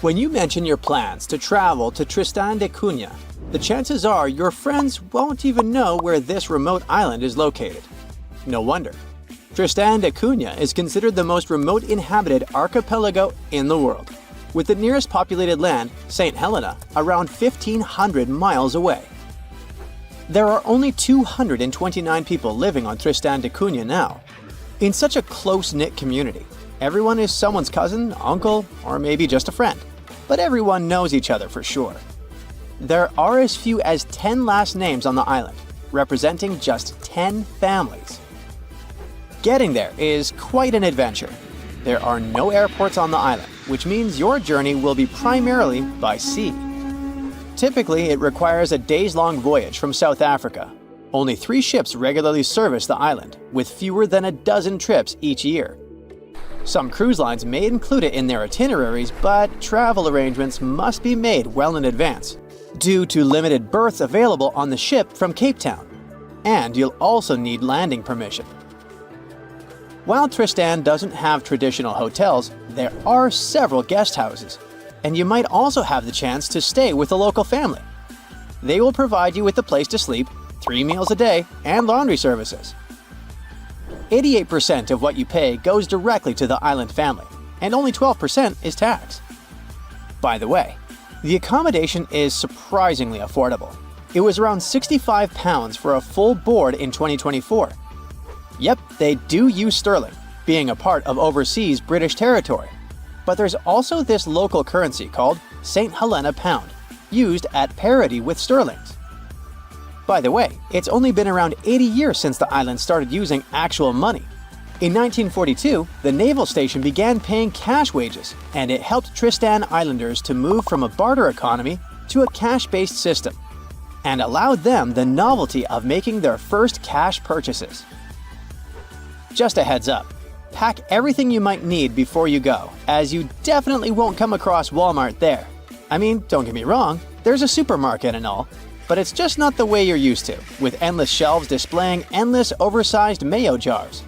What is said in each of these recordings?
When you mention your plans to travel to Tristan da Cunha, the chances are your friends won't even know where this remote island is located. No wonder. Tristan da Cunha is considered the most remote inhabited archipelago in the world, with the nearest populated land, St. Helena, around 1,500 miles away. There are only 229 people living on Tristan da Cunha now. In such a close-knit community, everyone is someone's cousin, uncle, or maybe just a friend, but everyone knows each other for sure. There are as few as 10 last names on the island, representing just 10 families. Getting there is quite an adventure. There are no airports on the island, which means your journey will be primarily by sea. Typically, it requires a days-long voyage from South Africa. Only 3 ships regularly service the island, with fewer than a dozen trips each year. Some cruise lines may include it in their itineraries, but travel arrangements must be made well in advance, due to limited berths available on the ship from Cape Town. And you'll also need landing permission. While Tristan doesn't have traditional hotels, there are several guest houses, and you might also have the chance to stay with a local family. They will provide you with a place to sleep, 3 meals a day, and laundry services. 88% of what you pay goes directly to the island family, and only 12% is tax. By the way, the accommodation is surprisingly affordable. It was around £65 for a full board in 2024. Yep, they do use sterling, being a part of overseas British territory. But there's also this local currency called St. Helena Pound, used at parity with sterlings. By the way, it's only been around 80 years since the island started using actual money. In 1942, the naval station began paying cash wages, and it helped Tristan Islanders to move from a barter economy to a cash-based system, and allowed them the novelty of making their first cash purchases. Just a heads up, pack everything you might need before you go, as you definitely won't come across Walmart there. I mean, don't get me wrong, there's a supermarket and all, but it's just not the way you're used to, with endless shelves displaying endless oversized mayo jars.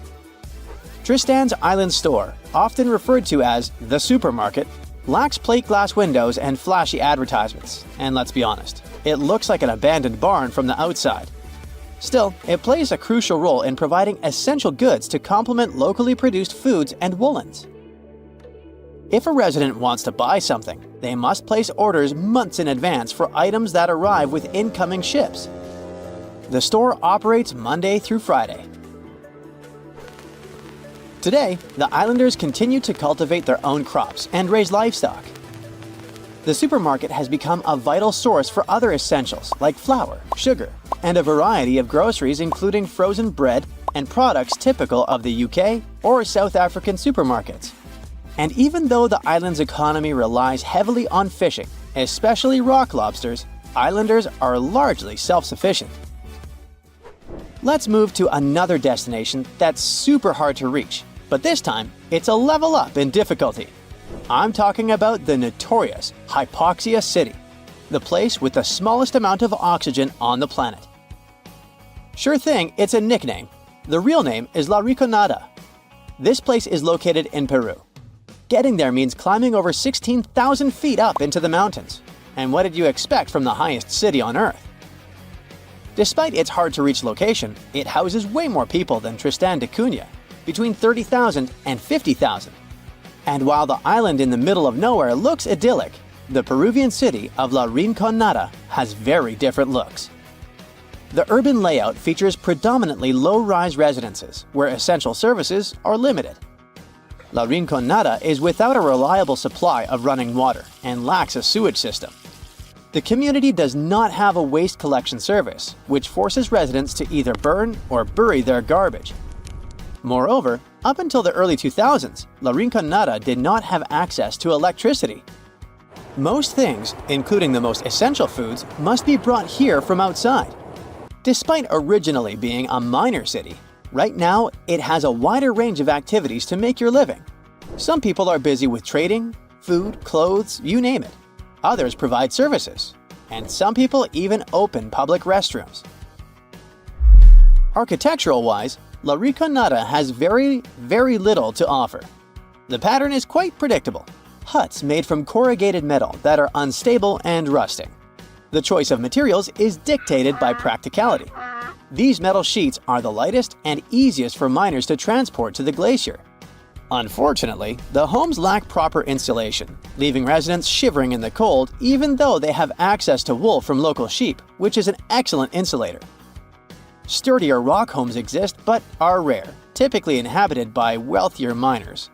Tristan's Island Store, often referred to as the supermarket, lacks plate glass windows and flashy advertisements, and let's be honest, it looks like an abandoned barn from the outside. Still, it plays a crucial role in providing essential goods to complement locally produced foods and woolens. If a resident wants to buy something, they must place orders months in advance for items that arrive with incoming ships. The store operates Monday through Friday. Today, the islanders continue to cultivate their own crops and raise livestock. The supermarket has become a vital source for other essentials like flour, sugar, and a variety of groceries including frozen bread and products typical of the UK or South African supermarkets. And even though the island's economy relies heavily on fishing, especially rock lobsters, islanders are largely self-sufficient. Let's move to another destination that's super hard to reach, but this time it's a level up in difficulty. I'm talking about the notorious Hypoxia City, the place with the smallest amount of oxygen on the planet. Sure thing, it's a nickname. The real name is La Rinconada. This place is located in Peru. Getting there means climbing over 16,000 feet up into the mountains. And what did you expect from the highest city on Earth? Despite its hard-to-reach location, it houses way more people than Tristan da Cunha, between 30,000 and 50,000. And while the island in the middle of nowhere looks idyllic, the Peruvian city of La Rinconada has very different looks. The urban layout features predominantly low-rise residences, where essential services are limited. La Rinconada is without a reliable supply of running water and lacks a sewage system. The community does not have a waste collection service, which forces residents to either burn or bury their garbage. Moreover, up until the early 2000s, La Rinconada did not have access to electricity. Most things, including the most essential foods, must be brought here from outside. Despite originally being a minor city, right now it has a wider range of activities to make your living. Some people are busy with trading, food, clothes, you name it. Others provide services, and some people even open public restrooms. Architectural-wise, La Rinconada has very little to offer. The pattern is quite predictable. huts made from corrugated metal that are unstable and rusting. The choice of materials is dictated by practicality. These metal sheets are the lightest and easiest for miners to transport to the glacier. Unfortunately, the homes lack proper insulation, leaving residents shivering in the cold even though they have access to wool from local sheep, which is an excellent insulator. Sturdier rock homes exist but are rare, typically inhabited by wealthier miners.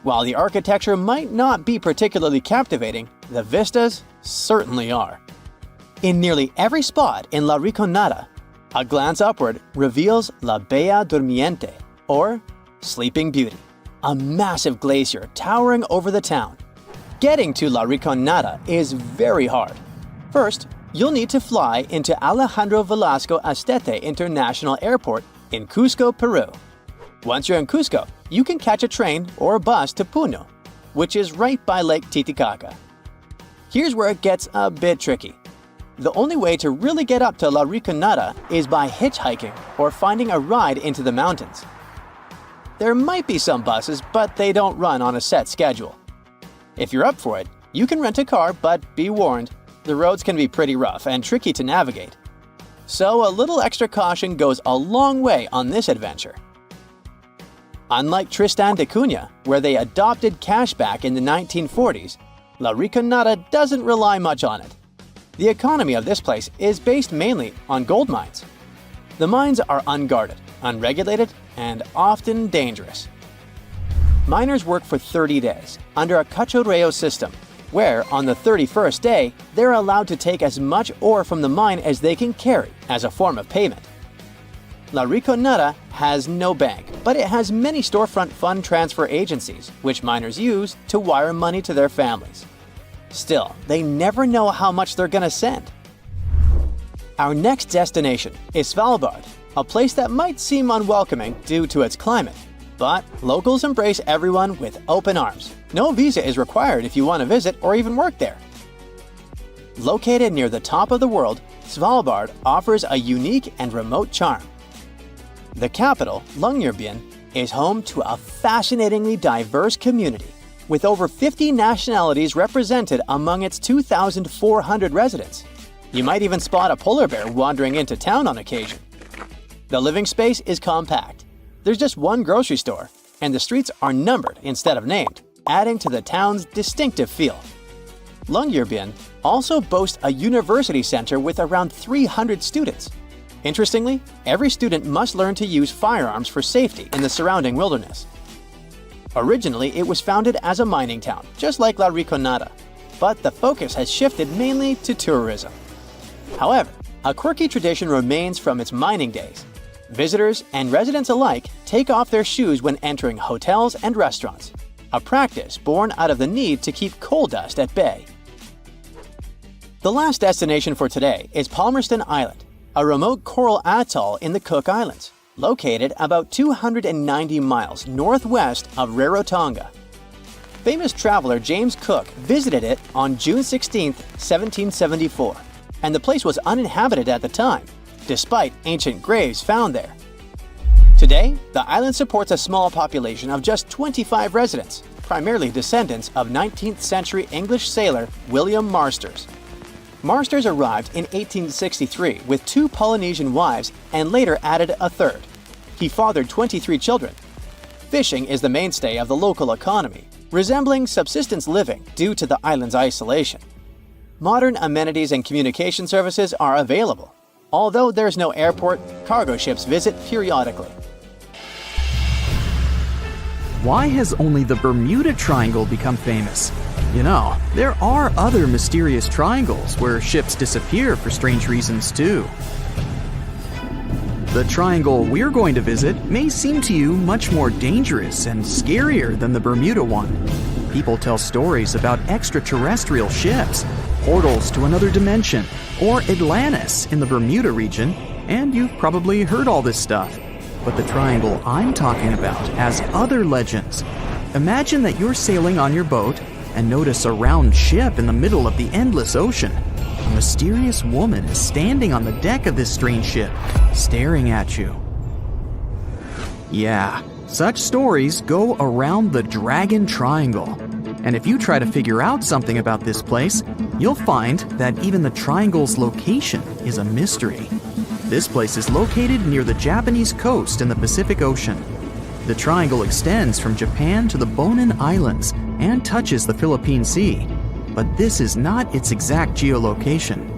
While the architecture might not be particularly captivating, the vistas certainly are. In nearly every spot in La Riconada, a glance upward reveals La Bella Durmiente, or Sleeping Beauty, a massive glacier towering over the town. Getting to La Riconada is very hard. First, you'll need to fly into Alejandro Velasco Astete International Airport in Cusco, Peru. Once you're in Cusco, you can catch a train or a bus to Puno, which is right by Lake Titicaca. Here's where it gets a bit tricky. The only way to really get up to La Riconada is by hitchhiking or finding a ride into the mountains. There might be some buses, but they don't run on a set schedule. If you're up for it, you can rent a car, but be warned, the roads can be pretty rough and tricky to navigate. So a little extra caution goes a long way on this adventure. Unlike Tristan da Cunha, where they adopted cashback in the 1940s, La Riconada doesn't rely much on it. The economy of this place is based mainly on gold mines. The mines are unguarded, unregulated, and often dangerous. Miners work for 30 days under a cachorreo system, where on the 31st day, they're allowed to take as much ore from the mine as they can carry as a form of payment. La Riconada has no bank, but it has many storefront fund transfer agencies, which miners use to wire money to their families. Still, they never know how much they're gonna send. Our next destination is Svalbard, a place that might seem unwelcoming due to its climate. But locals embrace everyone with open arms. No visa is required if you want to visit or even work there. Located near the top of the world, Svalbard offers a unique and remote charm. The capital, Longyearbyen, is home to a fascinatingly diverse community, with over 50 nationalities represented among its 2,400 residents. You might even spot a polar bear wandering into town on occasion. The living space is compact. There's just one grocery store, and the streets are numbered instead of named, adding to the town's distinctive feel. Longyearbyen also boasts a university center with around 300 students. Interestingly, every student must learn to use firearms for safety in the surrounding wilderness. Originally, it was founded as a mining town, just like La Riconada, but the focus has shifted mainly to tourism. However, a quirky tradition remains from its mining days. Visitors and residents alike take off their shoes when entering hotels and restaurants, a practice born out of the need to keep coal dust at bay. The last destination for today is Palmerston Island, a remote coral atoll in the Cook Islands, located about 290 miles northwest of Rarotonga. Famous traveler James Cook visited it on June 16, 1774, and the place was uninhabited at the time, despite ancient graves found there. Today, the island supports a small population of just 25 residents, primarily descendants of 19th century English sailor William Marsters. Marsters arrived in 1863 with 2 Polynesian wives and later added a third. He fathered 23 children. Fishing is the mainstay of the local economy, resembling subsistence living due to the island's isolation. Modern amenities and communication services are available. Although there's no airport, cargo ships visit periodically. Why has only the Bermuda Triangle become famous? You know, there are other mysterious triangles where ships disappear for strange reasons too. The triangle we're going to visit may seem to you much more dangerous and scarier than the Bermuda one. People tell stories about extraterrestrial ships, portals to another dimension, or Atlantis in the Bermuda region, and you've probably heard all this stuff. But the triangle I'm talking about has other legends. Imagine that you're sailing on your boat and notice a round ship in the middle of the endless ocean. A mysterious woman is standing on the deck of this strange ship, staring at you. Yeah, such stories go around the Dragon Triangle. And if you try to figure out something about this place, you'll find that even the triangle's location is a mystery. This place is located near the Japanese coast in the Pacific Ocean. The triangle extends from Japan to the Bonin Islands and touches the Philippine Sea, but this is not its exact geolocation.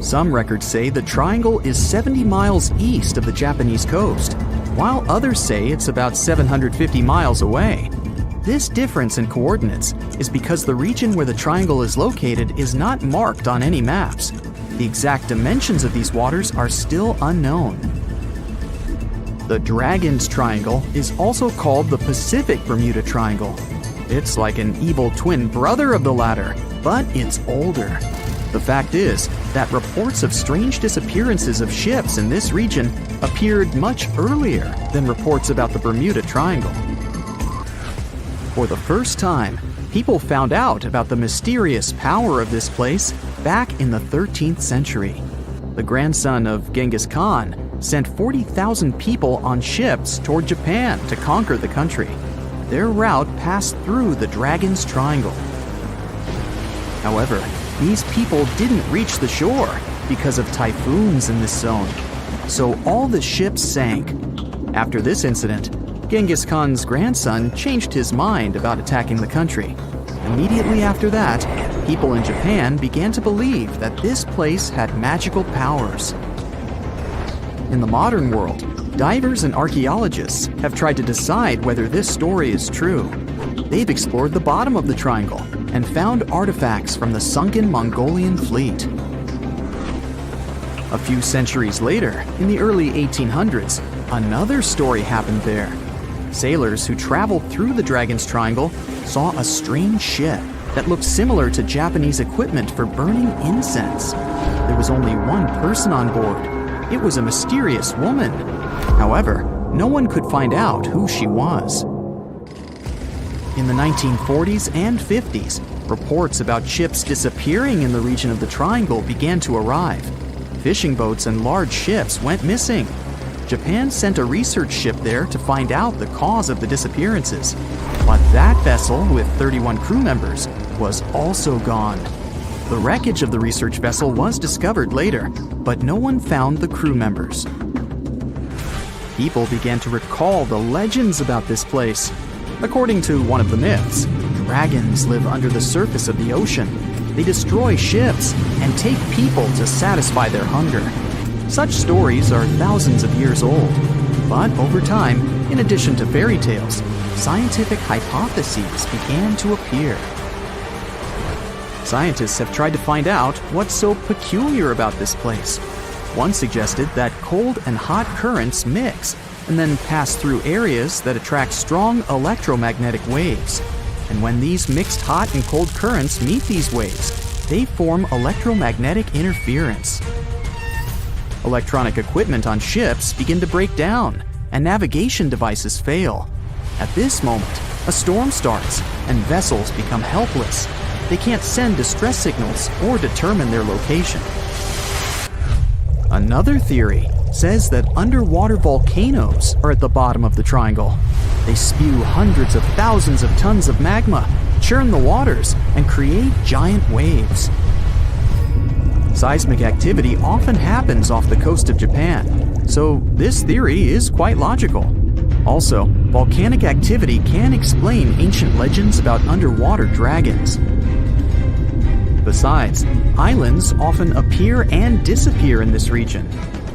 Some records say the triangle is 70 miles east of the Japanese coast, while others say it's about 750 miles away. This difference in coordinates is because the region where the triangle is located is not marked on any maps. The exact dimensions of these waters are still unknown. The Dragon's Triangle is also called the Pacific Bermuda Triangle. It's like an evil twin brother of the latter, but it's older. The fact is that reports of strange disappearances of ships in this region appeared much earlier than reports about the Bermuda Triangle. For the first time, people found out about the mysterious power of this place back in the 13th century. The grandson of Genghis Khan sent 40,000 people on ships toward Japan to conquer the country. Their route passed through the Dragon's Triangle. However, these people didn't reach the shore because of typhoons in this zone, so all the ships sank. After this incident, Genghis Khan's grandson changed his mind about attacking the country. Immediately after that, people in Japan began to believe that this place had magical powers. In the modern world, divers and archaeologists have tried to decide whether this story is true. They've explored the bottom of the triangle and found artifacts from the sunken Mongolian fleet. A few centuries later, in the early 1800s, another story happened there. Sailors who traveled through the Dragon's Triangle saw a strange ship that looked similar to Japanese equipment for burning incense. There was only one person on board. It was a mysterious woman. However, no one could find out who she was. In the 1940s and 50s, reports about ships disappearing in the region of the Triangle began to arrive. Fishing boats and large ships went missing. Japan sent a research ship there to find out the cause of the disappearances. But that vessel, with 31 crew members, was also gone. The wreckage of the research vessel was discovered later, but no one found the crew members. People began to recall the legends about this place. According to one of the myths, dragons live under the surface of the ocean. They destroy ships and take people to satisfy their hunger. Such stories are thousands of years old. But over time, in addition to fairy tales, scientific hypotheses began to appear. Scientists have tried to find out what's so peculiar about this place. One suggested that cold and hot currents mix and then pass through areas that attract strong electromagnetic waves. And when these mixed hot and cold currents meet these waves, they form electromagnetic interference. Electronic equipment on ships begin to break down, and navigation devices fail. At this moment, a storm starts, and vessels become helpless. They can't send distress signals or determine their location. Another theory says that underwater volcanoes are at the bottom of the triangle. They spew hundreds of thousands of tons of magma, churn the waters, and create giant waves. Seismic activity often happens off the coast of Japan, so this theory is quite logical. Also, volcanic activity can explain ancient legends about underwater dragons. Besides, islands often appear and disappear in this region.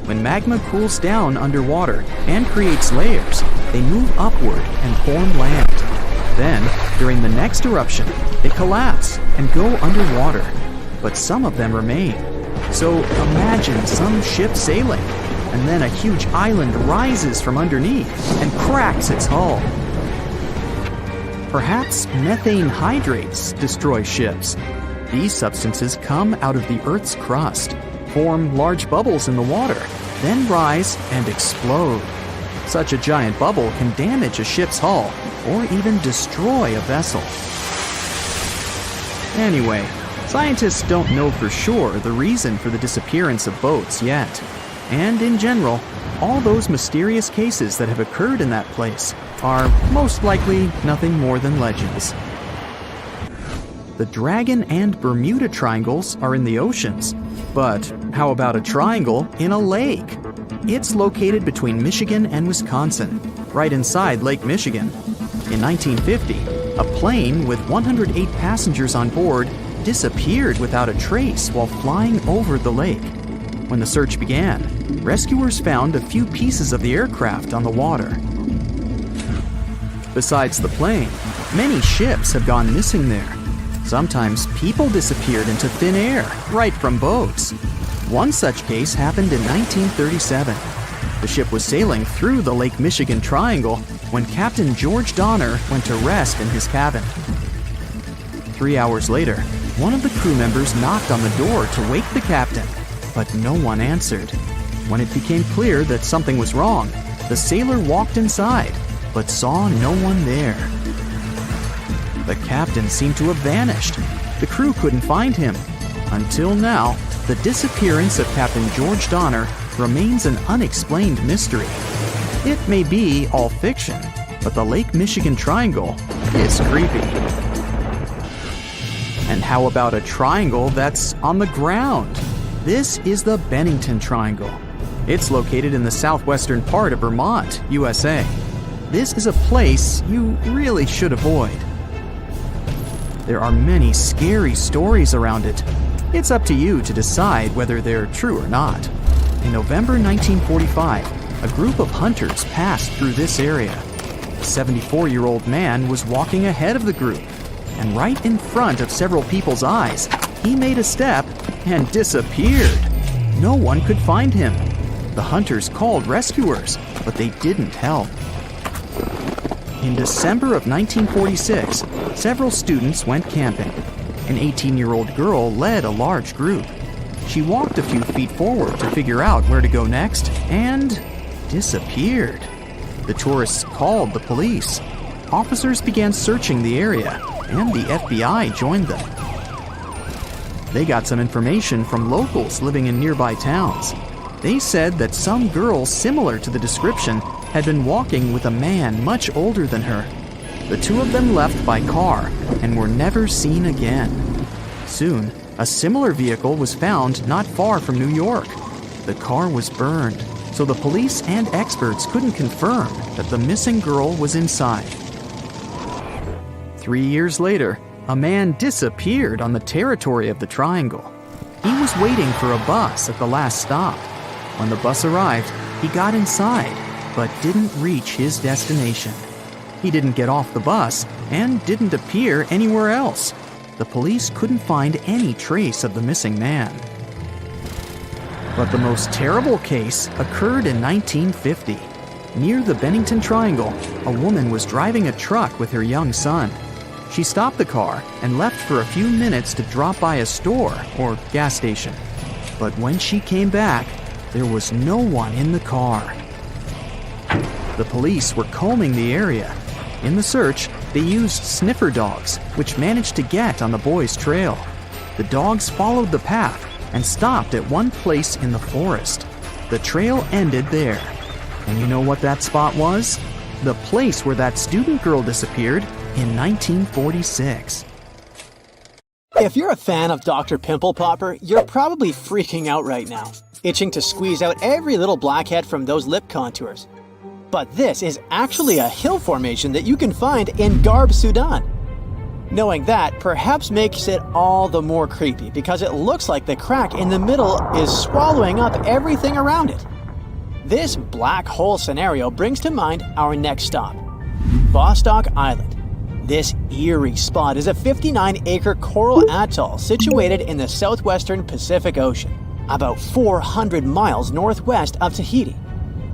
When magma cools down underwater and creates layers, they move upward and form land. Then, during the next eruption, they collapse and go underwater. But some of them remain. So imagine some ship sailing, and then a huge island rises from underneath and cracks its hull. Perhaps methane hydrates destroy ships. These substances come out of the Earth's crust, form large bubbles in the water, then rise and explode. Such a giant bubble can damage a ship's hull or even destroy a vessel. Anyway, scientists don't know for sure the reason for the disappearance of boats yet. And in general, all those mysterious cases that have occurred in that place are most likely nothing more than legends. The Dragon and Bermuda Triangles are in the oceans, but how about a triangle in a lake? It's located between Michigan and Wisconsin, right inside Lake Michigan. In 1950, a plane with 108 passengers on board disappeared without a trace while flying over the lake. When the search began, rescuers found a few pieces of the aircraft on the water. Besides the plane, many ships have gone missing there. Sometimes people disappeared into thin air, right from boats. One such case happened in 1937. The ship was sailing through the Lake Michigan Triangle when Captain George Donner went to rest in his cabin. 3 hours later, one of the crew members knocked on the door to wake the captain, but no one answered. When it became clear that something was wrong, the sailor walked inside, but saw no one there. The captain seemed to have vanished. The crew couldn't find him. Until now, the disappearance of Captain George Donner remains an unexplained mystery. It may be all fiction, but the Lake Michigan Triangle is creepy. And how about a triangle that's on the ground? This is the Bennington Triangle. It's located in the southwestern part of Vermont, USA. This is a place you really should avoid. There are many scary stories around it. It's up to you to decide whether they're true or not. In November 1945, a group of hunters passed through this area. A 74-year-old man was walking ahead of the group, and right in front of several people's eyes, he made a step and disappeared. No one could find him. The hunters called rescuers, but they didn't help. In December of 1946, several students went camping. An 18-year-old girl led a large group. She walked a few feet forward to figure out where to go next and disappeared. The tourists called the police. Officers began searching the area, and the FBI joined them. They got some information from locals living in nearby towns. They said that some girl similar to the description had been walking with a man much older than her. The two of them left by car and were never seen again. Soon, a similar vehicle was found not far from New York. The car was burned, so the police and experts couldn't confirm that the missing girl was inside. 3 years later, a man disappeared on the territory of the Triangle. He was waiting for a bus at the last stop. When the bus arrived, he got inside, but didn't reach his destination. He didn't get off the bus and didn't appear anywhere else. The police couldn't find any trace of the missing man. But the most terrible case occurred in 1950. Near the Bennington Triangle, a woman was driving a truck with her young son. She stopped the car and left for a few minutes to drop by a store or gas station. But when she came back, there was no one in the car. The police were combing the area. In the search, they used sniffer dogs, which managed to get on the boy's trail. The dogs followed the path and stopped at one place in the forest. The trail ended there. And you know what that spot was? The place where that student girl disappeared in 1946. If you're a fan of Dr. Pimple Popper, you're probably freaking out right now, itching to squeeze out every little blackhead from those lip contours. But this is actually a hill formation that you can find in Garb, Sudan. Knowing that perhaps makes it all the more creepy because it looks like the crack in the middle is swallowing up everything around it. This black hole scenario brings to mind our next stop, Vostok Island. This eerie spot is a 59-acre coral atoll situated in the southwestern Pacific Ocean, about 400 miles northwest of Tahiti.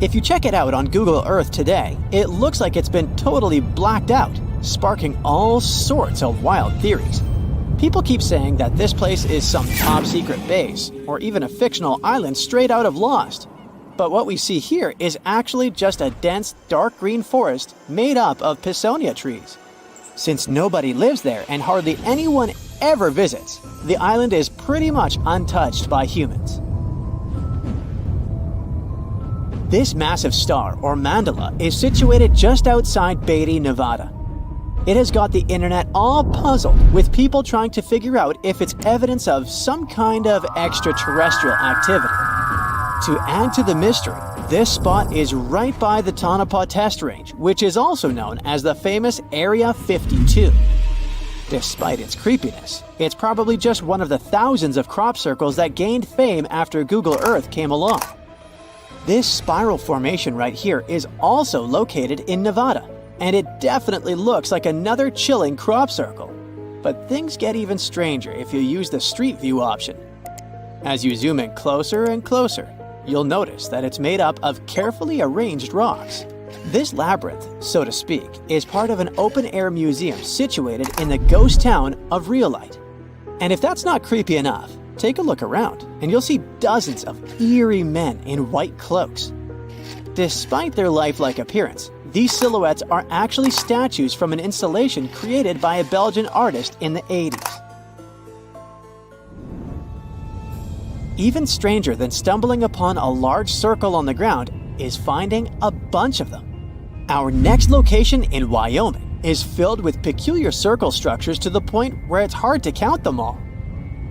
If you check it out on Google Earth today, it looks like it's been totally blacked out, sparking all sorts of wild theories. People keep saying that this place is some top-secret base, or even a fictional island straight out of Lost. But what we see here is actually just a dense, dark green forest made up of Pisonia trees. Since nobody lives there and hardly anyone ever visits, the island is pretty much untouched by humans. This massive star, or mandala, is situated just outside Beatty, Nevada. It has got the internet all puzzled, with people trying to figure out if it's evidence of some kind of extraterrestrial activity. To add to the mystery, this spot is right by the Tonopah Test Range, which is also known as the famous Area 52. Despite its creepiness, it's probably just one of the thousands of crop circles that gained fame after Google Earth came along. This spiral formation right here is also located in Nevada, and it definitely looks like another chilling crop circle. But things get even stranger if you use the street view option. As you zoom in closer and closer, you'll notice that it's made up of carefully arranged rocks. This labyrinth, so to speak, is part of an open-air museum situated in the ghost town of Rhyolite. And if that's not creepy enough, take a look around, and you'll see dozens of eerie men in white cloaks. Despite their lifelike appearance, these silhouettes are actually statues from an installation created by a Belgian artist in the 80s. Even stranger than stumbling upon a large circle on the ground is finding a bunch of them. Our next location in Wyoming is filled with peculiar circle structures to the point where it's hard to count them all.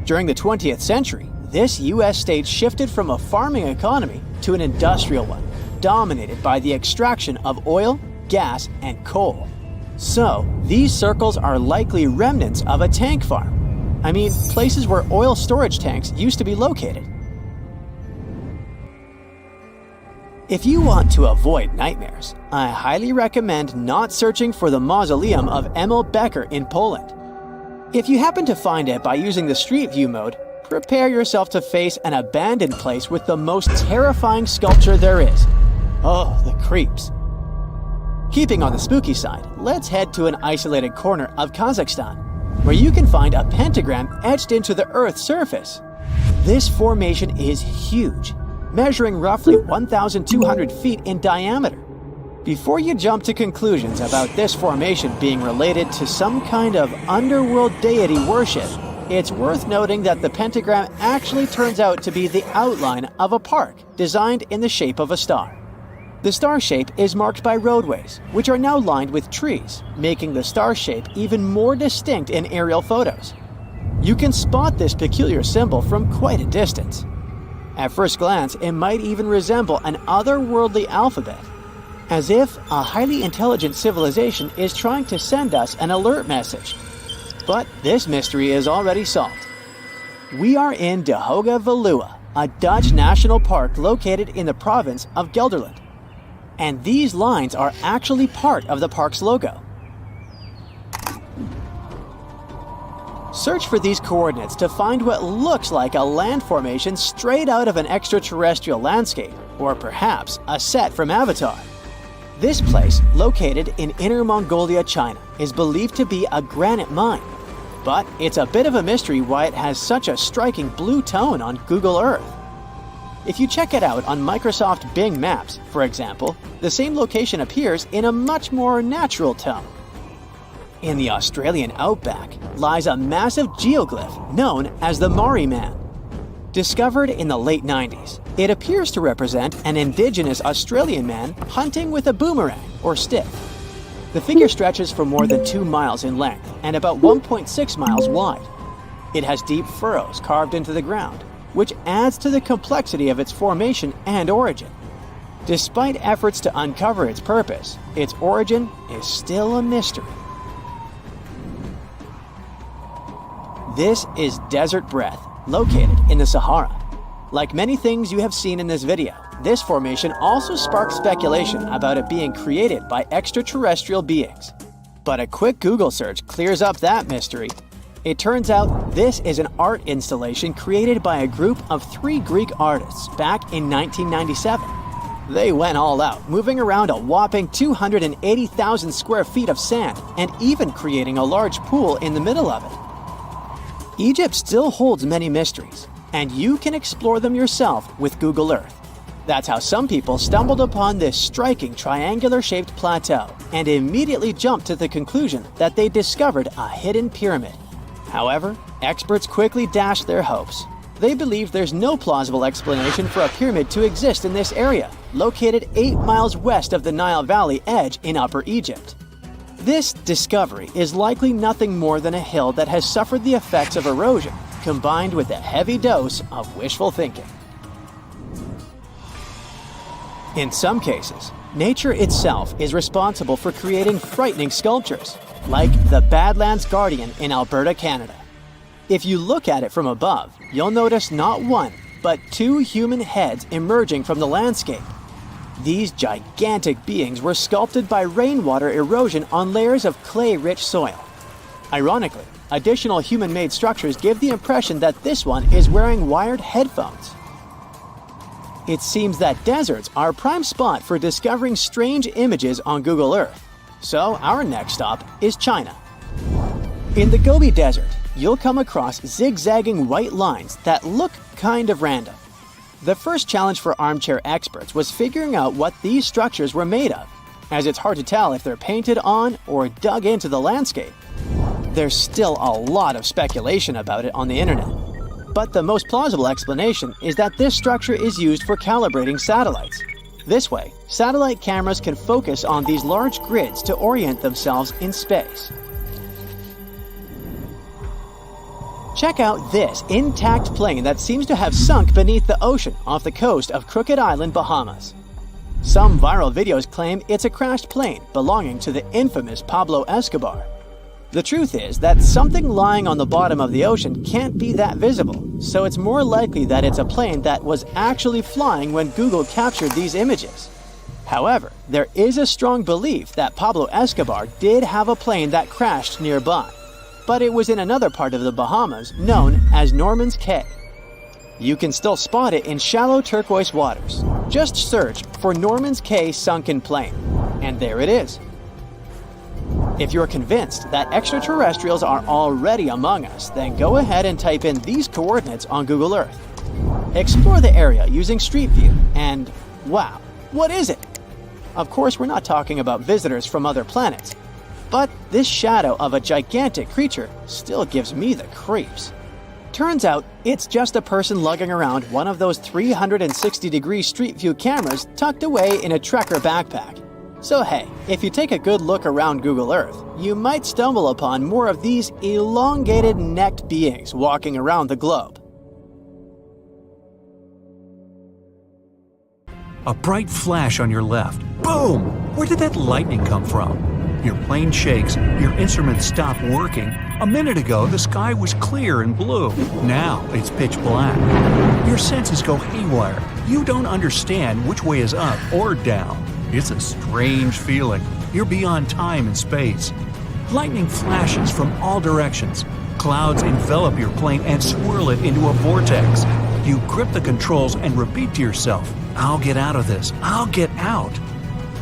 During the 20th century, this U.S. state shifted from a farming economy to an industrial one, dominated by the extraction of oil, gas, and coal. So, these circles are likely remnants of a tank farm. I mean, places where oil storage tanks used to be located. If you want to avoid nightmares, I highly recommend not searching for the mausoleum of Emil Becker in Poland. If you happen to find it by using the Street View mode, prepare yourself to face an abandoned place with the most terrifying sculpture there is. Oh, the creeps. Keeping on the spooky side, let's head to an isolated corner of Kazakhstan, where you can find a pentagram etched into the Earth's surface. This formation is huge, measuring roughly 1,200 feet in diameter. Before you jump to conclusions about this formation being related to some kind of underworld deity worship, it's worth noting that the pentagram actually turns out to be the outline of a park designed in the shape of a star. The star shape is marked by roadways, which are now lined with trees, making the star shape even more distinct in aerial photos. You can spot this peculiar symbol from quite a distance. At first glance, it might even resemble an otherworldly alphabet, as if a highly intelligent civilization is trying to send us an alert message. But this mystery is already solved. We are in De Hoge Veluwe, a Dutch national park located in the province of Gelderland. And these lines are actually part of the park's logo. Search for these coordinates to find what looks like a land formation straight out of an extraterrestrial landscape, or perhaps a set from Avatar. This place, located in Inner Mongolia, China, is believed to be a granite mine. But it's a bit of a mystery why it has such a striking blue tone on Google Earth. If you check it out on Microsoft Bing Maps, for example, the same location appears in a much more natural tone. In the Australian outback lies a massive geoglyph known as the Maori Man. Discovered in the late 90s, it appears to represent an indigenous Australian man hunting with a boomerang or stick. The figure stretches for more than 2 miles in length and about 1.6 miles wide. It has deep furrows carved into the ground, which adds to the complexity of its formation and origin. Despite efforts to uncover its purpose, its origin is still a mystery. This is Desert Breath, located in the Sahara. Like many things you have seen in this video, this formation also sparked speculation about it being created by extraterrestrial beings. But a quick Google search clears up that mystery. It turns out this is an art installation created by a group of 3 Greek artists back in 1997. They went all out, moving around a whopping 280,000 square feet of sand and even creating a large pool in the middle of it. Egypt still holds many mysteries, and you can explore them yourself with Google Earth. That's how some people stumbled upon this striking triangular-shaped plateau and immediately jumped to the conclusion that they discovered a hidden pyramid. However, experts quickly dashed their hopes. They believe there's no plausible explanation for a pyramid to exist in this area, located 8 miles west of the Nile Valley edge in Upper Egypt. This discovery is likely nothing more than a hill that has suffered the effects of erosion, combined with a heavy dose of wishful thinking. In some cases, nature itself is responsible for creating frightening sculptures, like the Badlands Guardian in Alberta, Canada. If you look at it from above, you'll notice not one, but 2 human heads emerging from the landscape. These gigantic beings were sculpted by rainwater erosion on layers of clay-rich soil. Ironically, additional human-made structures give the impression that this one is wearing wired headphones. It seems that deserts are a prime spot for discovering strange images on Google Earth. So our next stop is China. In the Gobi Desert, you'll come across zigzagging white lines that look kind of random. The first challenge for armchair experts was figuring out what these structures were made of, as it's hard to tell if they're painted on or dug into the landscape. There's still a lot of speculation about it on the internet. But the most plausible explanation is that this structure is used for calibrating satellites. This way, satellite cameras can focus on these large grids to orient themselves in space. Check out this intact plane that seems to have sunk beneath the ocean off the coast of Crooked Island, Bahamas. Some viral videos claim it's a crashed plane belonging to the infamous Pablo Escobar. The truth is that something lying on the bottom of the ocean can't be that visible, so it's more likely that it's a plane that was actually flying when Google captured these images. However, there is a strong belief that Pablo Escobar did have a plane that crashed nearby, but it was in another part of the Bahamas known as Norman's Cay. You can still spot it in shallow turquoise waters. Just search for Norman's Cay sunken plane, and there it is. If you're convinced that extraterrestrials are already among us, then go ahead and type in these coordinates on Google Earth. Explore the area using Street View, and wow, what is it? Of course, we're not talking about visitors from other planets, but this shadow of a gigantic creature still gives me the creeps. Turns out, it's just a person lugging around one of those 360-degree Street View cameras tucked away in a trekker backpack. So hey, if you take a good look around Google Earth, you might stumble upon more of these elongated necked beings walking around the globe. A bright flash on your left. Boom! Where did that lightning come from? Your plane shakes, your instruments stop working. A minute ago, the sky was clear and blue. Now it's pitch black. Your senses go haywire. You don't understand which way is up or down. It's a strange feeling. You're beyond time and space. Lightning flashes from all directions. Clouds envelop your plane and swirl it into a vortex. You grip the controls and repeat to yourself, "I'll get out of this. I'll get out."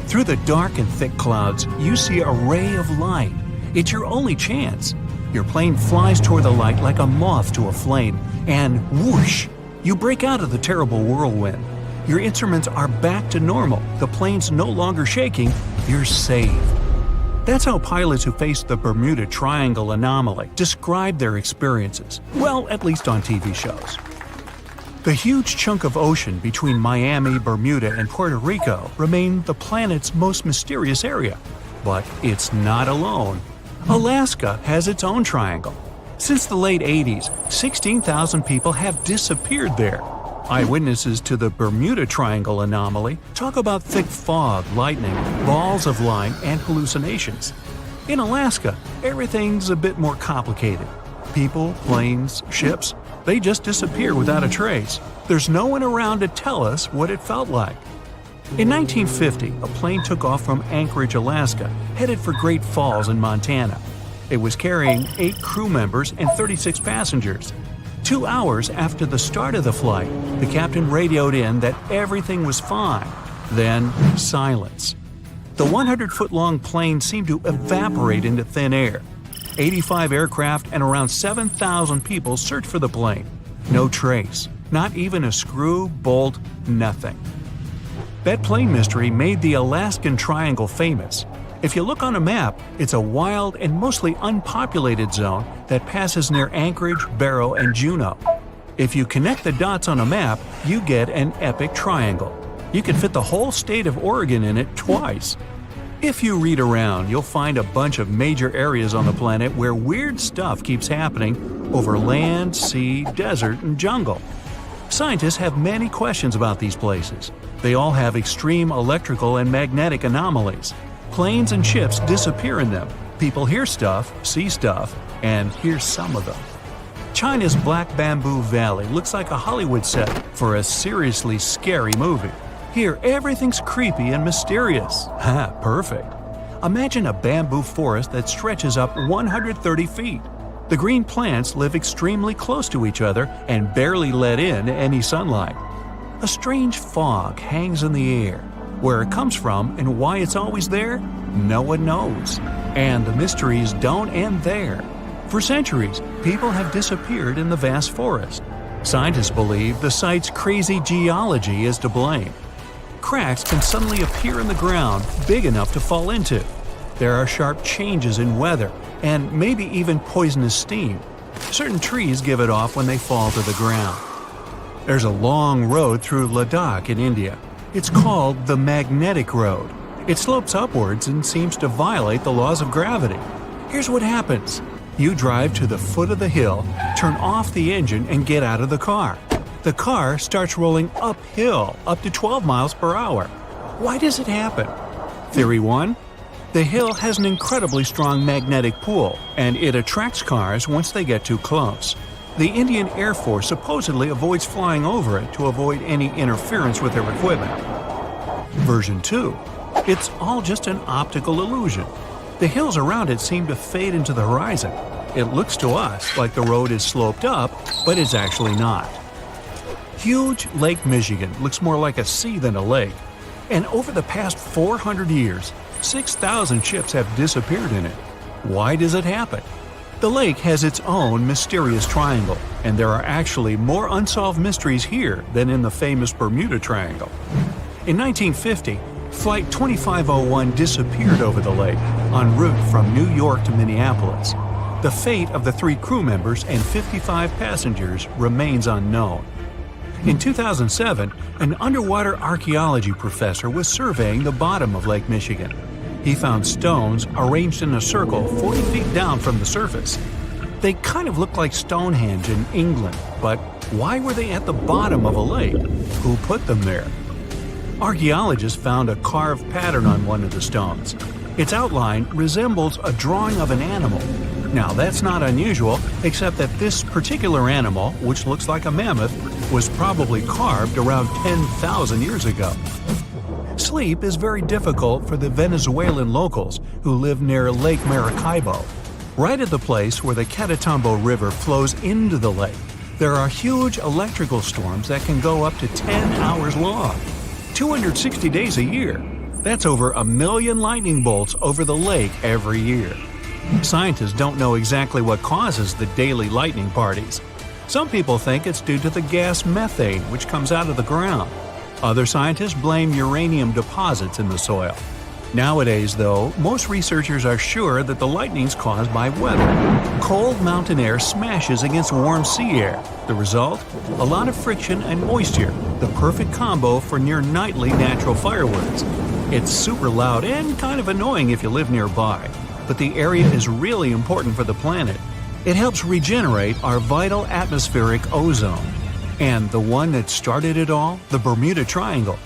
Through the dark and thick clouds, you see a ray of light. It's your only chance. Your plane flies toward the light like a moth to a flame, and whoosh! You break out of the terrible whirlwind. Your instruments are back to normal. The plane's no longer shaking. You're saved. That's how pilots who faced the Bermuda Triangle anomaly describe their experiences. Well, at least on TV shows. The huge chunk of ocean between Miami, Bermuda, and Puerto Rico remain the planet's most mysterious area. But it's not alone. Alaska has its own triangle. Since the late 80s, 16,000 people have disappeared there. Eyewitnesses to the Bermuda Triangle anomaly talk about thick fog, lightning, balls of light, and hallucinations. In Alaska, everything's a bit more complicated. People, planes, ships, they just disappear without a trace. There's no one around to tell us what it felt like. In 1950, a plane took off from Anchorage, Alaska, headed for Great Falls in Montana. It was carrying 8 crew members and 36 passengers. 2 hours after the start of the flight, the captain radioed in that everything was fine. Then, silence. The 100-foot-long plane seemed to evaporate into thin air. 85 aircraft and around 7,000 people searched for the plane. No trace. Not even a screw, bolt, nothing. That plane mystery made the Alaskan Triangle famous. If you look on a map, it's a wild and mostly unpopulated zone that passes near Anchorage, Barrow, and Juneau. If you connect the dots on a map, you get an epic triangle. You can fit the whole state of Oregon in it twice. If you read around, you'll find a bunch of major areas on the planet where weird stuff keeps happening over land, sea, desert, and jungle. Scientists have many questions about these places. They all have extreme electrical and magnetic anomalies. Planes and ships disappear in them. People hear stuff, see stuff, and here's some of them. China's Black Bamboo Valley looks like a Hollywood set for a seriously scary movie. Here, everything's creepy and mysterious. Ha, perfect. Imagine a bamboo forest that stretches up 130 feet. The green plants live extremely close to each other and barely let in any sunlight. A strange fog hangs in the air. Where it comes from and why it's always there, no one knows. And the mysteries don't end there. For centuries, people have disappeared in the vast forest. Scientists believe the site's crazy geology is to blame. Cracks can suddenly appear in the ground big enough to fall into. There are sharp changes in weather, and maybe even poisonous steam. Certain trees give it off when they fall to the ground. There's a long road through Ladakh in India. It's called the Magnetic Road. It slopes upwards and seems to violate the laws of gravity. Here's what happens. You drive to the foot of the hill, turn off the engine, and get out of the car. The car starts rolling uphill up to 12 miles per hour. Why does it happen? Theory 1. The hill has an incredibly strong magnetic pull, and it attracts cars once they get too close. The Indian Air Force supposedly avoids flying over it to avoid any interference with their equipment. Version 2. It's all just an optical illusion. The hills around it seem to fade into the horizon. It looks to us like the road is sloped up, but it's actually not. Huge Lake Michigan looks more like a sea than a lake. And over the past 400 years, 6,000 ships have disappeared in it. Why does it happen? The lake has its own mysterious triangle, and there are actually more unsolved mysteries here than in the famous Bermuda Triangle. In 1950, Flight 2501 disappeared over the lake, en route from New York to Minneapolis. The fate of the 3 crew members and 55 passengers remains unknown. In 2007, an underwater archaeology professor was surveying the bottom of Lake Michigan. He found stones arranged in a circle 40 feet down from the surface. They kind of look like Stonehenge in England, but why were they at the bottom of a lake? Who put them there? Archaeologists found a carved pattern on one of the stones. Its outline resembles a drawing of an animal. Now, that's not unusual, except that this particular animal, which looks like a mammoth, was probably carved around 10,000 years ago. Sleep is very difficult for the Venezuelan locals who live near Lake Maracaibo. Right at the place where the Catatumbo River flows into the lake, there are huge electrical storms that can go up to 10 hours long. 260 days a year. That's over 1 million lightning bolts over the lake every year. Scientists don't know exactly what causes the daily lightning parties. Some people think it's due to the gas methane which comes out of the ground. Other scientists blame uranium deposits in the soil. Nowadays, though, most researchers are sure that the lightning's caused by weather. Cold mountain air smashes against warm sea air. The result? A lot of friction and moisture, the perfect combo for near-nightly natural fireworks. It's super loud and kind of annoying if you live nearby, but the area is really important for the planet. It helps regenerate our vital atmospheric ozone. And the one that started it all, the Bermuda Triangle.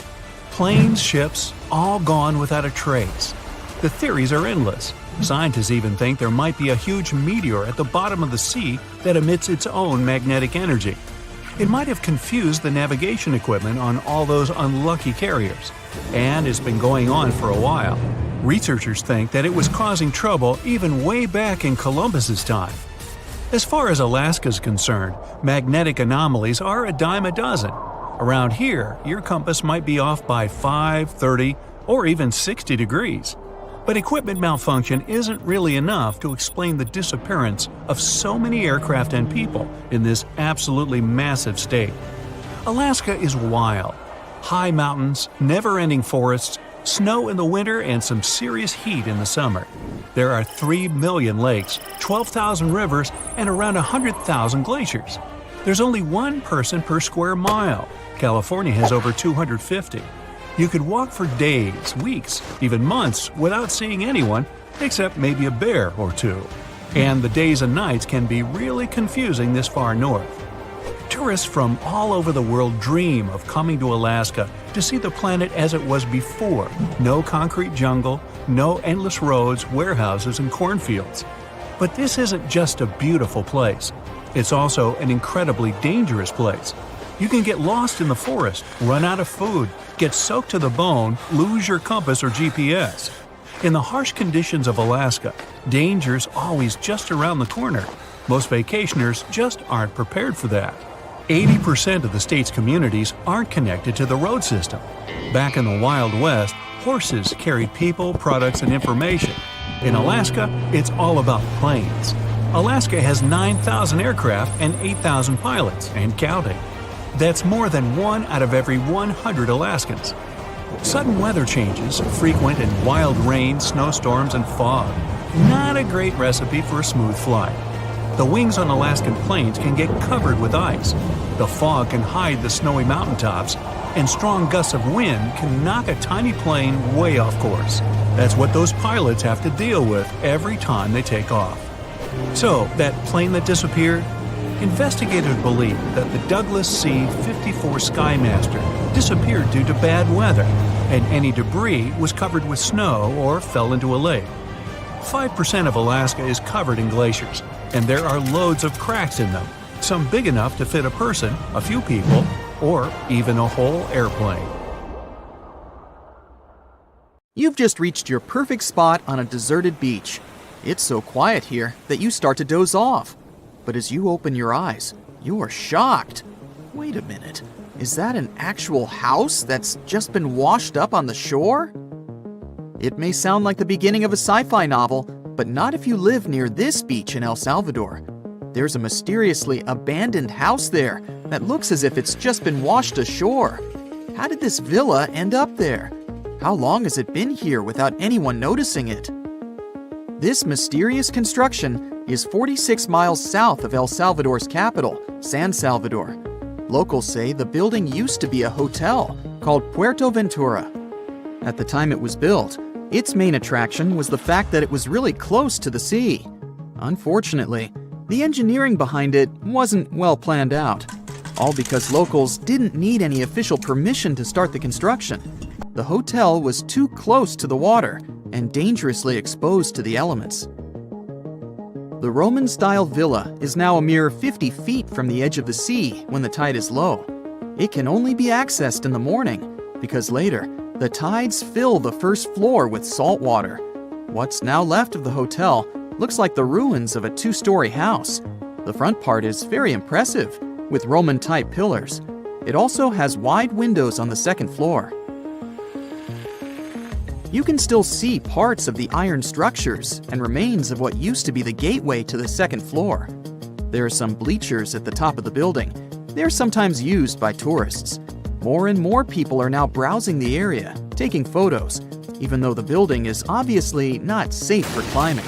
Planes, ships, all gone without a trace. The theories are endless. Scientists even think there might be a huge meteor at the bottom of the sea that emits its own magnetic energy. It might have confused the navigation equipment on all those unlucky carriers. And it's been going on for a while. Researchers think that it was causing trouble even way back in Columbus's time. As far as Alaska's concerned, magnetic anomalies are a dime a dozen. Around here, your compass might be off by 5, 30, or even 60 degrees. But equipment malfunction isn't really enough to explain the disappearance of so many aircraft and people in this absolutely massive state. Alaska is wild. High mountains, never-ending forests, snow in the winter, and some serious heat in the summer. There are 3 million lakes, 12,000 rivers, and around 100,000 glaciers. There's only one person per square mile. California has over 250. You could walk for days, weeks, even months without seeing anyone, except maybe a bear or two. And the days and nights can be really confusing this far north. Tourists from all over the world dream of coming to Alaska to see the planet as it was before. No concrete jungle, no endless roads, warehouses, and cornfields. But this isn't just a beautiful place. It's also an incredibly dangerous place. You can get lost in the forest, run out of food, get soaked to the bone, lose your compass or GPS. In the harsh conditions of Alaska, danger's always just around the corner. Most vacationers just aren't prepared for that. 80% of the state's communities aren't connected to the road system. Back in the Wild West, horses carried people, products, and information. In Alaska, it's all about planes. Alaska has 9,000 aircraft and 8,000 pilots, and counting. That's more than 1 out of every 100 Alaskans. Sudden weather changes, frequent and wild rain, snowstorms, and fog. Not a great recipe for a smooth flight. The wings on Alaskan planes can get covered with ice. The fog can hide the snowy mountaintops, and strong gusts of wind can knock a tiny plane way off course. That's what those pilots have to deal with every time they take off. So, that plane that disappeared? Investigators believe that the Douglas C-54 Skymaster disappeared due to bad weather, and any debris was covered with snow or fell into a lake. 5% of Alaska is covered in glaciers, and there are loads of cracks in them, some big enough to fit a person, a few people, or even a whole airplane. You've just reached your perfect spot on a deserted beach. It's so quiet here that you start to doze off. But as you open your eyes, you are shocked. Wait a minute, is that an actual house that's just been washed up on the shore? It may sound like the beginning of a sci-fi novel, but not if you live near this beach in El Salvador. There's a mysteriously abandoned house there that looks as if it's just been washed ashore. How did this villa end up there? How long has it been here without anyone noticing it? This mysterious construction is 46 miles south of El Salvador's capital, San Salvador. Locals say the building used to be a hotel called Puerto Ventura. At the time it was built, its main attraction was the fact that it was really close to the sea. Unfortunately, the engineering behind it wasn't well planned out, all because locals didn't need any official permission to start the construction. The hotel was too close to the water and dangerously exposed to the elements. The Roman-style villa is now a mere 50 feet from the edge of the sea when the tide is low. It can only be accessed in the morning because later, the tides fill the first floor with salt water. What's now left of the hotel looks like the ruins of a 2-story house. The front part is very impressive, with Roman-type pillars. It also has wide windows on the second floor. You can still see parts of the iron structures and remains of what used to be the gateway to the second floor. There are some bleachers at the top of the building. They're sometimes used by tourists. More and more people are now browsing the area, taking photos, even though the building is obviously not safe for climbing.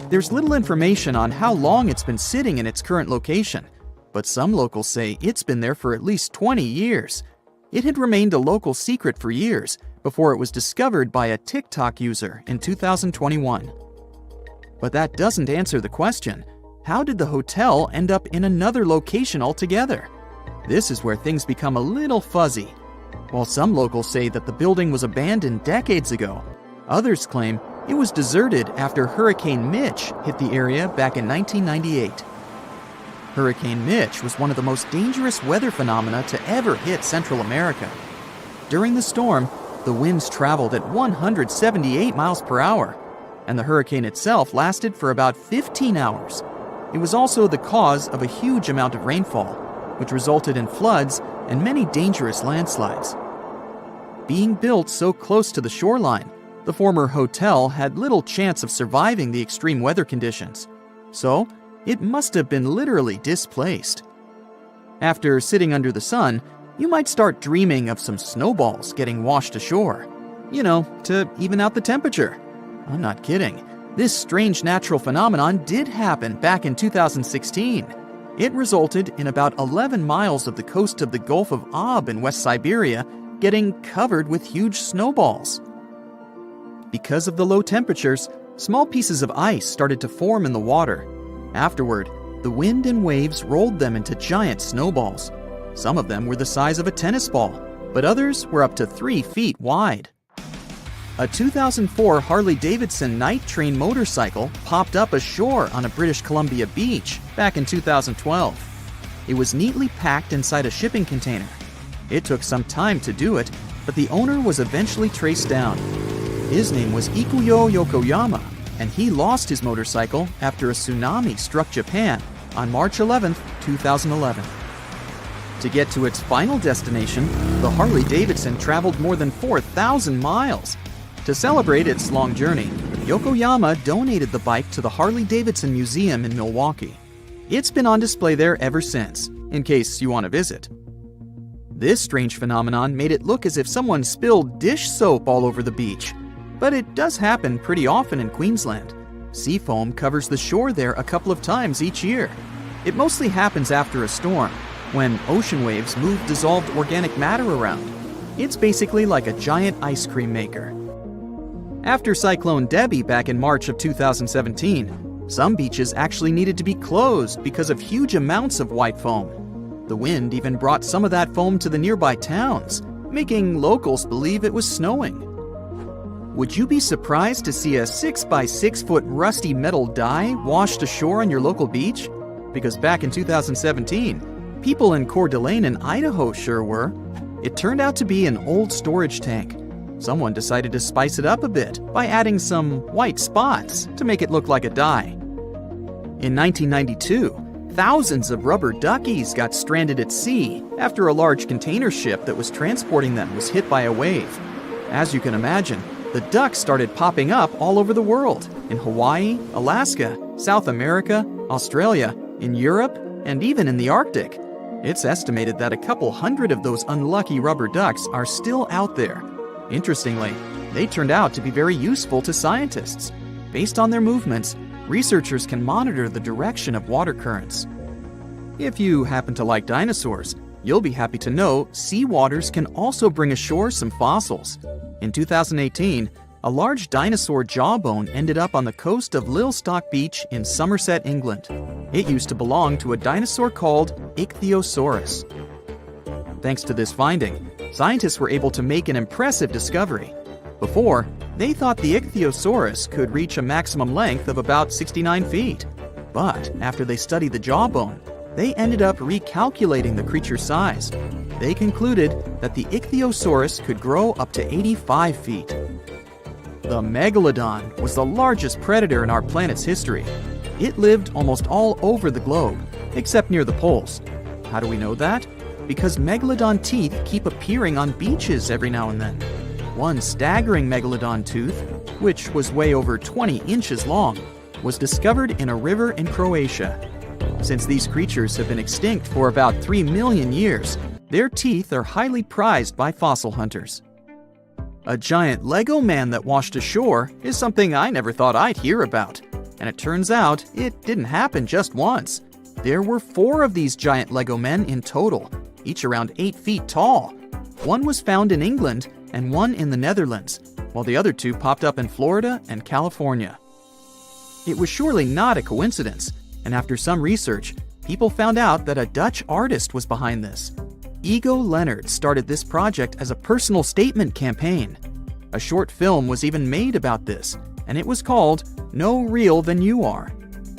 There's little information on how long it's been sitting in its current location, but some locals say it's been there for at least 20 years. It had remained a local secret for years before it was discovered by a TikTok user in 2021. But that doesn't answer the question. How did the hotel end up in another location altogether? This is where things become a little fuzzy. While some locals say that the building was abandoned decades ago, others claim it was deserted after Hurricane Mitch hit the area back in 1998. Hurricane Mitch was one of the most dangerous weather phenomena to ever hit Central America. During the storm, the winds traveled at 178 miles per hour, and the hurricane itself lasted for about 15 hours. It was also the cause of a huge amount of rainfall, which resulted in floods and many dangerous landslides. Being built so close to the shoreline, the former hotel had little chance of surviving the extreme weather conditions, so it must have been literally displaced. After sitting under the sun, you might start dreaming of some snowballs getting washed ashore. To even out the temperature. I'm not kidding. This strange natural phenomenon did happen back in 2016. It resulted in about 11 miles of the coast of the Gulf of Ob in West Siberia getting covered with huge snowballs. Because of the low temperatures, small pieces of ice started to form in the water. Afterward, the wind and waves rolled them into giant snowballs. Some of them were the size of a tennis ball, but others were up to 3 feet wide. A 2004 Harley-Davidson night train motorcycle popped up ashore on a British Columbia beach back in 2012. It was neatly packed inside a shipping container. It took some time to do it, but the owner was eventually traced down. His name was Ikuyo Yokoyama, and he lost his motorcycle after a tsunami struck Japan on March 11, 2011. To get to its final destination, the Harley-Davidson traveled more than 4,000 miles. To celebrate its long journey, Yokoyama donated the bike to the Harley-Davidson Museum in Milwaukee. It's been on display there ever since, in case you want to visit. This strange phenomenon made it look as if someone spilled dish soap all over the beach. But it does happen pretty often in Queensland. Sea foam covers the shore there a couple of times each year. It mostly happens after a storm, when ocean waves move dissolved organic matter around. It's basically like a giant ice cream maker. After Cyclone Debbie back in March of 2017, some beaches actually needed to be closed because of huge amounts of white foam. The wind even brought some of that foam to the nearby towns, making locals believe it was snowing. Would you be surprised to see a 6 by 6 foot rusty metal die washed ashore on your local beach? Because back in 2017, people in Coeur d'Alene in Idaho sure were. It turned out to be an old storage tank. Someone decided to spice it up a bit by adding some white spots to make it look like a die. In 1992, thousands of rubber duckies got stranded at sea after a large container ship that was transporting them was hit by a wave. As you can imagine, the ducks started popping up all over the world, in Hawaii, Alaska, South America, Australia, in Europe, and even in the Arctic. It's estimated that a couple hundred of those unlucky rubber ducks are still out there. Interestingly, they turned out to be very useful to scientists. Based on their movements, researchers can monitor the direction of water currents. If you happen to like dinosaurs, you'll be happy to know sea waters can also bring ashore some fossils. In 2018, a large dinosaur jawbone ended up on the coast of Lilstock Beach in Somerset, England. It used to belong to a dinosaur called Ichthyosaurus. Thanks to this finding, scientists were able to make an impressive discovery. Before, they thought the Ichthyosaurus could reach a maximum length of about 69 feet. But after they studied the jawbone, they ended up recalculating the creature's size. They concluded that the Ichthyosaurus could grow up to 85 feet. The megalodon was the largest predator in our planet's history. It lived almost all over the globe, except near the poles. How do we know that? Because megalodon teeth keep appearing on beaches every now and then. One staggering megalodon tooth, which was way over 20 inches long, was discovered in a river in Croatia. Since these creatures have been extinct for about 3 million years, their teeth are highly prized by fossil hunters. A giant Lego man that washed ashore is something I never thought I'd hear about. And it turns out it didn't happen just once. There were 4 of these giant Lego men in total, each around 8 feet tall. One was found in England and one in the Netherlands, while the other 2 popped up in Florida and California. It was surely not a coincidence, and after some research, people found out that a Dutch artist was behind this. Ego Leonard started this project as a personal statement campaign. A short film was even made about this, and it was called No Real Than You Are.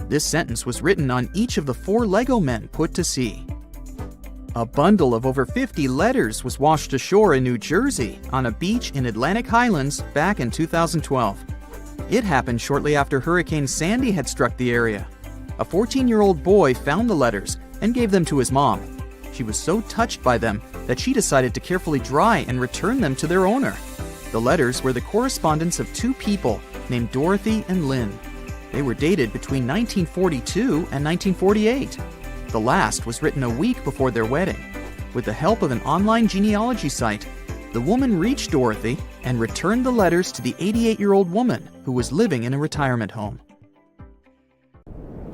This sentence was written on each of the 4 Lego men put to sea. A bundle of over 50 letters was washed ashore in New Jersey on a beach in Atlantic Highlands back in 2012. It happened shortly after Hurricane Sandy had struck the area. A 14-year-old boy found the letters and gave them to his mom. She was so touched by them that she decided to carefully dry and return them to their owner. The letters were the correspondence of 2 people named Dorothy and Lynn. They were dated between 1942 and 1948. The last was written a week before their wedding. With the help of an online genealogy site, the woman reached Dorothy and returned the letters to the 88-year-old woman who was living in a retirement home.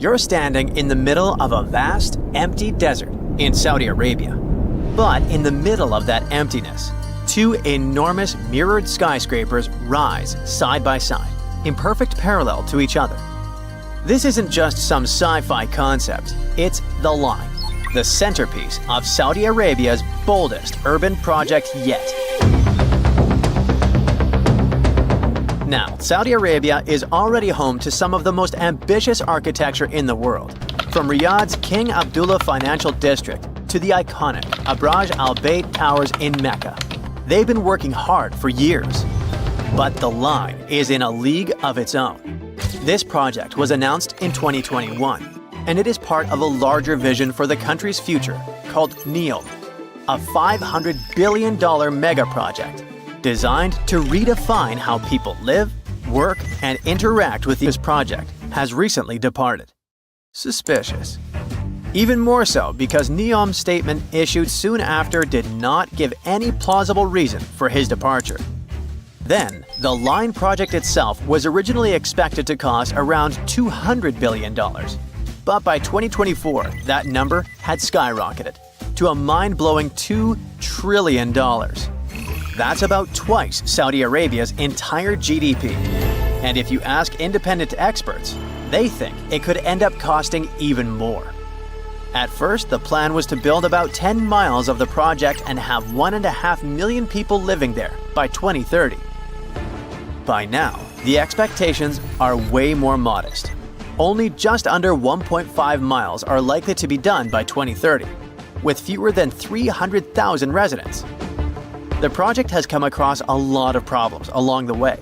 You're standing in the middle of a vast, empty desert in Saudi Arabia. But in the middle of that emptiness, two enormous mirrored skyscrapers rise side by side, in perfect parallel to each other. This isn't just some sci-fi concept, it's the Line, the centerpiece of Saudi Arabia's boldest urban project yet. Now, Saudi Arabia is already home to some of the most ambitious architecture in the world, from Riyadh's King Abdullah Financial District to the iconic Abraj Al Bayt Towers in Mecca. They've been working hard for years. But the Line is in a league of its own. This project was announced in 2021, and it is part of a larger vision for the country's future called NEOM, a $500 billion mega project designed to redefine how people live, work, and interact with this project has recently departed. Suspicious. Even more so because NEOM's statement issued soon after did not give any plausible reason for his departure. Then, the Line project itself was originally expected to cost around $200 billion. But by 2024, that number had skyrocketed to a mind-blowing $2 trillion. That's about twice Saudi Arabia's entire GDP. And if you ask independent experts, they think it could end up costing even more. At first, the plan was to build about 10 miles of the project and have 1.5 million people living there by 2030. By now, the expectations are way more modest. Only just under 1.5 miles are likely to be done by 2030, with fewer than 300,000 residents. The project has come across a lot of problems along the way.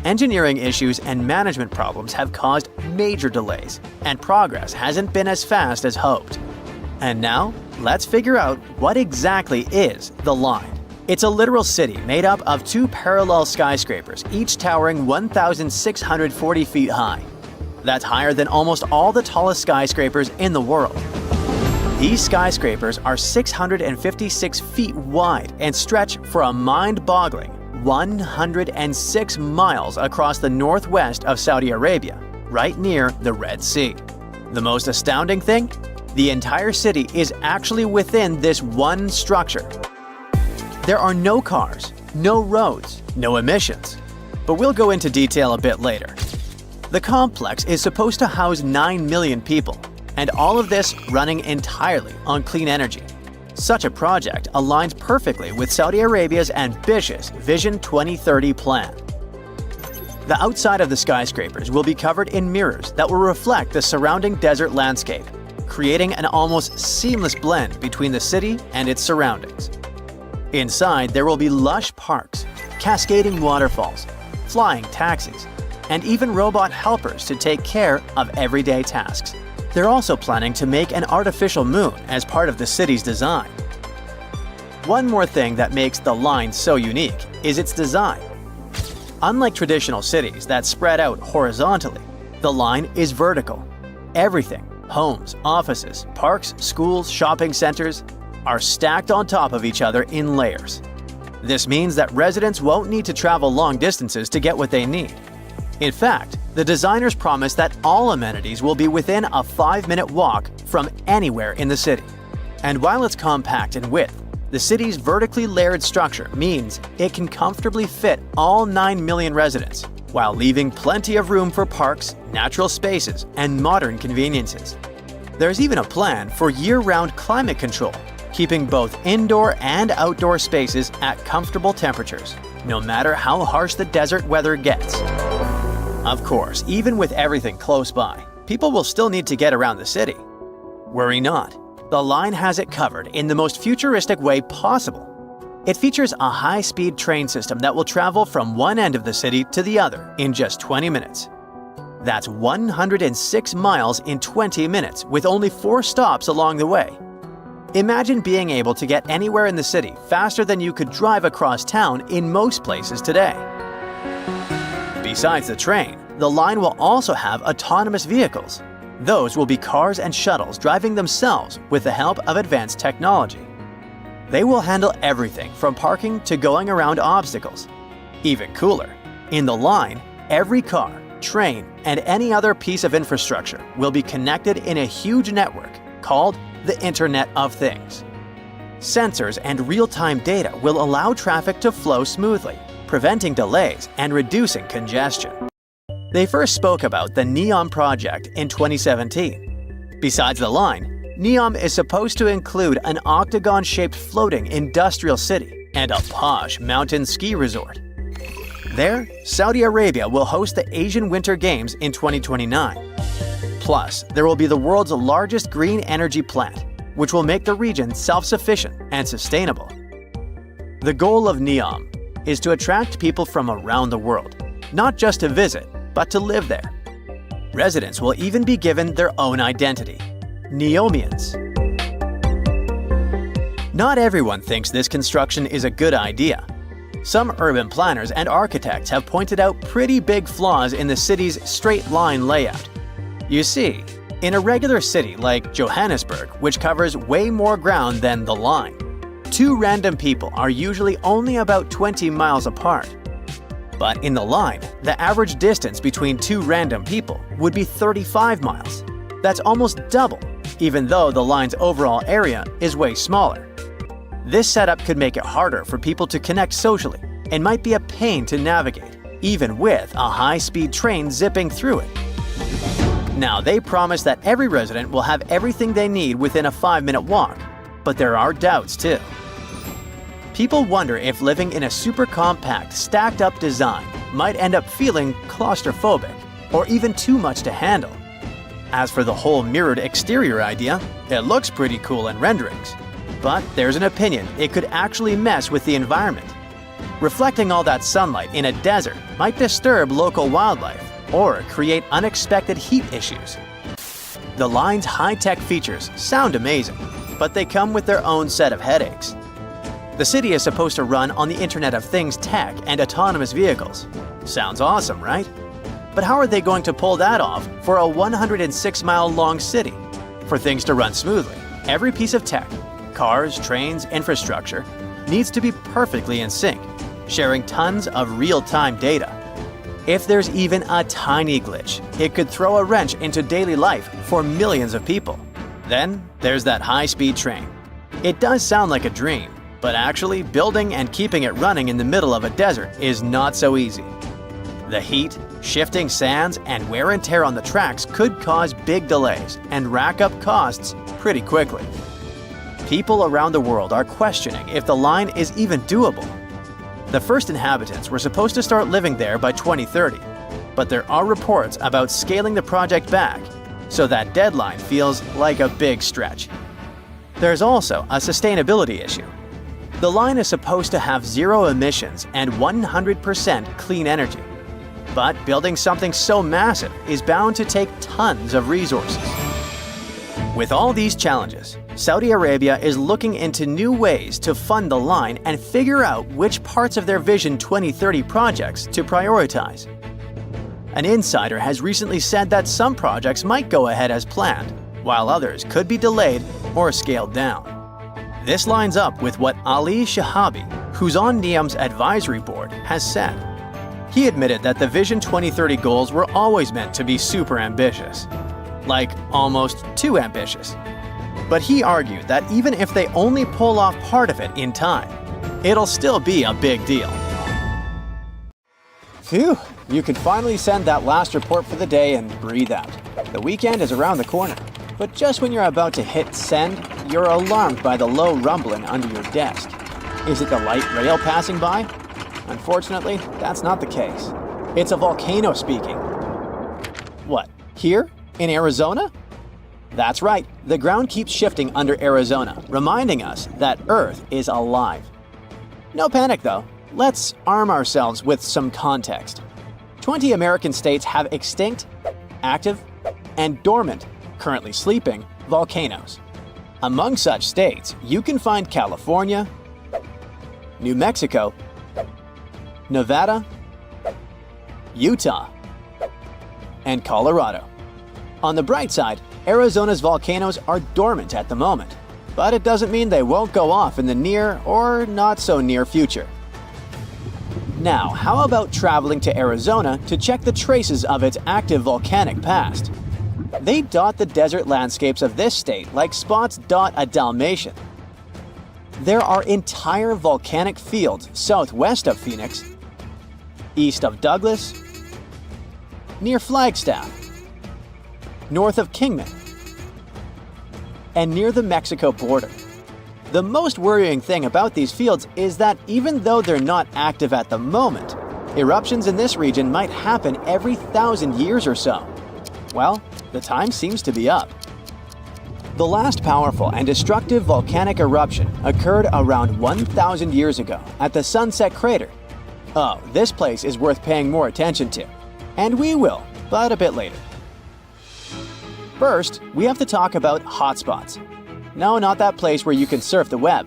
Engineering issues and management problems have caused major delays, and progress hasn't been as fast as hoped. And now, let's figure out what exactly is the Line. It's a literal city made up of two parallel skyscrapers, each towering 1,640 feet high. That's higher than almost all the tallest skyscrapers in the world. These skyscrapers are 656 feet wide and stretch for a mind-boggling 106 miles across the northwest of Saudi Arabia, right near the Red Sea. The most astounding thing? The entire city is actually within this one structure. There are no cars, no roads, no emissions. But we'll go into detail a bit later. The complex is supposed to house 9 million people, and all of this running entirely on clean energy. Such a project aligns perfectly with Saudi Arabia's ambitious Vision 2030 plan. The outside of the skyscrapers will be covered in mirrors that will reflect the surrounding desert landscape, creating an almost seamless blend between the city and its surroundings. Inside, there will be lush parks, cascading waterfalls, flying taxis, and even robot helpers to take care of everyday tasks. They're also planning to make an artificial moon as part of the city's design. One more thing that makes the Line so unique is its design. Unlike traditional cities that spread out horizontally, the Line is vertical. Everything, homes, offices, parks, schools, shopping centers, are stacked on top of each other in layers. This means that residents won't need to travel long distances to get what they need. In fact, the designers promise that all amenities will be within a 5-minute walk from anywhere in the city. And while it's compact in width, the city's vertically layered structure means it can comfortably fit all 9 million residents, while leaving plenty of room for parks, natural spaces, and modern conveniences. There's even a plan for year-round climate control, keeping both indoor and outdoor spaces at comfortable temperatures, no matter how harsh the desert weather gets. Of course, even with everything close by, people will still need to get around the city. Worry not. The Line has it covered in the most futuristic way possible. It features a high-speed train system that will travel from one end of the city to the other in just 20 minutes. That's 106 miles in 20 minutes with only 4 stops along the way. Imagine being able to get anywhere in the city faster than you could drive across town in most places today. Besides the train, the Line will also have autonomous vehicles. Those will be cars and shuttles driving themselves with the help of advanced technology. They will handle everything from parking to going around obstacles. Even cooler, in the Line, every car, train, and any other piece of infrastructure will be connected in a huge network called the Internet of Things. Sensors and real-time data will allow traffic to flow smoothly, preventing delays and reducing congestion. They first spoke about the NEOM project in 2017. Besides the line, NEOM is supposed to include an octagon-shaped floating industrial city and a posh mountain ski resort. There, Saudi Arabia will host the Asian Winter Games in 2029. Plus, there will be the world's largest green energy plant, which will make the region self-sufficient and sustainable. The goal of NEOM is to attract people from around the world, not just to visit, but to live there. Residents will even be given their own identity: Neomians. Not everyone thinks this construction is a good idea. Some urban planners and architects have pointed out pretty big flaws in the city's straight-line layout. You see, in a regular city like Johannesburg, which covers way more ground than the line, two random people are usually only about 20 miles apart. But in the line, the average distance between two random people would be 35 miles. That's almost double, even though the line's overall area is way smaller. This setup could make it harder for people to connect socially and might be a pain to navigate, even with a high-speed train zipping through it. Now, they promise that every resident will have everything they need within a 5-minute walk, but there are doubts too. People wonder if living in a super compact, stacked-up design might end up feeling claustrophobic or even too much to handle. As for the whole mirrored exterior idea, it looks pretty cool in renderings. But there's an opinion it could actually mess with the environment. Reflecting all that sunlight in a desert might disturb local wildlife or create unexpected heat issues. The line's high-tech features sound amazing, but they come with their own set of headaches. The city is supposed to run on the Internet of Things tech and autonomous vehicles. Sounds awesome, right? But how are they going to pull that off for a 106-mile-long city? For things to run smoothly, every piece of tech, cars, trains, infrastructure, needs to be perfectly in sync, sharing tons of real-time data. If there's even a tiny glitch, it could throw a wrench into daily life for millions of people. Then there's that high-speed train. It does sound like a dream, but actually building and keeping it running in the middle of a desert is not so easy. The heat, shifting sands, and wear and tear on the tracks could cause big delays and rack up costs pretty quickly. People around the world are questioning if the line is even doable. The first inhabitants were supposed to start living there by 2030, but there are reports about scaling the project back, so that deadline feels like a big stretch. There's also a sustainability issue. The line is supposed to have zero emissions and 100% clean energy. But building something so massive is bound to take tons of resources. With all these challenges, Saudi Arabia is looking into new ways to fund the line and figure out which parts of their Vision 2030 projects to prioritize. An insider has recently said that some projects might go ahead as planned, while others could be delayed or scaled down. This lines up with what Ali Shahabi, who's on NEOM's advisory board, has said. He admitted that the Vision 2030 goals were always meant to be super ambitious, like almost too ambitious. But he argued that even if they only pull off part of it in time, it'll still be a big deal. Phew, you can finally send that last report for the day and breathe out. The weekend is around the corner, but just when you're about to hit send, you're alarmed by the low rumbling under your desk. Is it the light rail passing by? Unfortunately, that's not the case. It's a volcano speaking. What, here? In Arizona? That's right, the ground keeps shifting under Arizona, reminding us that Earth is alive. No panic though, let's arm ourselves with some context. 20 American states have extinct, active, and dormant, currently sleeping, volcanoes. Among such states, you can find California, New Mexico, Nevada, Utah, and Colorado. On the bright side, Arizona's volcanoes are dormant at the moment, but it doesn't mean they won't go off in the near or not so near future. Now, how about traveling to Arizona to check the traces of its active volcanic past? They dot the desert landscapes of this state like spots dot a Dalmatian. There are entire volcanic fields southwest of Phoenix, east of Douglas, near Flagstaff, north of Kingman, and near the Mexico border. The most worrying thing about these fields is that even though they're not active at the moment, eruptions in this region might happen every 1,000 years or so. Well, the time seems to be up. The last powerful and destructive volcanic eruption occurred around 1,000 years ago at the Sunset Crater. Oh, this place is worth paying more attention to. And we will, but a bit later. First, we have to talk about hotspots. No, not that place where you can surf the web.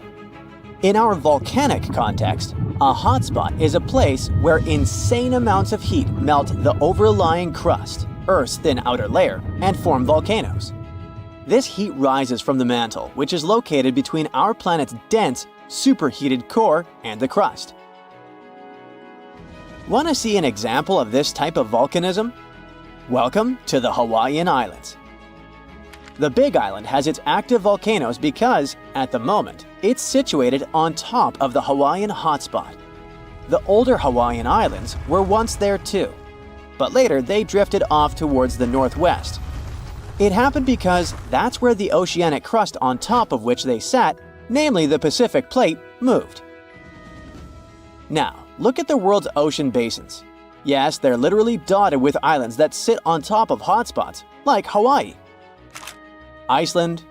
In our volcanic context, a hotspot is a place where insane amounts of heat melt the overlying crust, Earth's thin outer layer, and form volcanoes. This heat rises from the mantle, which is located between our planet's dense, superheated core and the crust. Want to see an example of this type of volcanism? Welcome to the Hawaiian Islands. The Big Island has its active volcanoes because, at the moment, it's situated on top of the Hawaiian hotspot. The older Hawaiian Islands were once there too, but later they drifted off towards the northwest. It happened because that's where the oceanic crust on top of which they sat, namely the Pacific Plate, moved. Now, look at the world's ocean basins. Yes, they're literally dotted with islands that sit on top of hotspots, like Hawaii, Iceland,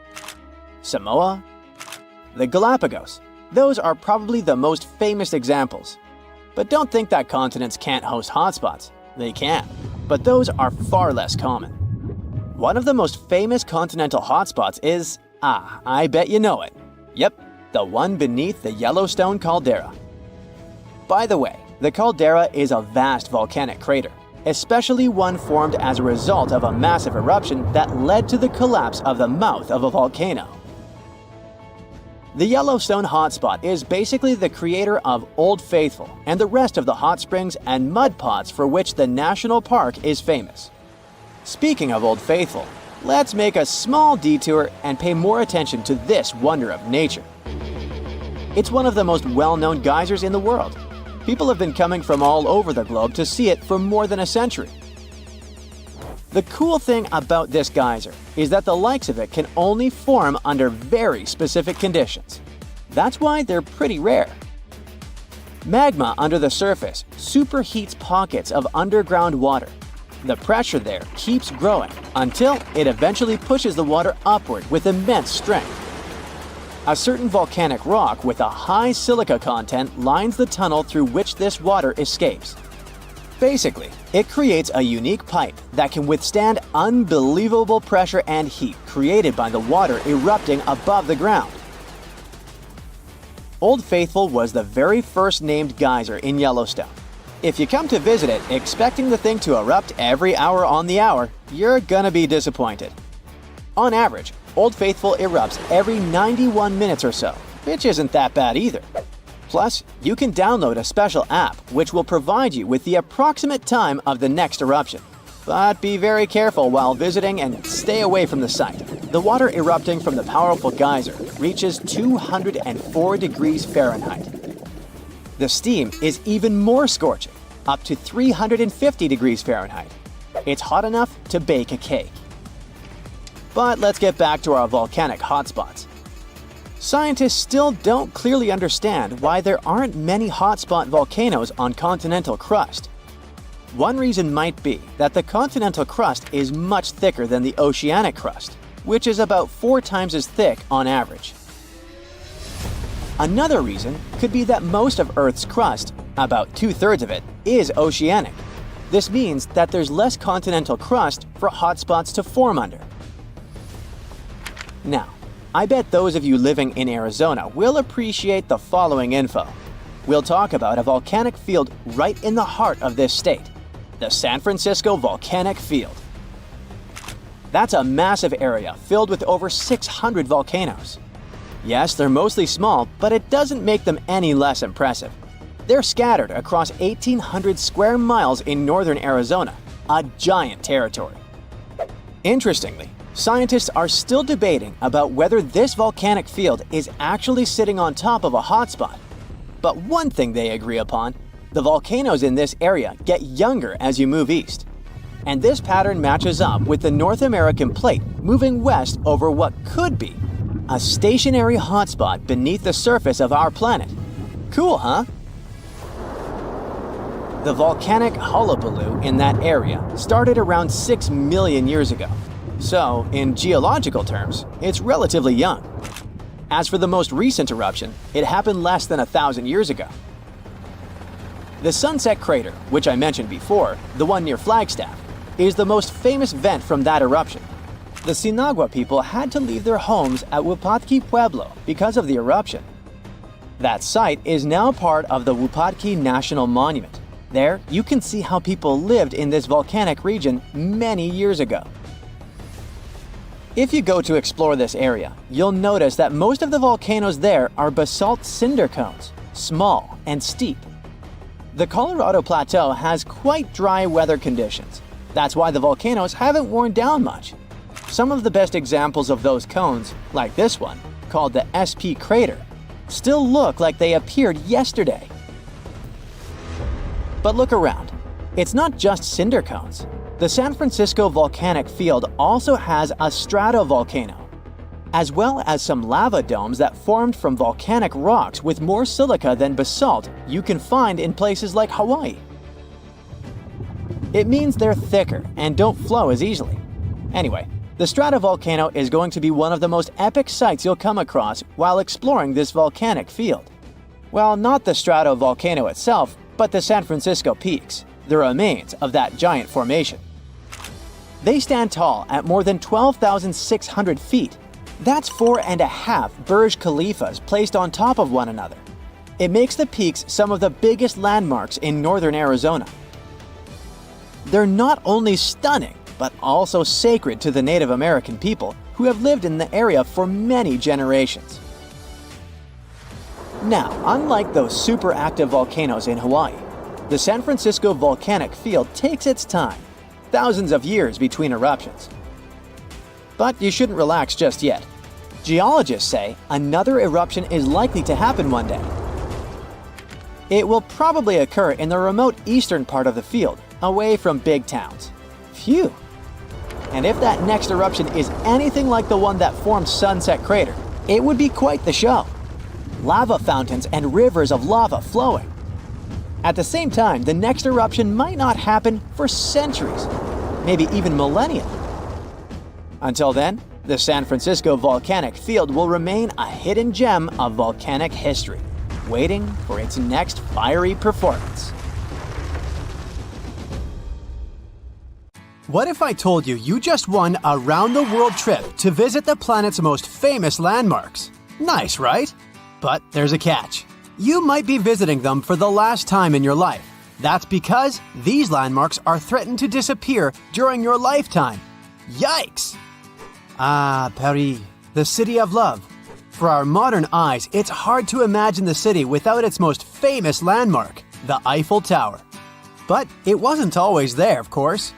Samoa, the Galapagos. Those are probably the most famous examples. But don't think that continents can't host hotspots. They can, but those are far less common. One of the most famous continental hotspots is, I bet you know it. Yep, the one beneath the Yellowstone caldera. By the way, the caldera is a vast volcanic crater, especially one formed as a result of a massive eruption that led to the collapse of the mouth of a volcano. The Yellowstone hotspot is basically the creator of Old Faithful and the rest of the hot springs and mud pots for which the national park is famous. Speaking of Old Faithful, let's make a small detour and pay more attention to this wonder of nature. It's one of the most well-known geysers in the world. People have been coming from all over the globe to see it for more than a century. The cool thing about this geyser is that the likes of it can only form under very specific conditions. That's why they're pretty rare. Magma under the surface superheats pockets of underground water. The pressure there keeps growing until it eventually pushes the water upward with immense strength. A certain volcanic rock with a high silica content lines the tunnel through which this water escapes. Basically, it creates a unique pipe that can withstand unbelievable pressure and heat created by the water erupting above the ground. Old Faithful was the very first named geyser in Yellowstone. If you come to visit it expecting the thing to erupt every hour on the hour, you're gonna be disappointed. On average, Old Faithful erupts every 91 minutes or so, which isn't that bad either. Plus, you can download a special app which will provide you with the approximate time of the next eruption. But be very careful while visiting and stay away from the site. The water erupting from the powerful geyser reaches 204 degrees Fahrenheit. The steam is even more scorching, up to 350 degrees Fahrenheit. It's hot enough to bake a cake. But let's get back to our volcanic hotspots. Scientists still don't clearly understand why there aren't many hotspot volcanoes on continental crust. One reason might be that the continental crust is much thicker than the oceanic crust, which is about 4 times as thick on average. Another reason could be that most of Earth's crust, about 2/3 of it, is oceanic. This means that there's less continental crust for hotspots to form under. Now, I bet those of you living in Arizona will appreciate the following info. We'll talk about a volcanic field right in the heart of this state, the San Francisco Volcanic Field. That's a massive area filled with over 600 volcanoes. Yes, they're mostly small, but it doesn't make them any less impressive. They're scattered across 1,800 square miles in northern Arizona, a giant territory. Interestingly, scientists are still debating about whether this volcanic field is actually sitting on top of a hotspot. But one thing they agree upon: the volcanoes in this area get younger as you move east. And this pattern matches up with the North American plate moving west over what could be a stationary hotspot beneath the surface of our planet. Cool, huh? The volcanic hullabaloo in that area started around 6 million years ago. So, in geological terms, it's relatively young. As for the most recent eruption, it happened less than 1,000 years ago. The Sunset Crater, which I mentioned before, the one near Flagstaff, is the most famous vent from that eruption. The Sinagua people had to leave their homes at Wupatki Pueblo because of the eruption. That site is now part of the Wupatki National Monument. There, you can see how people lived in this volcanic region many years ago. If you go to explore this area, you'll notice that most of the volcanoes there are basalt cinder cones, small and steep. The Colorado Plateau has quite dry weather conditions. That's why the volcanoes haven't worn down much. Some of the best examples of those cones, like this one, called the SP crater, still look like they appeared yesterday. But look around. It's not just cinder cones. The San Francisco volcanic field also has a stratovolcano, as well as some lava domes that formed from volcanic rocks with more silica than basalt you can find in places like Hawaii. It means they're thicker and don't flow as easily. Anyway, the stratovolcano is going to be one of the most epic sights you'll come across while exploring this volcanic field. Well, not the stratovolcano itself, but the San Francisco peaks, the remains of that giant formation. They stand tall at more than 12,600 feet. That's 4.5 Burj Khalifas placed on top of one another. It makes the peaks some of the biggest landmarks in northern Arizona. They're not only stunning, but also sacred to the Native American people who have lived in the area for many generations. Now, unlike those super active volcanoes in Hawaii, the San Francisco volcanic field takes its time, thousands of years between eruptions. But you shouldn't relax just yet. Geologists say another eruption is likely to happen one day. It will probably occur in the remote eastern part of the field, away from big towns. Phew! And if that next eruption is anything like the one that formed Sunset Crater, it would be quite the show. Lava fountains and rivers of lava flowing. At the same time, the next eruption might not happen for centuries, maybe even millennia. Until then, the San Francisco volcanic field will remain a hidden gem of volcanic history, waiting for its next fiery performance. What if I told you you just won a round-the-world trip to visit the planet's most famous landmarks? Nice, right? But there's a catch. You might be visiting them for the last time in your life. That's because these landmarks are threatened to disappear during your lifetime. Yikes! Ah, Paris, the city of love. For our modern eyes, it's hard to imagine the city without its most famous landmark, the Eiffel Tower. But it wasn't always there, of course.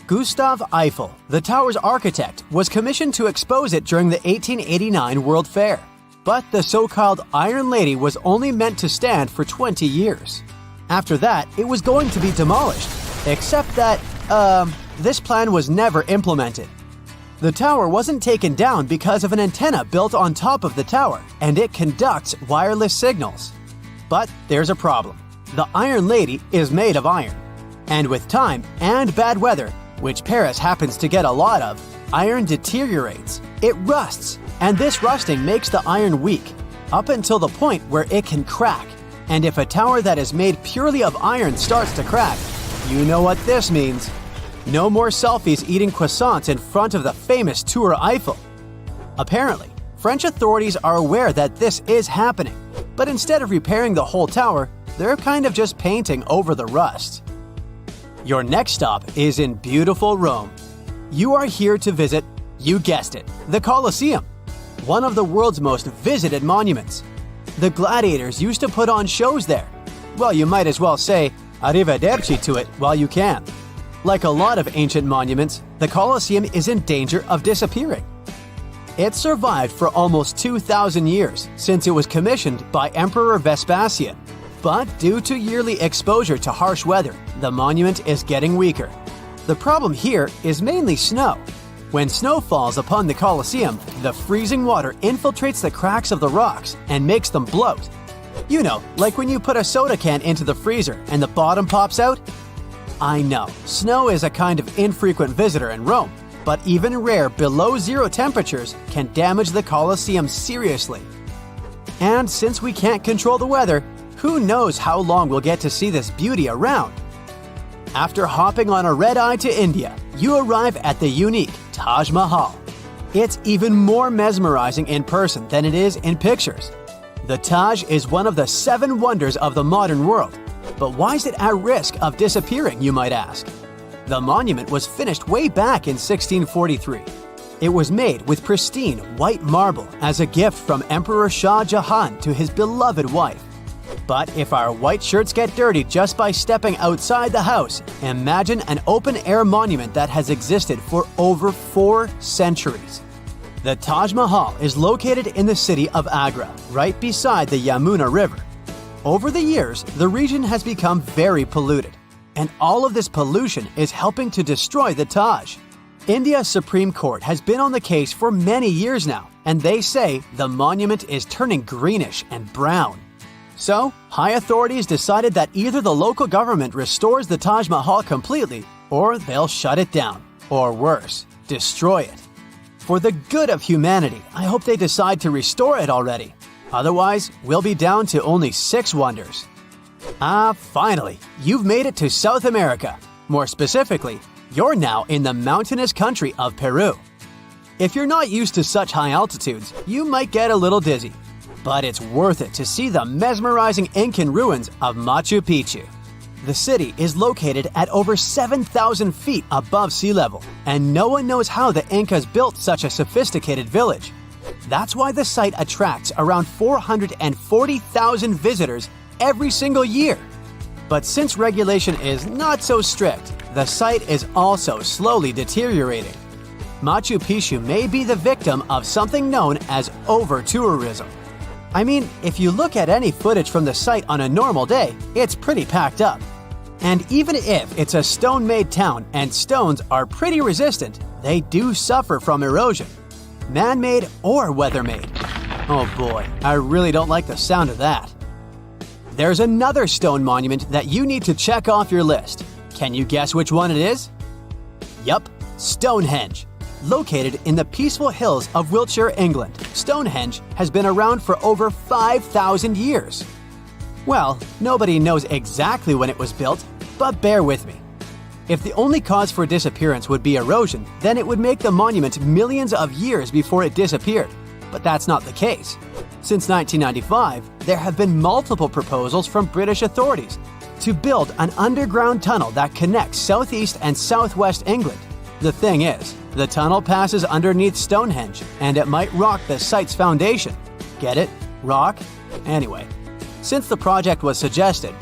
Gustave Eiffel, the tower's architect, was commissioned to expose it during the 1889 World Fair. But the so-called Iron Lady was only meant to stand for 20 years. After that, it was going to be demolished, except that, this plan was never implemented. The tower wasn't taken down because of an antenna built on top of the tower, and it conducts wireless signals. But there's a problem. The Iron Lady is made of iron. And with time and bad weather, which Paris happens to get a lot of, iron deteriorates. It rusts, and this rusting makes the iron weak, up until the point where it can crack. And if a tower that is made purely of iron starts to crack, you know what this means. No more selfies eating croissants in front of the famous Tour Eiffel. Apparently, French authorities are aware that this is happening, but instead of repairing the whole tower, they're kind of just painting over the rust. Your next stop is in beautiful Rome. You are here to visit, you guessed it, the Colosseum, one of the world's most visited monuments. The gladiators used to put on shows there. well, you might as well say arrivederci to it while you can. Like a lot of ancient monuments, the Colosseum is in danger of disappearing. It survived for almost 2,000 years since it was commissioned by Emperor Vespasian. But due to yearly exposure to harsh weather, the monument is getting weaker. The problem here is mainly snow. When snow falls upon the Colosseum, the freezing water infiltrates the cracks of the rocks and makes them bloat. You know, like when you put a soda can into the freezer and the bottom pops out? I know, snow is a kind of infrequent visitor in Rome, but even rare below-zero temperatures can damage the Colosseum seriously. And since we can't control the weather, who knows how long we'll get to see this beauty around? After hopping on a red-eye to India, you arrive at the unique Taj Mahal. It's even more mesmerizing in person than it is in pictures. The Taj is one of the 7 wonders of the modern world. But why is it at risk of disappearing, you might ask? The monument was finished way back in 1643. It was made with pristine white marble as a gift from Emperor Shah Jahan to his beloved wife. But if our white shirts get dirty just by stepping outside the house, imagine an open-air monument that has existed for over 4 centuries. The Taj Mahal is located in the city of Agra, right beside the Yamuna River. Over the years, the region has become very polluted, and all of this pollution is helping to destroy the Taj. India's Supreme Court has been on the case for many years now, and they say the monument is turning greenish and brown. So, high authorities decided that either the local government restores the Taj Mahal completely, or they'll shut it down, or worse, destroy it. For the good of humanity, I hope they decide to restore it already. Otherwise, we'll be down to only 6 wonders. Finally, you've made it to South America. More specifically, you're now in the mountainous country of Peru. If you're not used to such high altitudes, you might get a little dizzy. But it's worth it to see the mesmerizing Incan ruins of Machu Picchu. The city is located at over 7,000 feet above sea level, and no one knows how the Incas built such a sophisticated village. That's why the site attracts around 440,000 visitors every single year. But since regulation is not so strict, the site is also slowly deteriorating. Machu Picchu may be the victim of something known as over-tourism. I mean, if you look at any footage from the site on a normal day, it's pretty packed up. And even if it's a stone-made town and stones are pretty resistant, they do suffer from erosion. Man-made or weather-made. Oh boy, I really don't like the sound of that. There's another stone monument that you need to check off your list. Can you guess which one it is? Yup, Stonehenge. Located in the peaceful hills of Wiltshire, England, Stonehenge has been around for over 5,000 years. Well, nobody knows exactly when it was built, but bear with me. If the only cause for disappearance would be erosion, then it would make the monument millions of years before it disappeared. But that's not the case. Since 1995, there have been multiple proposals from British authorities to build an underground tunnel that connects southeast and southwest England. The thing is, the tunnel passes underneath Stonehenge, and it might rock the site's foundation. Get it? Rock? Anyway, since the project was suggested,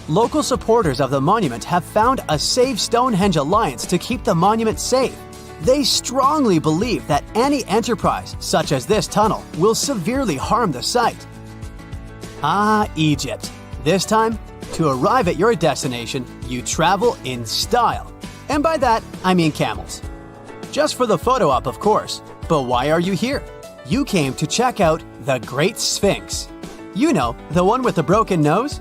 local supporters of the monument have found a Save Stonehenge alliance to keep the monument safe. They strongly believe that any enterprise, such as this tunnel, will severely harm the site. Egypt. This time, to arrive at your destination, you travel in style. And by that, I mean camels. Just for the photo op, of course. But why are you here? You came to check out the Great Sphinx. You know, the one with the broken nose?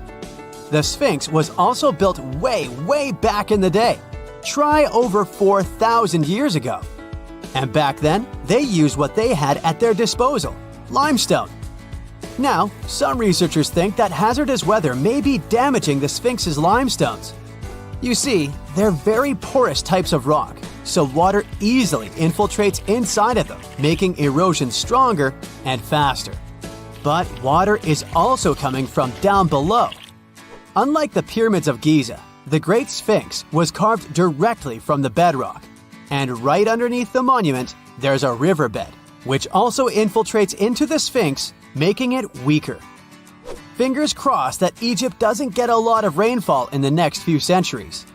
The Sphinx was also built way back in the day. Try over 4,000 years ago. And back then, they used what they had at their disposal, limestone. Now, some researchers think that hazardous weather may be damaging the Sphinx's limestones. You see, they're very porous types of rock, so water easily infiltrates inside of them, making erosion stronger and faster. But water is also coming from down below. Unlike the pyramids of Giza, the Great Sphinx was carved directly from the bedrock. And right underneath the monument, there's a riverbed, which also infiltrates into the Sphinx, making it weaker. Fingers crossed that Egypt doesn't get a lot of rainfall in the next few centuries.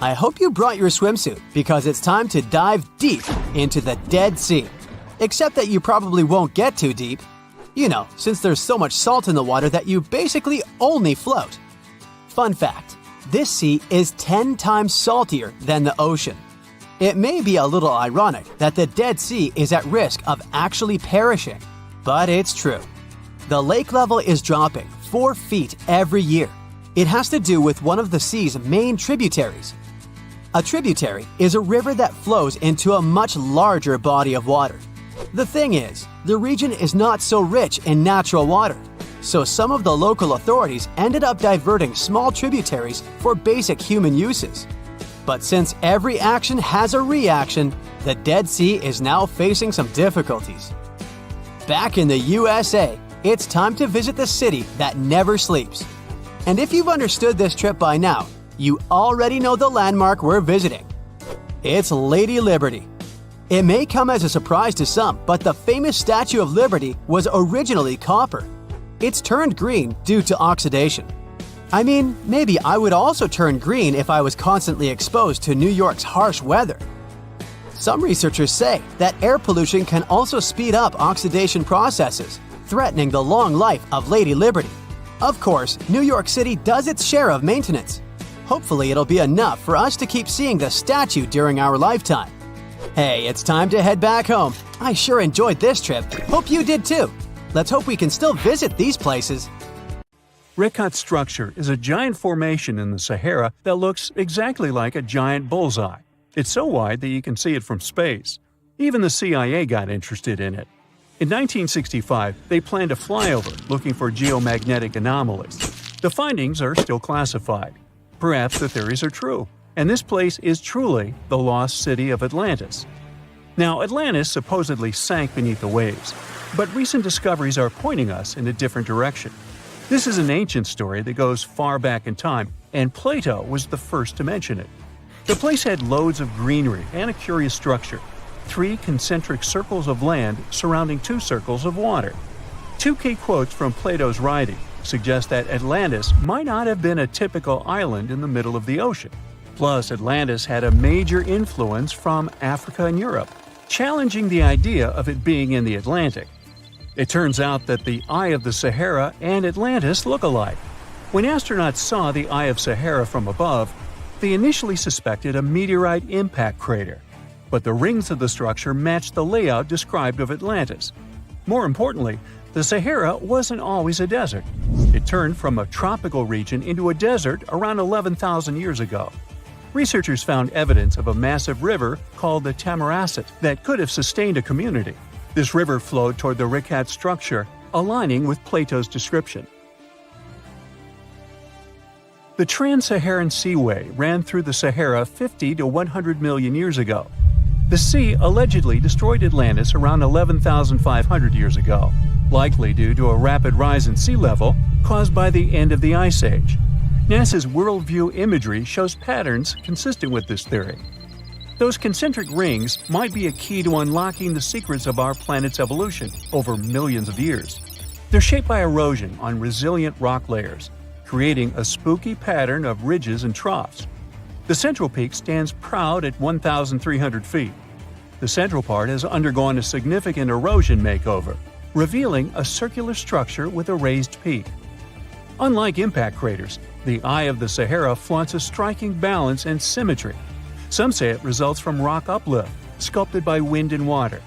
I hope you brought your swimsuit because it's time to dive deep into the Dead Sea. Except that you probably won't get too deep. You know, since there's so much salt in the water that you basically only float. Fun fact, this sea is 10 times saltier than the ocean. It may be a little ironic that the Dead Sea is at risk of actually perishing, but it's true. The lake level is dropping 4 feet every year. It has to do with one of the sea's main tributaries. A tributary is a river that flows into a much larger body of water. The thing is, the region is not so rich in natural water, so some of the local authorities ended up diverting small tributaries for basic human uses. But since every action has a reaction, the Dead Sea is now facing some difficulties. Back in the USA, it's time to visit the city that never sleeps. And if you've understood this trip by now, you already know the landmark we're visiting. It's Lady Liberty. It may come as a surprise to some, but the famous Statue of Liberty was originally copper. It's turned green due to oxidation. I mean, maybe I would also turn green if I was constantly exposed to New York's harsh weather. Some researchers say that air pollution can also speed up oxidation processes, threatening the long life of Lady Liberty. Of course, New York City does its share of maintenance. Hopefully it'll be enough for us to keep seeing the statue during our lifetime. Hey, it's time to head back home. I sure enjoyed this trip. Hope you did too. Let's hope we can still visit these places. Rekhat structure is a giant formation in the Sahara that looks exactly like a giant bullseye. It's so wide that you can see it from space. Even the CIA got interested in it. In 1965, they planned a flyover looking for geomagnetic anomalies. The findings are still classified. Perhaps the theories are true, and this place is truly the lost city of Atlantis. Now, Atlantis supposedly sank beneath the waves, but recent discoveries are pointing us in a different direction. This is an ancient story that goes far back in time, and Plato was the first to mention it. The place had loads of greenery and a curious structure: 3 concentric circles of land surrounding 2 circles of water. 2 key quotes from Plato's writing suggest that Atlantis might not have been a typical island in the middle of the ocean. Plus, Atlantis had a major influence from Africa and Europe, challenging the idea of it being in the Atlantic. It turns out that the Eye of the Sahara and Atlantis look alike. When astronauts saw the Eye of Sahara from above, they initially suspected a meteorite impact crater, but the rings of the structure matched the layout described of Atlantis. More importantly, the Sahara wasn't always a desert. It turned from a tropical region into a desert around 11,000 years ago. Researchers found evidence of a massive river called the Tamaracet that could have sustained a community. This river flowed toward the Rekhat structure, aligning with Plato's description. The Trans-Saharan Seaway ran through the Sahara 50 to 100 million years ago. The sea allegedly destroyed Atlantis around 11,500 years ago, likely due to a rapid rise in sea level caused by the end of the Ice Age. NASA's worldview imagery shows patterns consistent with this theory. Those concentric rings might be a key to unlocking the secrets of our planet's evolution over millions of years. They're shaped by erosion on resilient rock layers, creating a spooky pattern of ridges and troughs. The central peak stands proud at 1,300 feet. The central part has undergone a significant erosion makeover, revealing a circular structure with a raised peak. Unlike impact craters, the Eye of the Sahara flaunts a striking balance and symmetry. Some say it results from rock uplift, sculpted by wind and water.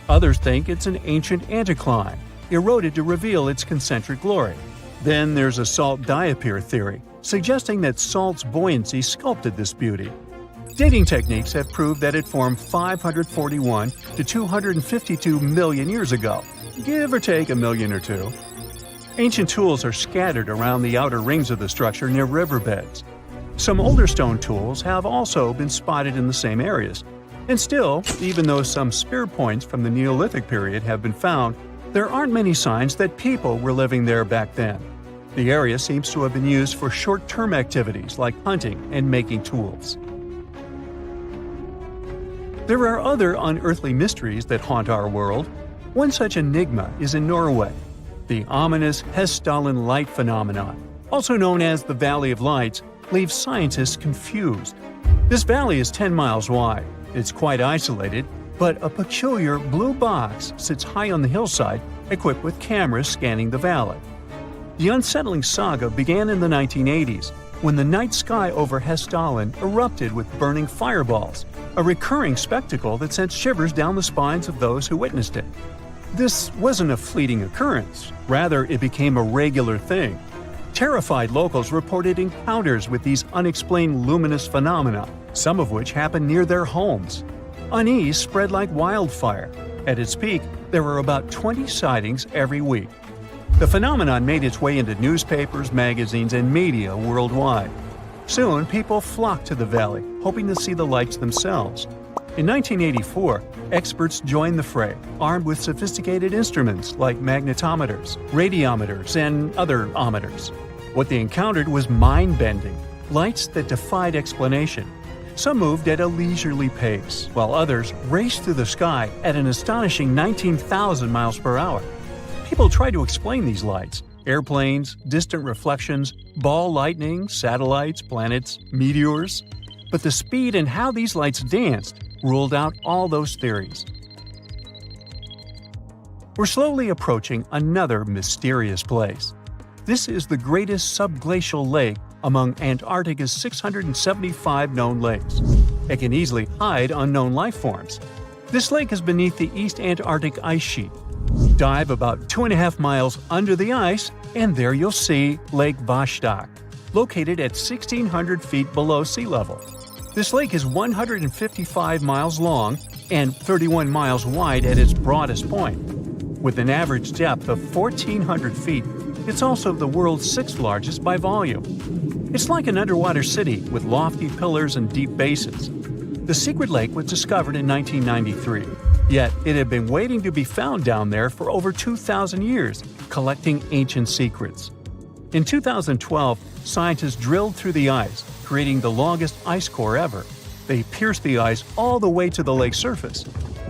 Others think it's an ancient anticline, eroded to reveal its concentric glory. Then there's a salt diapir theory, suggesting that salt's buoyancy sculpted this beauty. Dating techniques have proved that it formed 541 to 252 million years ago, give or take a million or two. Ancient tools are scattered around the outer rings of the structure near riverbeds. Some older stone tools have also been spotted in the same areas. And still, even though some spear points from the Neolithic period have been found, there aren't many signs that people were living there back then. The area seems to have been used for short-term activities like hunting and making tools. There are other unearthly mysteries that haunt our world. One such enigma is in Norway. The ominous Hessdalen light phenomenon, also known as the Valley of Lights, leaves scientists confused. This valley is 10 miles wide. It's quite isolated, but a peculiar blue box sits high on the hillside, equipped with cameras scanning the valley. The unsettling saga began in the 1980s, when the night sky over Hessdalen erupted with burning fireballs, a recurring spectacle that sent shivers down the spines of those who witnessed it. This wasn't a fleeting occurrence, rather it became a regular thing. Terrified locals reported encounters with these unexplained luminous phenomena, some of which happened near their homes. Unease spread like wildfire. At its peak, there were about 20 sightings every week. The phenomenon made its way into newspapers, magazines, and media worldwide. Soon, people flocked to the valley, hoping to see the lights themselves. In 1984, experts joined the fray, armed with sophisticated instruments like magnetometers, radiometers, and other ometers. What they encountered was mind-bending, lights that defied explanation. Some moved at a leisurely pace, while others raced through the sky at an astonishing 19,000 miles per hour. People tried to explain these lights: airplanes, distant reflections, ball lightning, satellites, planets, meteors. But the speed and how these lights danced ruled out all those theories. We're slowly approaching another mysterious place. This is the greatest subglacial lake among Antarctica's 675 known lakes. It can easily hide unknown life forms. This lake is beneath the East Antarctic ice sheet. Dive about 2.5 miles under the ice, and there you'll see Lake Vostok, located at 1,600 feet below sea level. This lake is 155 miles long and 31 miles wide at its broadest point. With an average depth of 1,400 feet, it's also the world's sixth largest by volume. It's like an underwater city with lofty pillars and deep basins. The secret lake was discovered in 1993, yet it had been waiting to be found down there for over 2,000 years, collecting ancient secrets. In 2012, scientists drilled through the ice, creating the longest ice core ever. They pierced the ice all the way to the lake's surface.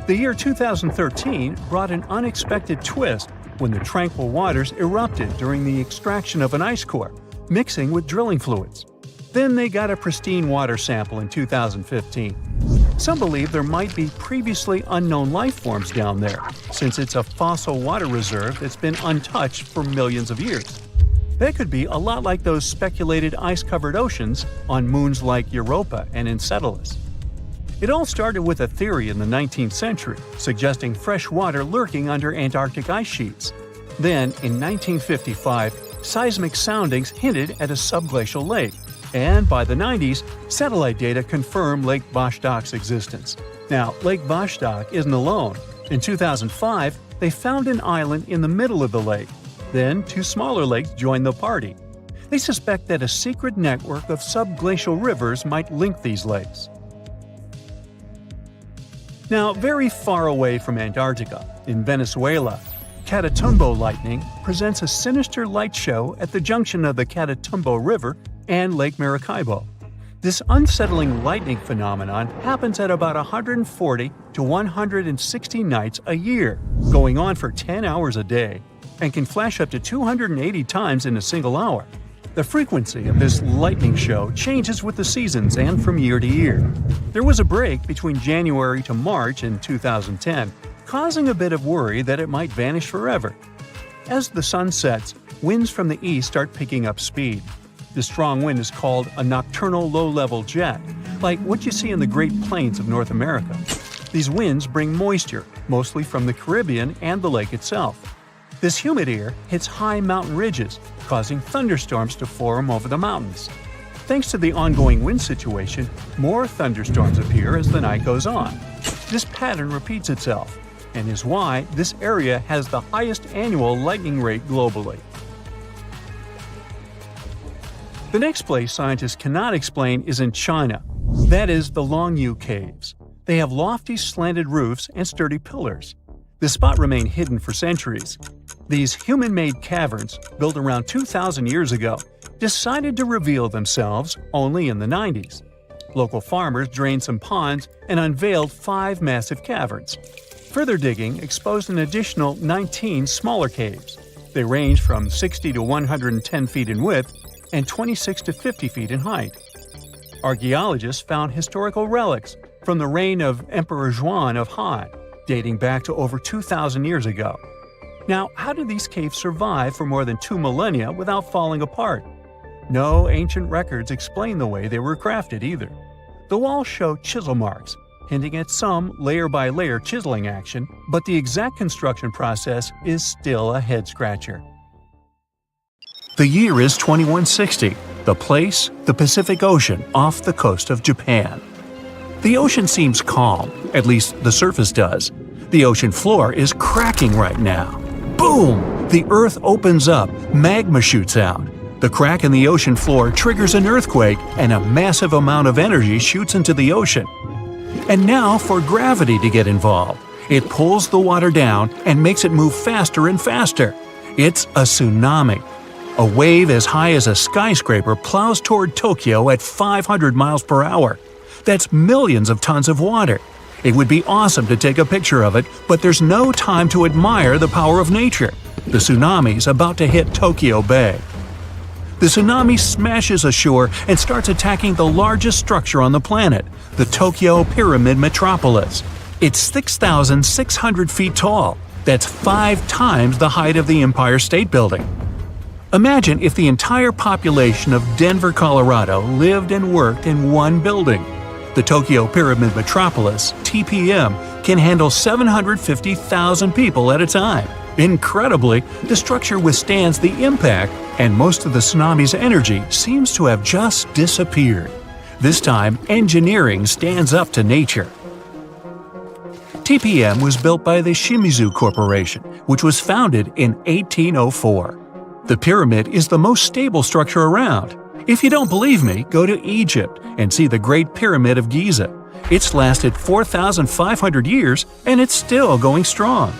The year 2013 brought an unexpected twist when the tranquil waters erupted during the extraction of an ice core, mixing with drilling fluids. Then they got a pristine water sample in 2015. Some believe there might be previously unknown life forms down there, since it's a fossil water reserve that's been untouched for millions of years. That could be a lot like those speculated ice-covered oceans on moons like Europa and Enceladus. It all started with a theory in the 19th century, suggesting fresh water lurking under Antarctic ice sheets. Then, in 1955, seismic soundings hinted at a subglacial lake, and by the 90s, satellite data confirmed Lake Vostok's existence. Now, Lake Vostok isn't alone. In 2005, they found an island in the middle of the lake. Then, two smaller lakes joined the party. They suspect that a secret network of subglacial rivers might link these lakes. Now, very far away from Antarctica, in Venezuela, Catatumbo lightning presents a sinister light show at the junction of the Catatumbo River and Lake Maracaibo. This unsettling lightning phenomenon happens at about 140 to 160 nights a year, going on for 10 hours a day, and can flash up to 280 times in a single hour. The frequency of this lightning show changes with the seasons and from year to year. There was a break between January to March in 2010, causing a bit of worry that it might vanish forever. As the sun sets, winds from the east start picking up speed. The strong wind is called a nocturnal low-level jet, like what you see in the Great Plains of North America. These winds bring moisture, mostly from the Caribbean and the lake itself. This humid air hits high mountain ridges, causing thunderstorms to form over the mountains. Thanks to the ongoing wind situation, more thunderstorms appear as the night goes on. This pattern repeats itself, and is why this area has the highest annual lightning rate globally. The next place scientists cannot explain is in China. That is the Longyu Caves. They have lofty slanted roofs and sturdy pillars. The spot remained hidden for centuries. These human-made caverns, built around 2,000 years ago, decided to reveal themselves only in the 90s. Local farmers drained some ponds and unveiled 5 massive caverns. Further digging exposed an additional 19 smaller caves. They range from 60 to 110 feet in width and 26 to 50 feet in height. Archaeologists found historical relics from the reign of Emperor Zhuan of Han, dating back to over 2,000 years ago. Now, how did these caves survive for more than 2 millennia without falling apart? No ancient records explain the way they were crafted either. The walls show chisel marks, hinting at some layer-by-layer chiseling action, but the exact construction process is still a head-scratcher. The year is 2160. The place, the Pacific Ocean off the coast of Japan. The ocean seems calm, at least the surface does. The ocean floor is cracking right now. Boom! The earth opens up, magma shoots out. The crack in the ocean floor triggers an earthquake, and a massive amount of energy shoots into the ocean. And now for gravity to get involved. It pulls the water down and makes it move faster and faster. It's a tsunami. A wave as high as a skyscraper plows toward Tokyo at 500 miles per hour. That's millions of tons of water. It would be awesome to take a picture of it, but there's no time to admire the power of nature. The tsunami's about to hit Tokyo Bay. The tsunami smashes ashore and starts attacking the largest structure on the planet, the Tokyo Pyramid Metropolis. It's 6,600 feet tall. That's 5 times the height of the Empire State Building. Imagine if the entire population of Denver, Colorado lived and worked in one building. The Tokyo Pyramid Metropolis, TPM, can handle 750,000 people at a time. Incredibly, the structure withstands the impact, and most of the tsunami's energy seems to have just disappeared. This time, engineering stands up to nature. TPM was built by the Shimizu Corporation, which was founded in 1804. The pyramid is the most stable structure around. If you don't believe me, go to Egypt and see the Great Pyramid of Giza. It's lasted 4,500 years and it's still going strong.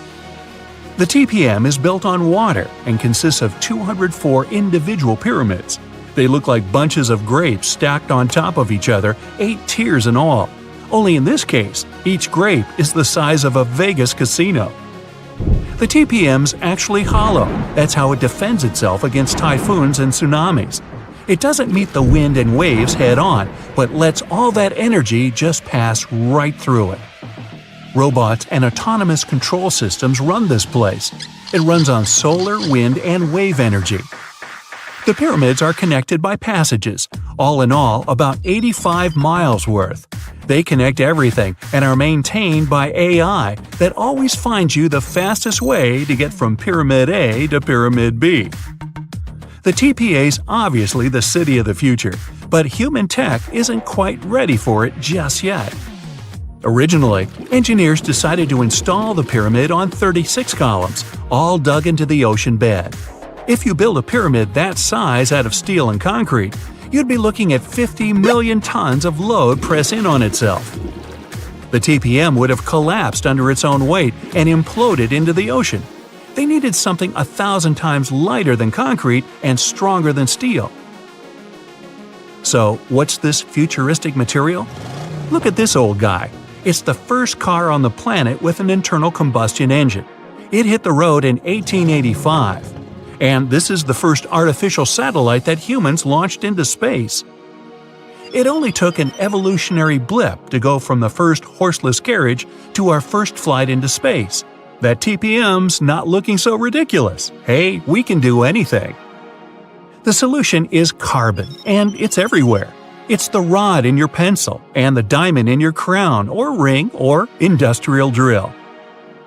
The TPM is built on water and consists of 204 individual pyramids. They look like bunches of grapes stacked on top of each other, 8 tiers in all. Only in this case, each grape is the size of a Vegas casino. The TPM's actually hollow. That's how it defends itself against typhoons and tsunamis. It doesn't meet the wind and waves head-on, but lets all that energy just pass right through it. Robots and autonomous control systems run this place. It runs on solar, wind, and wave energy. The pyramids are connected by passages, all in all about 85 miles worth. They connect everything and are maintained by AI that always finds you the fastest way to get from Pyramid A to Pyramid B. The TPA's obviously the city of the future, but human tech isn't quite ready for it just yet. Originally, engineers decided to install the pyramid on 36 columns, all dug into the ocean bed. If you build a pyramid that size out of steel and concrete, you'd be looking at 50 million tons of load press in on itself. The TPM would have collapsed under its own weight and imploded into the ocean. They needed something 1,000 times lighter than concrete and stronger than steel. So, what's this futuristic material? Look at this old guy. It's the first car on the planet with an internal combustion engine. It hit the road in 1885. And this is the first artificial satellite that humans launched into space. It only took an evolutionary blip to go from the first horseless carriage to our first flight into space. That TPM's not looking so ridiculous. Hey, we can do anything. The solution is carbon, and it's everywhere. It's the rod in your pencil and the diamond in your crown or ring or industrial drill.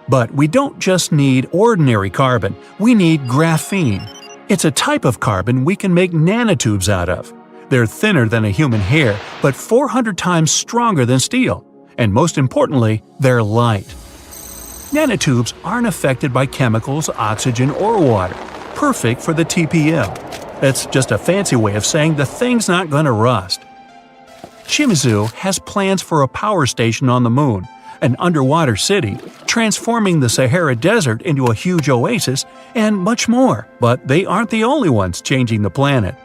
But we don't just need ordinary carbon, we need graphene. It's a type of carbon we can make nanotubes out of. They're thinner than a human hair, but 400 times stronger than steel. And most importantly, they're light. Nanotubes aren't affected by chemicals, oxygen, or water. Perfect for the TPM. That's just a fancy way of saying the thing's not going to rust. Shimizu has plans for a power station on the moon, an underwater city, transforming the Sahara Desert into a huge oasis, and much more, but they aren't the only ones changing the planet.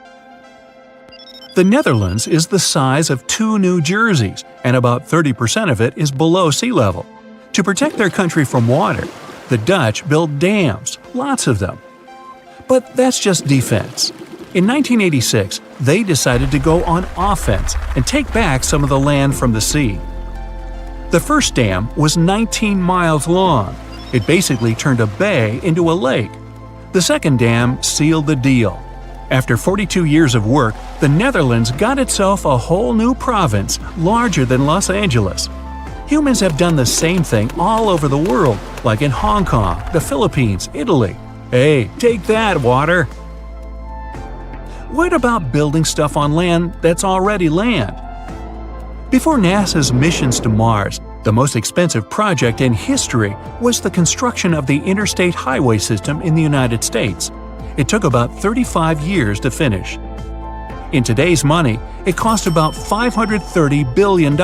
The Netherlands is the size of 2 New Jerseys, and about 30% of it is below sea level. To protect their country from water, the Dutch built dams, lots of them. But that's just defense. In 1986, they decided to go on offense and take back some of the land from the sea. The first dam was 19 miles long. It basically turned a bay into a lake. The second dam sealed the deal. After 42 years of work, the Netherlands got itself a whole new province larger than Los Angeles. Humans have done the same thing all over the world, like in Hong Kong, the Philippines, Italy. Hey, take that, water! What about building stuff on land that's already land? Before NASA's missions to Mars, the most expensive project in history was the construction of the interstate highway system in the United States. It took about 35 years to finish. In today's money, it cost about $530 billion.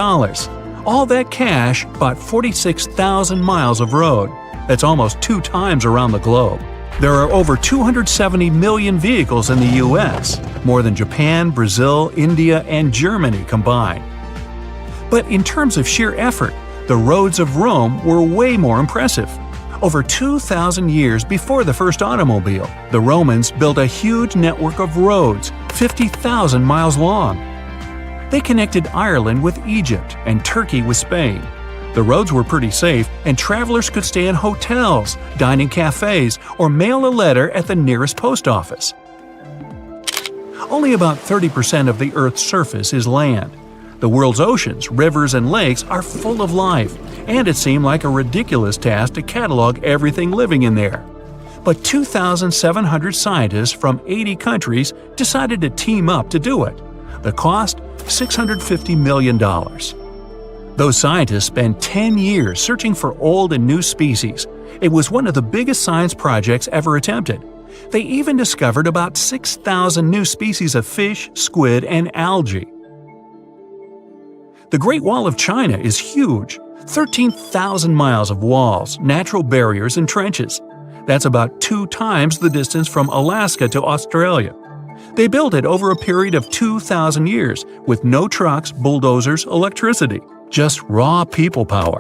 All that cash bought 46,000 miles of road. That's almost 2 times around the globe. There are over 270 million vehicles in the U.S., more than Japan, Brazil, India, and Germany combined. But in terms of sheer effort, the roads of Rome were way more impressive. Over 2,000 years before the first automobile, the Romans built a huge network of roads, 50,000 miles long. They connected Ireland with Egypt and Turkey with Spain. The roads were pretty safe, and travelers could stay in hotels, dine in cafes, or mail a letter at the nearest post office. Only about 30% of the Earth's surface is land. The world's oceans, rivers, and lakes are full of life, and it seemed like a ridiculous task to catalog everything living in there. But 2,700 scientists from 80 countries decided to team up to do it. The cost? $650 million. Those scientists spent 10 years searching for old and new species. It was one of the biggest science projects ever attempted. They even discovered about 6,000 new species of fish, squid, and algae. The Great Wall of China is huge. 13,000 miles of walls, natural barriers, and trenches. That's about 2 times the distance from Alaska to Australia. They built it over a period of 2,000 years, with no trucks, bulldozers, electricity. Just raw people power.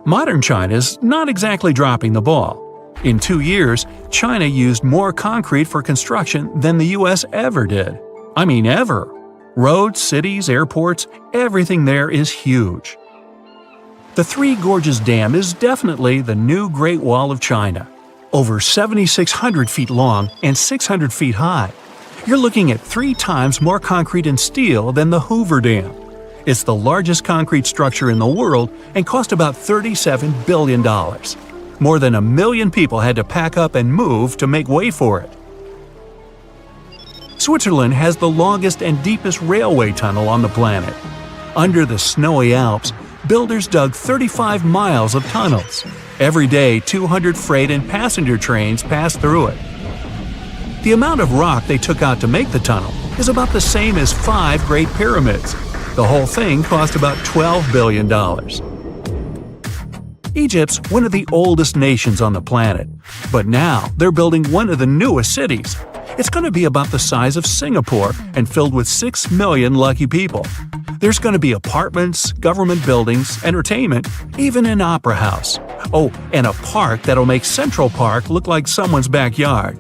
Modern China's not exactly dropping the ball. In 2 years, China used more concrete for construction than the US ever did. I mean ever. Roads, cities, airports, everything there is huge. The Three Gorges Dam is definitely the new Great Wall of China. Over 7,600 feet long and 600 feet high. You're looking at 3 times more concrete and steel than the Hoover Dam. It's the largest concrete structure in the world and cost about $37 billion. More than 1 million people had to pack up and move to make way for it. Switzerland has the longest and deepest railway tunnel on the planet. Under the snowy Alps, builders dug 35 miles of tunnels. Every day, 200 freight and passenger trains pass through it. The amount of rock they took out to make the tunnel is about the same as 5 Great Pyramids. The whole thing cost about $12 billion. Egypt's one of the oldest nations on the planet, but now they're building one of the newest cities. It's going to be about the size of Singapore and filled with 6 million lucky people. There's going to be apartments, government buildings, entertainment, even an opera house. Oh, and a park that'll make Central Park look like someone's backyard.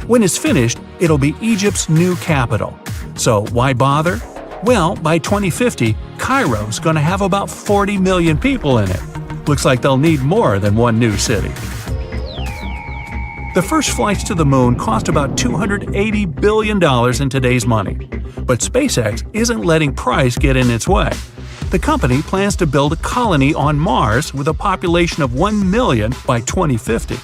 When it's finished, it'll be Egypt's new capital. So why bother? Well, by 2050, Cairo's going to have about 40 million people in it. Looks like they'll need more than one new city. The first flights to the moon cost about $280 billion in today's money. But SpaceX isn't letting price get in its way. The company plans to build a colony on Mars with a population of 1 million by 2050.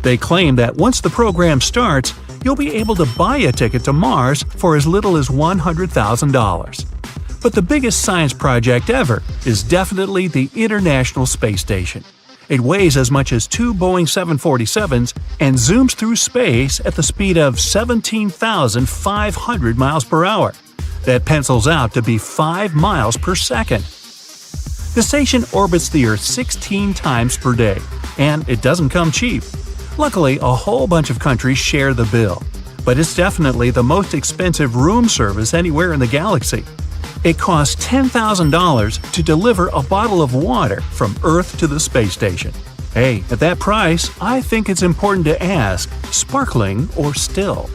They claim that once the program starts, you'll be able to buy a ticket to Mars for as little as $100,000. But the biggest science project ever is definitely the International Space Station. It weighs as much as 2 Boeing 747s and zooms through space at the speed of 17,500 miles per hour. That pencils out to be 5 miles per second. The station orbits the Earth 16 times per day, and it doesn't come cheap. Luckily, a whole bunch of countries share the bill, but it's definitely the most expensive room service anywhere in the galaxy. It costs $10,000 to deliver a bottle of water from Earth to the space station. Hey, at that price, I think it's important to ask, sparkling or still?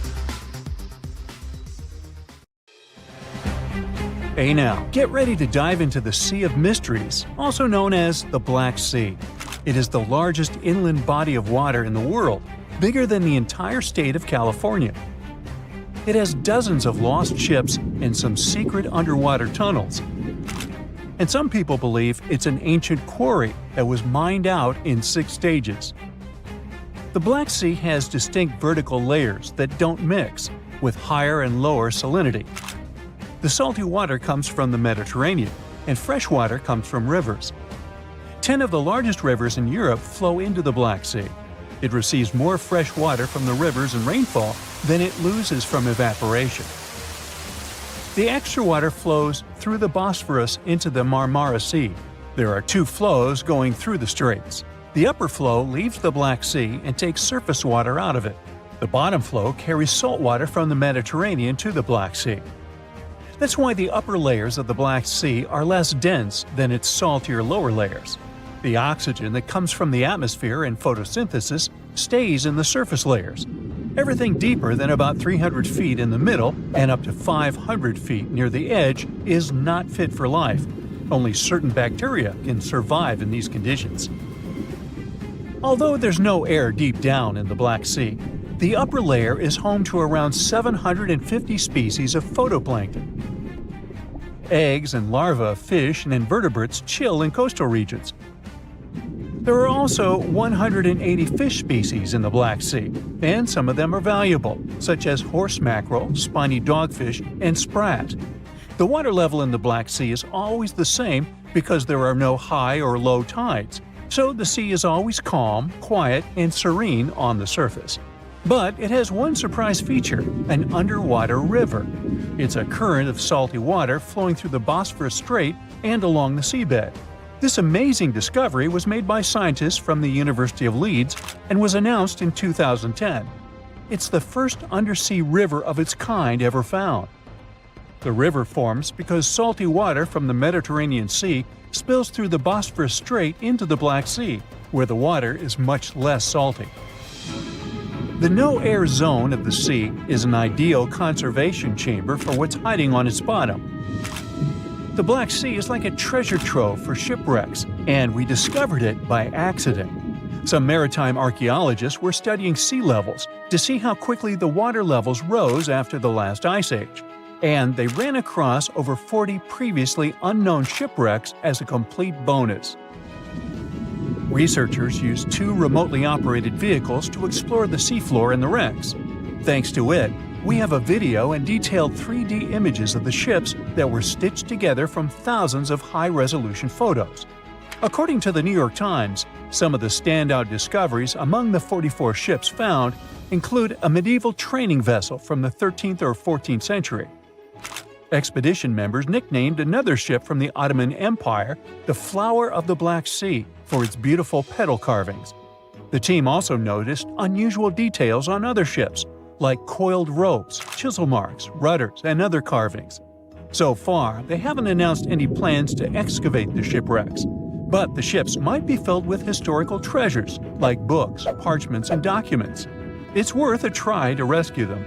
Hey now, get ready to dive into the Sea of Mysteries, also known as the Black Sea. It is the largest inland body of water in the world, bigger than the entire state of California. It has dozens of lost ships and some secret underwater tunnels. And some people believe it's an ancient quarry that was mined out in 6 stages. The Black Sea has distinct vertical layers that don't mix, with higher and lower salinity. The salty water comes from the Mediterranean, and fresh water comes from rivers. 10 of the largest rivers in Europe flow into the Black Sea. It receives more fresh water from the rivers and rainfall than it loses from evaporation. The extra water flows through the Bosphorus into the Marmara Sea. There are 2 flows going through the straits. The upper flow leaves the Black Sea and takes surface water out of it. The bottom flow carries salt water from the Mediterranean to the Black Sea. That's why the upper layers of the Black Sea are less dense than its saltier lower layers. The oxygen that comes from the atmosphere and photosynthesis stays in the surface layers. Everything deeper than about 300 feet in the middle and up to 500 feet near the edge is not fit for life. Only certain bacteria can survive in these conditions. Although there's no air deep down in the Black Sea, the upper layer is home to around 750 species of phytoplankton. Eggs and larvae of fish and invertebrates chill in coastal regions. There are also 180 fish species in the Black Sea, and some of them are valuable, such as horse mackerel, spiny dogfish, and sprat. The water level in the Black Sea is always the same because there are no high or low tides, so the sea is always calm, quiet, and serene on the surface. But it has one surprise feature, an underwater river. It's a current of salty water flowing through the Bosphorus Strait and along the seabed. This amazing discovery was made by scientists from the University of Leeds and was announced in 2010. It's the first undersea river of its kind ever found. The river forms because salty water from the Mediterranean Sea spills through the Bosphorus Strait into the Black Sea, where the water is much less salty. The no-air zone of the sea is an ideal conservation chamber for what's hiding on its bottom. The Black Sea is like a treasure trove for shipwrecks, and we discovered it by accident. Some maritime archaeologists were studying sea levels to see how quickly the water levels rose after the last ice age, and they ran across over 40 previously unknown shipwrecks as a complete bonus. Researchers used 2 remotely operated vehicles to explore the seafloor and the wrecks. Thanks to it, we have a video and detailed 3D images of the ships that were stitched together from thousands of high-resolution photos. According to the New York Times, some of the standout discoveries among the 44 ships found include a medieval training vessel from the 13th or 14th century. Expedition members nicknamed another ship from the Ottoman Empire the Flower of the Black Sea for its beautiful petal carvings. The team also noticed unusual details on other ships, like coiled ropes, chisel marks, rudders, and other carvings. So far, they haven't announced any plans to excavate the shipwrecks, but the ships might be filled with historical treasures like books, parchments, and documents. It's worth a try to rescue them.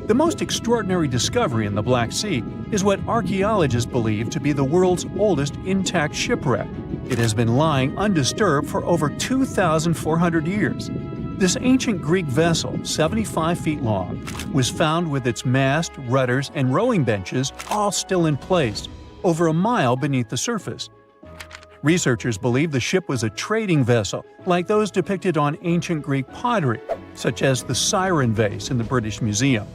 The most extraordinary discovery in the Black Sea is what archaeologists believe to be the world's oldest intact shipwreck. It has been lying undisturbed for over 2,400 years. This ancient Greek vessel, 75 feet long, was found with its mast, rudders, and rowing benches all still in place, over a mile beneath the surface. Researchers believe the ship was a trading vessel, like those depicted on ancient Greek pottery, such as the Siren vase in the British Museum.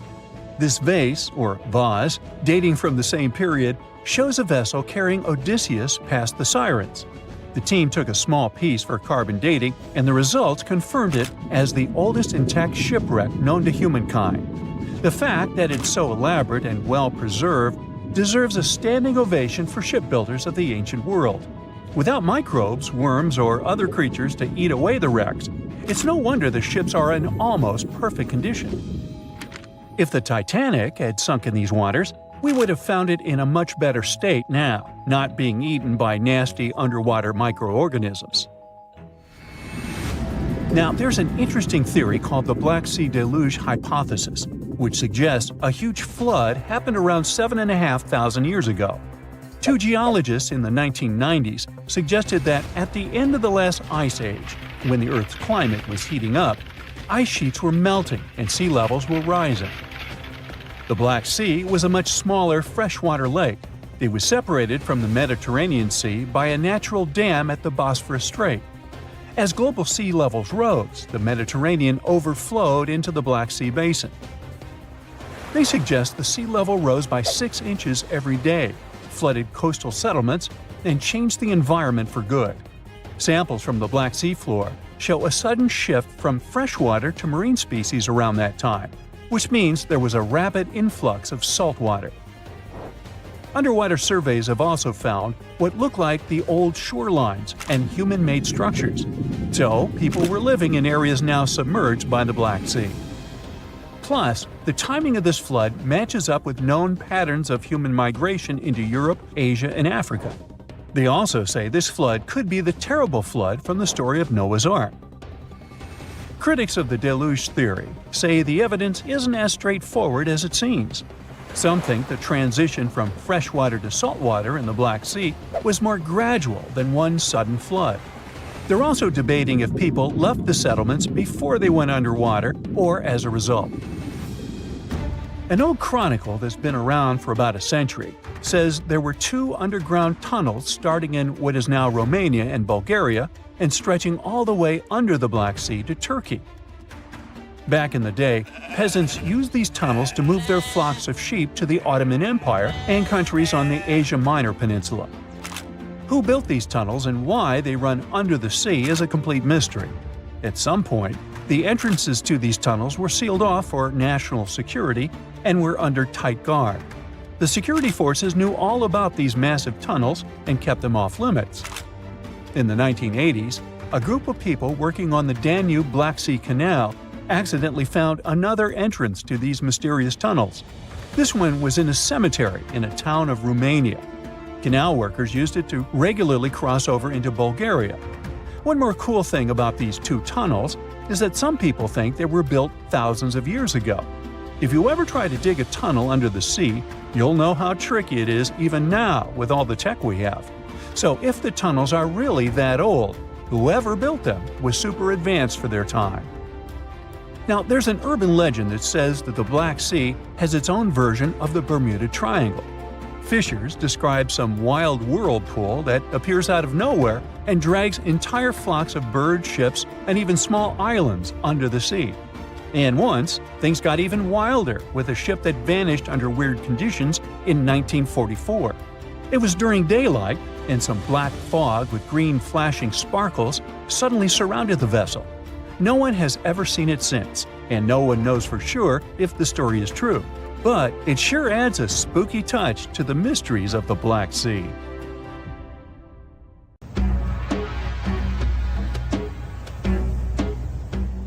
This vase, or vase, dating from the same period, shows a vessel carrying Odysseus past the Sirens. The team took a small piece for carbon dating, and the results confirmed it as the oldest intact shipwreck known to humankind. The fact that it's so elaborate and well-preserved deserves a standing ovation for shipbuilders of the ancient world. Without microbes, worms, or other creatures to eat away the wrecks, it's no wonder the ships are in almost perfect condition. If the Titanic had sunk in these waters, we would have found it in a much better state now, not being eaten by nasty underwater microorganisms. Now, there's an interesting theory called the Black Sea Deluge hypothesis, which suggests a huge flood happened around 7,500 years ago. Two geologists in the 1990s suggested that at the end of the last ice age, when the Earth's climate was heating up, ice sheets were melting and sea levels were rising. The Black Sea was a much smaller freshwater lake. It was separated from the Mediterranean Sea by a natural dam at the Bosphorus Strait. As global sea levels rose, the Mediterranean overflowed into the Black Sea basin. They suggest the sea level rose by 6 inches every day, flooded coastal settlements, and changed the environment for good. Samples from the Black Sea floor show a sudden shift from freshwater to marine species around that time, which means there was a rapid influx of salt water. Underwater surveys have also found what look like the old shorelines and human-made structures. So, people were living in areas now submerged by the Black Sea. Plus, the timing of this flood matches up with known patterns of human migration into Europe, Asia, and Africa. They also say this flood could be the terrible flood from the story of Noah's Ark. Critics of the deluge theory say the evidence isn't as straightforward as it seems. Some think the transition from freshwater to saltwater in the Black Sea was more gradual than one sudden flood. They're also debating if people left the settlements before they went underwater or as a result. An old chronicle that's been around for about a century says there were 2 underground tunnels starting in what is now Romania and Bulgaria and stretching all the way under the Black Sea to Turkey. Back in the day, peasants used these tunnels to move their flocks of sheep to the Ottoman Empire and countries on the Asia Minor Peninsula. Who built these tunnels and why they run under the sea is a complete mystery. At some point, the entrances to these tunnels were sealed off for national security and were under tight guard. The security forces knew all about these massive tunnels and kept them off limits. In the 1980s, a group of people working on the Danube-Black Sea Canal accidentally found another entrance to these mysterious tunnels. This one was in a cemetery in a town of Romania. Canal workers used it to regularly cross over into Bulgaria. One more cool thing about these 2 tunnels is that some people think they were built thousands of years ago. If you ever try to dig a tunnel under the sea, you'll know how tricky it is even now with all the tech we have. So if the tunnels are really that old, whoever built them was super advanced for their time. Now, there's an urban legend that says that the Black Sea has its own version of the Bermuda Triangle. Fishers describe some wild whirlpool that appears out of nowhere and drags entire flocks of birds, ships, and even small islands under the sea. And once, things got even wilder with a ship that vanished under weird conditions in 1944. It was during daylight, and some black fog with green flashing sparkles suddenly surrounded the vessel. No one has ever seen it since, and no one knows for sure if the story is true. But it sure adds a spooky touch to the mysteries of the Black Sea.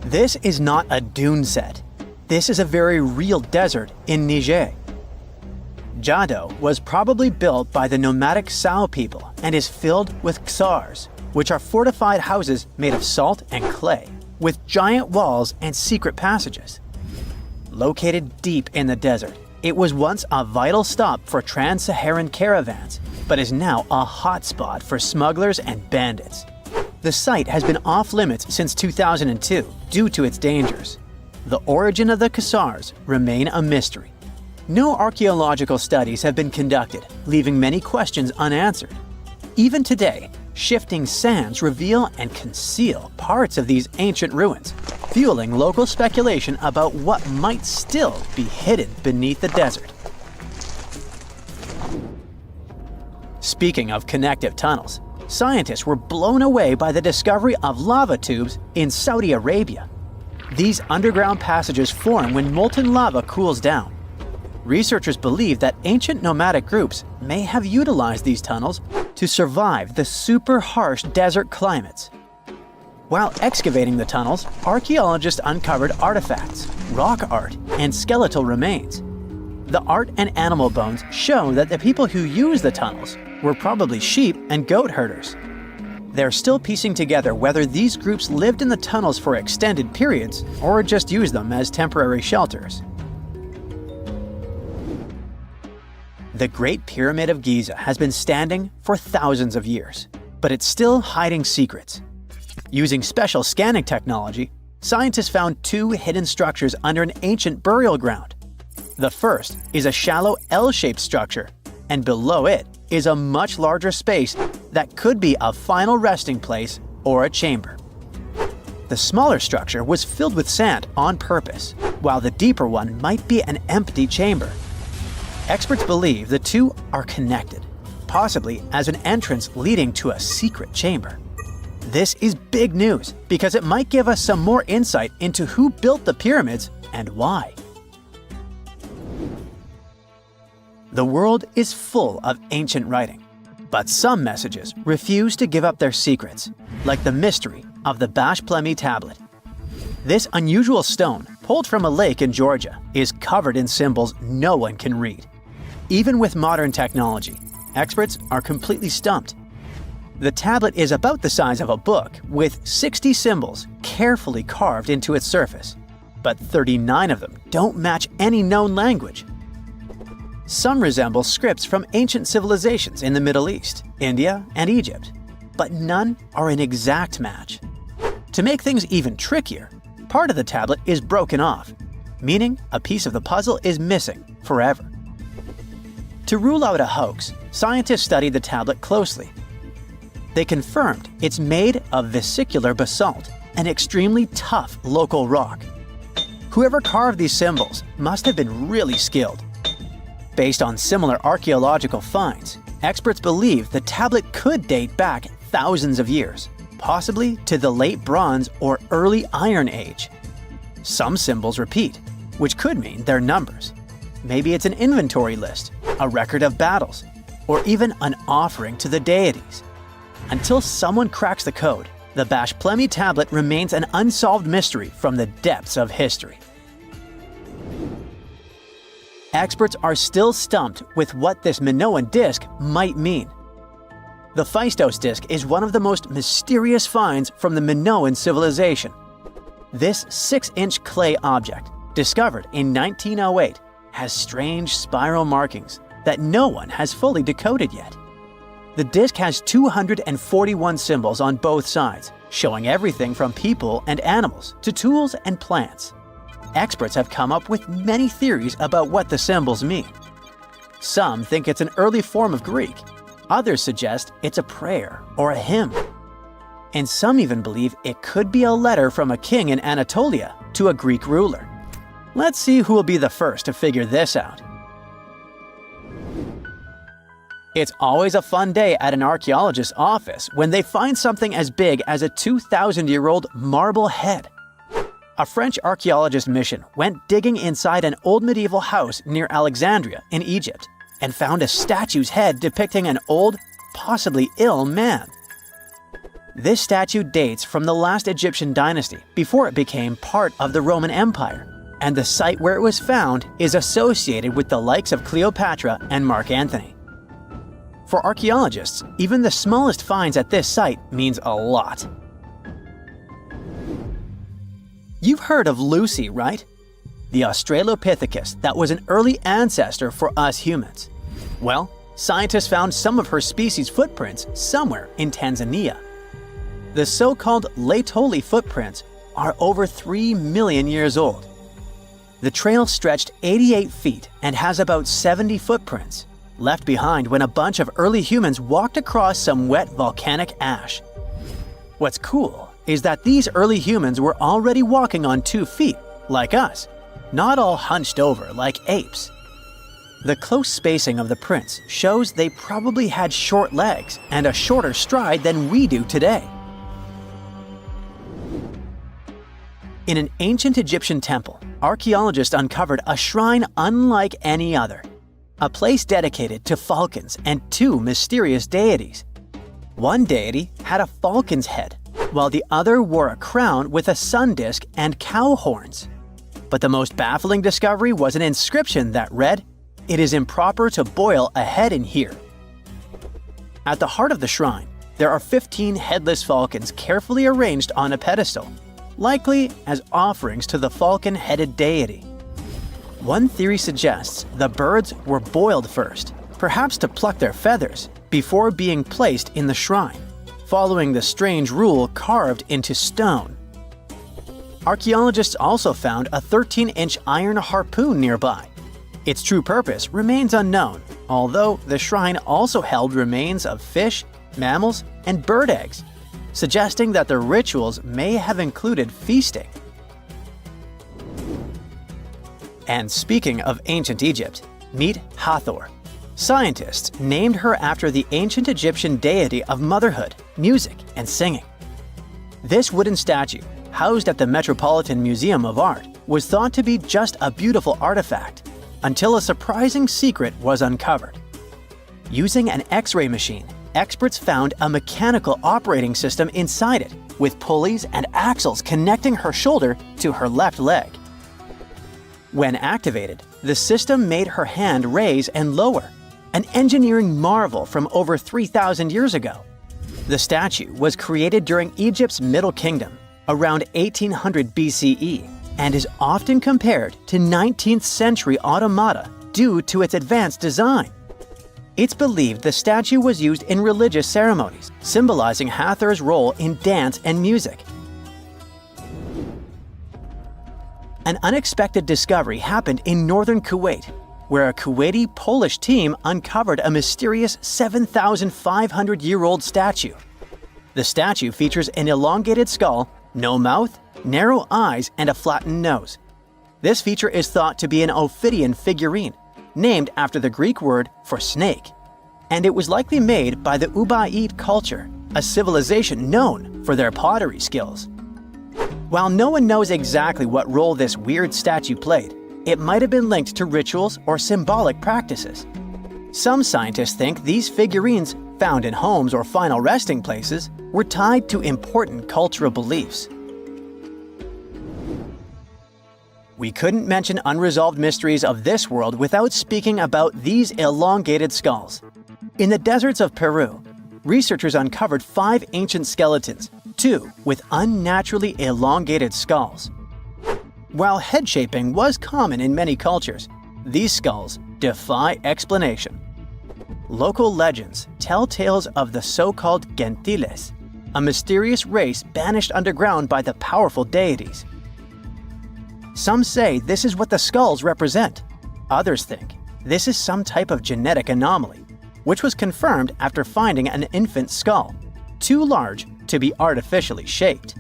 This is not a dune set. This is a very real desert in Niger. Jado was probably built by the nomadic Sao people and is filled with ksars, which are fortified houses made of salt and clay, with giant walls and secret passages. Located deep in the desert, it was once a vital stop for trans-Saharan caravans, but is now a hotspot for smugglers and bandits. The site has been off-limits since 2002 due to its dangers. The origin of the ksars remain a mystery. No archaeological studies have been conducted, leaving many questions unanswered. Even today, shifting sands reveal and conceal parts of these ancient ruins, fueling local speculation about what might still be hidden beneath the desert. Speaking of connective tunnels, scientists were blown away by the discovery of lava tubes in Saudi Arabia. These underground passages form when molten lava cools down. Researchers believe that ancient nomadic groups may have utilized these tunnels to survive the super harsh desert climates. While excavating the tunnels, archaeologists uncovered artifacts, rock art, and skeletal remains. The art and animal bones show that the people who used the tunnels were probably sheep and goat herders. They're still piecing together whether these groups lived in the tunnels for extended periods or just used them as temporary shelters. The Great Pyramid of Giza has been standing for thousands of years, but it's still hiding secrets. Using special scanning technology, scientists found two hidden structures under an ancient burial ground. The first is a shallow L-shaped structure, and below it is a much larger space that could be a final resting place or a chamber. The smaller structure was filled with sand on purpose, while the deeper one might be an empty chamber. Experts believe the two are connected, possibly as an entrance leading to a secret chamber. This is big news because it might give us some more insight into who built the pyramids and why. The world is full of ancient writing, but some messages refuse to give up their secrets, like the mystery of the Bashplemi tablet. This unusual stone, pulled from a lake in Georgia, is covered in symbols no one can read. Even with modern technology, experts are completely stumped. The tablet is about the size of a book, with 60 symbols carefully carved into its surface, but 39 of them don't match any known language. Some resemble scripts from ancient civilizations in the Middle East, India, and Egypt, but none are an exact match. To make things even trickier, part of the tablet is broken off, meaning a piece of the puzzle is missing forever. To rule out a hoax, scientists studied the tablet closely. They confirmed it's made of vesicular basalt, an extremely tough local rock. Whoever carved these symbols must have been really skilled. Based on similar archaeological finds, experts believe the tablet could date back thousands of years, possibly to the late Bronze or early Iron Age. Some symbols repeat, which could mean they're numbers. Maybe it's an inventory list, a record of battles, or even an offering to the deities. Until someone cracks the code, the Bashplemi tablet remains an unsolved mystery from the depths of history. Experts are still stumped with what this Minoan disk might mean. The Phaistos disk is one of the most mysterious finds from the Minoan civilization. This 6-inch clay object, discovered in 1908, has strange spiral markings that no one has fully decoded yet. The disk has 241 symbols on both sides, showing everything from people and animals to tools and plants. Experts have come up with many theories about what the symbols mean. Some think it's an early form of Greek. Others suggest it's a prayer or a hymn. And some even believe it could be a letter from a king in Anatolia to a Greek ruler. Let's see who will be the first to figure this out. It's always a fun day at an archaeologist's office when they find something as big as a 2,000-year-old marble head. A French archaeologist mission went digging inside an old medieval house near Alexandria in Egypt and found a statue's head depicting an old, possibly ill man. This statue dates from the last Egyptian dynasty before it became part of the Roman Empire, and the site where it was found is associated with the likes of Cleopatra and Mark Antony. For archaeologists, even the smallest finds at this site means a lot. You've heard of Lucy, right? The Australopithecus that was an early ancestor for us humans. Well, scientists found some of her species' footprints somewhere in Tanzania. The so-called Laetoli footprints are over 3 million years old. The trail stretched 88 feet and has about 70 footprints, left behind when a bunch of early humans walked across some wet volcanic ash. What's cool is that these early humans were already walking on 2 feet, like us, not all hunched over like apes. The close spacing of the prints shows they probably had short legs and a shorter stride than we do today. In an ancient Egyptian temple, archaeologists uncovered a shrine unlike any other, a place dedicated to falcons and 2 mysterious deities. One deity had a falcon's head, while the other wore a crown with a sun disk and cow horns. But the most baffling discovery was an inscription that read, "It is improper to boil a head in here." At the heart of the shrine, there are 15 headless falcons carefully arranged on a pedestal, likely as offerings to the falcon-headed deity. One theory suggests the birds were boiled first, perhaps to pluck their feathers, before being placed in the shrine, following the strange rule carved into stone. Archaeologists also found a 13-inch iron harpoon nearby. Its true purpose remains unknown, although the shrine also held remains of fish, mammals, and bird eggs, suggesting that the rituals may have included feasting. And speaking of ancient Egypt, meet Hathor. Scientists named her after the ancient Egyptian deity of motherhood, music, and singing. This wooden statue, housed at the Metropolitan Museum of Art, was thought to be just a beautiful artifact, until a surprising secret was uncovered. Using an X-ray machine, experts found a mechanical operating system inside it, with pulleys and axles connecting her shoulder to her left leg. When activated, the system made her hand raise and lower, an engineering marvel from over 3,000 years ago. The statue was created during Egypt's Middle Kingdom, around 1800 BCE, and is often compared to 19th century automata due to its advanced design. It's believed the statue was used in religious ceremonies, symbolizing Hathor's role in dance and music. An unexpected discovery happened in northern Kuwait, where a Kuwaiti-Polish team uncovered a mysterious 7,500-year-old statue. The statue features an elongated skull, no mouth, narrow eyes, and a flattened nose. This feature is thought to be an Ophidian figurine, named after the Greek word for snake, and it was likely made by the Ubaid culture, a civilization known for their pottery skills. While no one knows exactly what role this weird statue played, it might have been linked to rituals or symbolic practices. Some scientists think these figurines, found in homes or final resting places, were tied to important cultural beliefs. We couldn't mention unresolved mysteries of this world without speaking about these elongated skulls. In the deserts of Peru, researchers uncovered 5 ancient skeletons, 2 with unnaturally elongated skulls. While head shaping was common in many cultures, these skulls defy explanation. Local legends tell tales of the so-called gentiles, a mysterious race banished underground by the powerful deities. Some say this is what the skulls represent. Others think this is some type of genetic anomaly, which was confirmed after finding an infant skull, too large to be artificially shaped.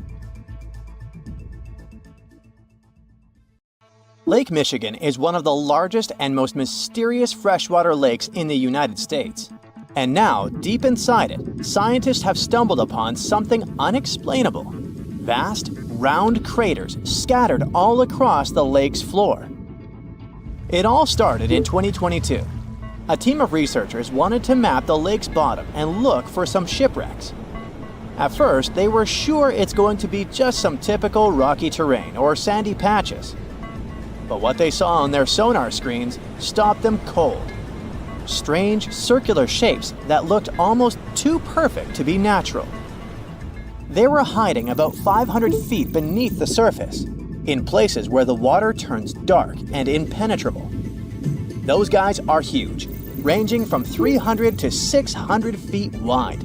Lake Michigan is one of the largest and most mysterious freshwater lakes in the United States. And now, deep inside it, scientists have stumbled upon something unexplainable. Vast, round craters scattered all across the lake's floor. It all started in 2022. A team of researchers wanted to map the lake's bottom and look for some shipwrecks. At first, they were sure it's going to be just some typical rocky terrain or sandy patches. But what they saw on their sonar screens stopped them cold. Strange circular shapes that looked almost too perfect to be natural. They were hiding about 500 feet beneath the surface, in places where the water turns dark and impenetrable. Those guys are huge, ranging from 300 to 600 feet wide.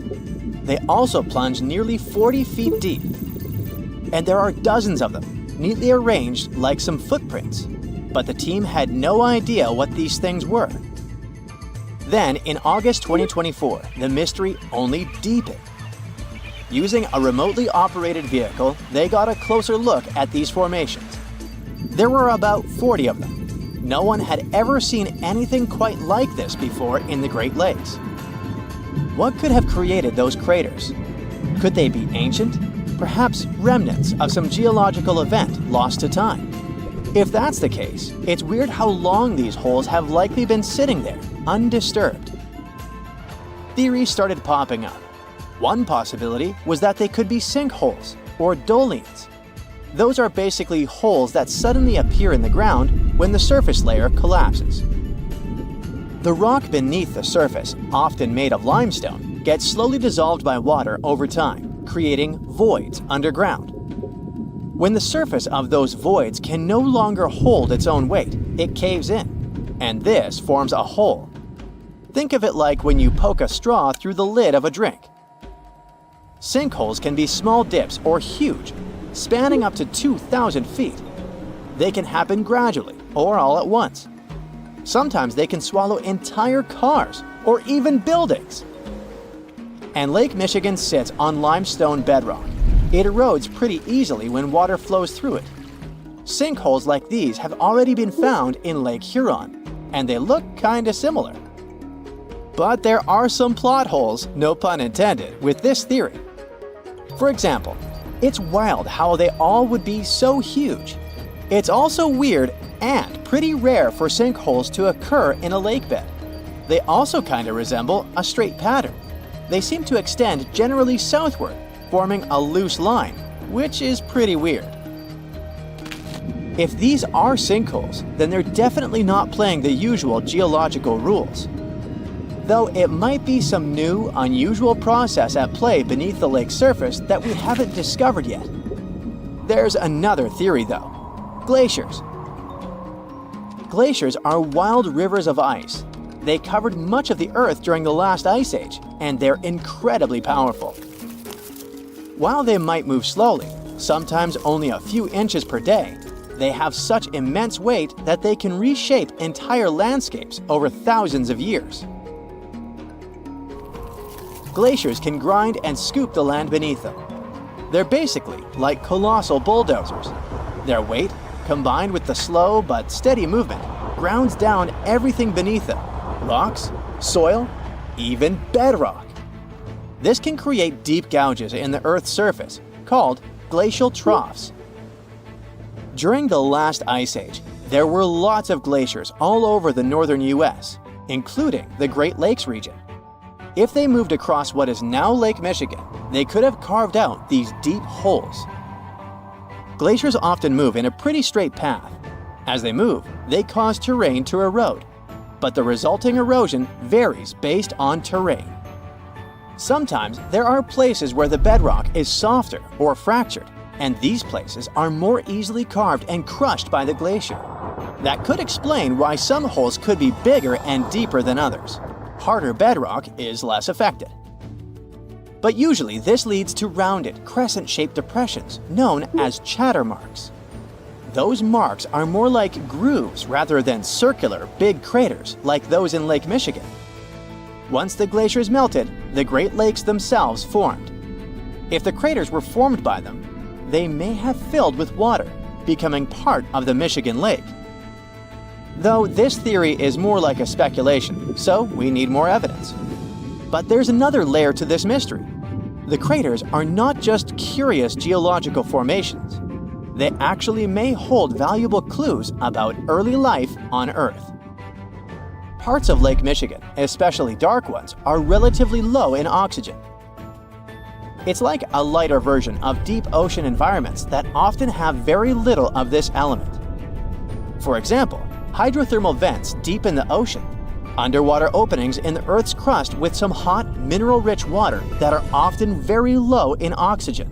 They also plunge nearly 40 feet deep. And there are dozens of them, neatly arranged like some footprints. But the team had no idea what these things were. Then, in August 2024, the mystery only deepened. Using a remotely operated vehicle, they got a closer look at these formations. There were about 40 of them. No one had ever seen anything quite like this before in the Great Lakes. What could have created those craters? Could they be ancient? Perhaps remnants of some geological event lost to time? If that's the case, it's weird how long these holes have likely been sitting there, undisturbed. Theories started popping up. One possibility was that they could be sinkholes, or dolines. Those are basically holes that suddenly appear in the ground when the surface layer collapses. The rock beneath the surface, often made of limestone, get slowly dissolved by water over time, creating voids underground. When the surface of those voids can no longer hold its own weight, it caves in, and this forms a hole. Think of it like when you poke a straw through the lid of a drink. Sinkholes can be small dips or huge, spanning up to 2,000 feet. They can happen gradually or all at once. Sometimes they can swallow entire cars or even buildings. And Lake Michigan sits on limestone bedrock. It erodes pretty easily when water flows through it. Sinkholes like these have already been found in Lake Huron, and they look kinda similar. But there are some plot holes, no pun intended, with this theory. For example, it's wild how they all would be so huge. It's also weird and pretty rare for sinkholes to occur in a lake bed. They also kinda resemble a straight pattern. They seem to extend generally southward, forming a loose line, which is pretty weird. If these are sinkholes, then they're definitely not playing the usual geological rules. Though it might be some new, unusual process at play beneath the lake's surface that we haven't discovered yet. There's another theory though: glaciers. Glaciers are wild rivers of ice. They covered much of the Earth during the last ice age, and they're incredibly powerful. While they might move slowly, sometimes only a few inches per day, they have such immense weight that they can reshape entire landscapes over thousands of years. Glaciers can grind and scoop the land beneath them. They're basically like colossal bulldozers. Their weight, combined with the slow but steady movement, grounds down everything beneath them: rocks, soil, even bedrock. This can create deep gouges in the Earth's surface, called glacial troughs. During the last ice age, there were lots of glaciers all over the northern US, including the Great Lakes region. If they moved across what is now Lake Michigan, they could have carved out these deep holes. Glaciers often move in a pretty straight path. As they move, they cause terrain to erode, but the resulting erosion varies based on terrain. Sometimes there are places where the bedrock is softer or fractured, and these places are more easily carved and crushed by the glacier. That could explain why some holes could be bigger and deeper than others. Harder bedrock is less affected. But usually this leads to rounded, crescent-shaped depressions known as chatter marks. Those marks are more like grooves rather than circular, big craters like those in Lake Michigan. Once the glaciers melted, the Great Lakes themselves formed. If the craters were formed by them, they may have filled with water, becoming part of the Michigan Lake. Though this theory is more like a speculation, so we need more evidence. But there's another layer to this mystery. The craters are not just curious geological formations. They actually may hold valuable clues about early life on Earth. Parts of Lake Michigan, especially dark ones, are relatively low in oxygen. It's like a lighter version of deep ocean environments that often have very little of this element. For example, hydrothermal vents deep in the ocean, underwater openings in the Earth's crust with some hot, mineral-rich water that are often very low in oxygen.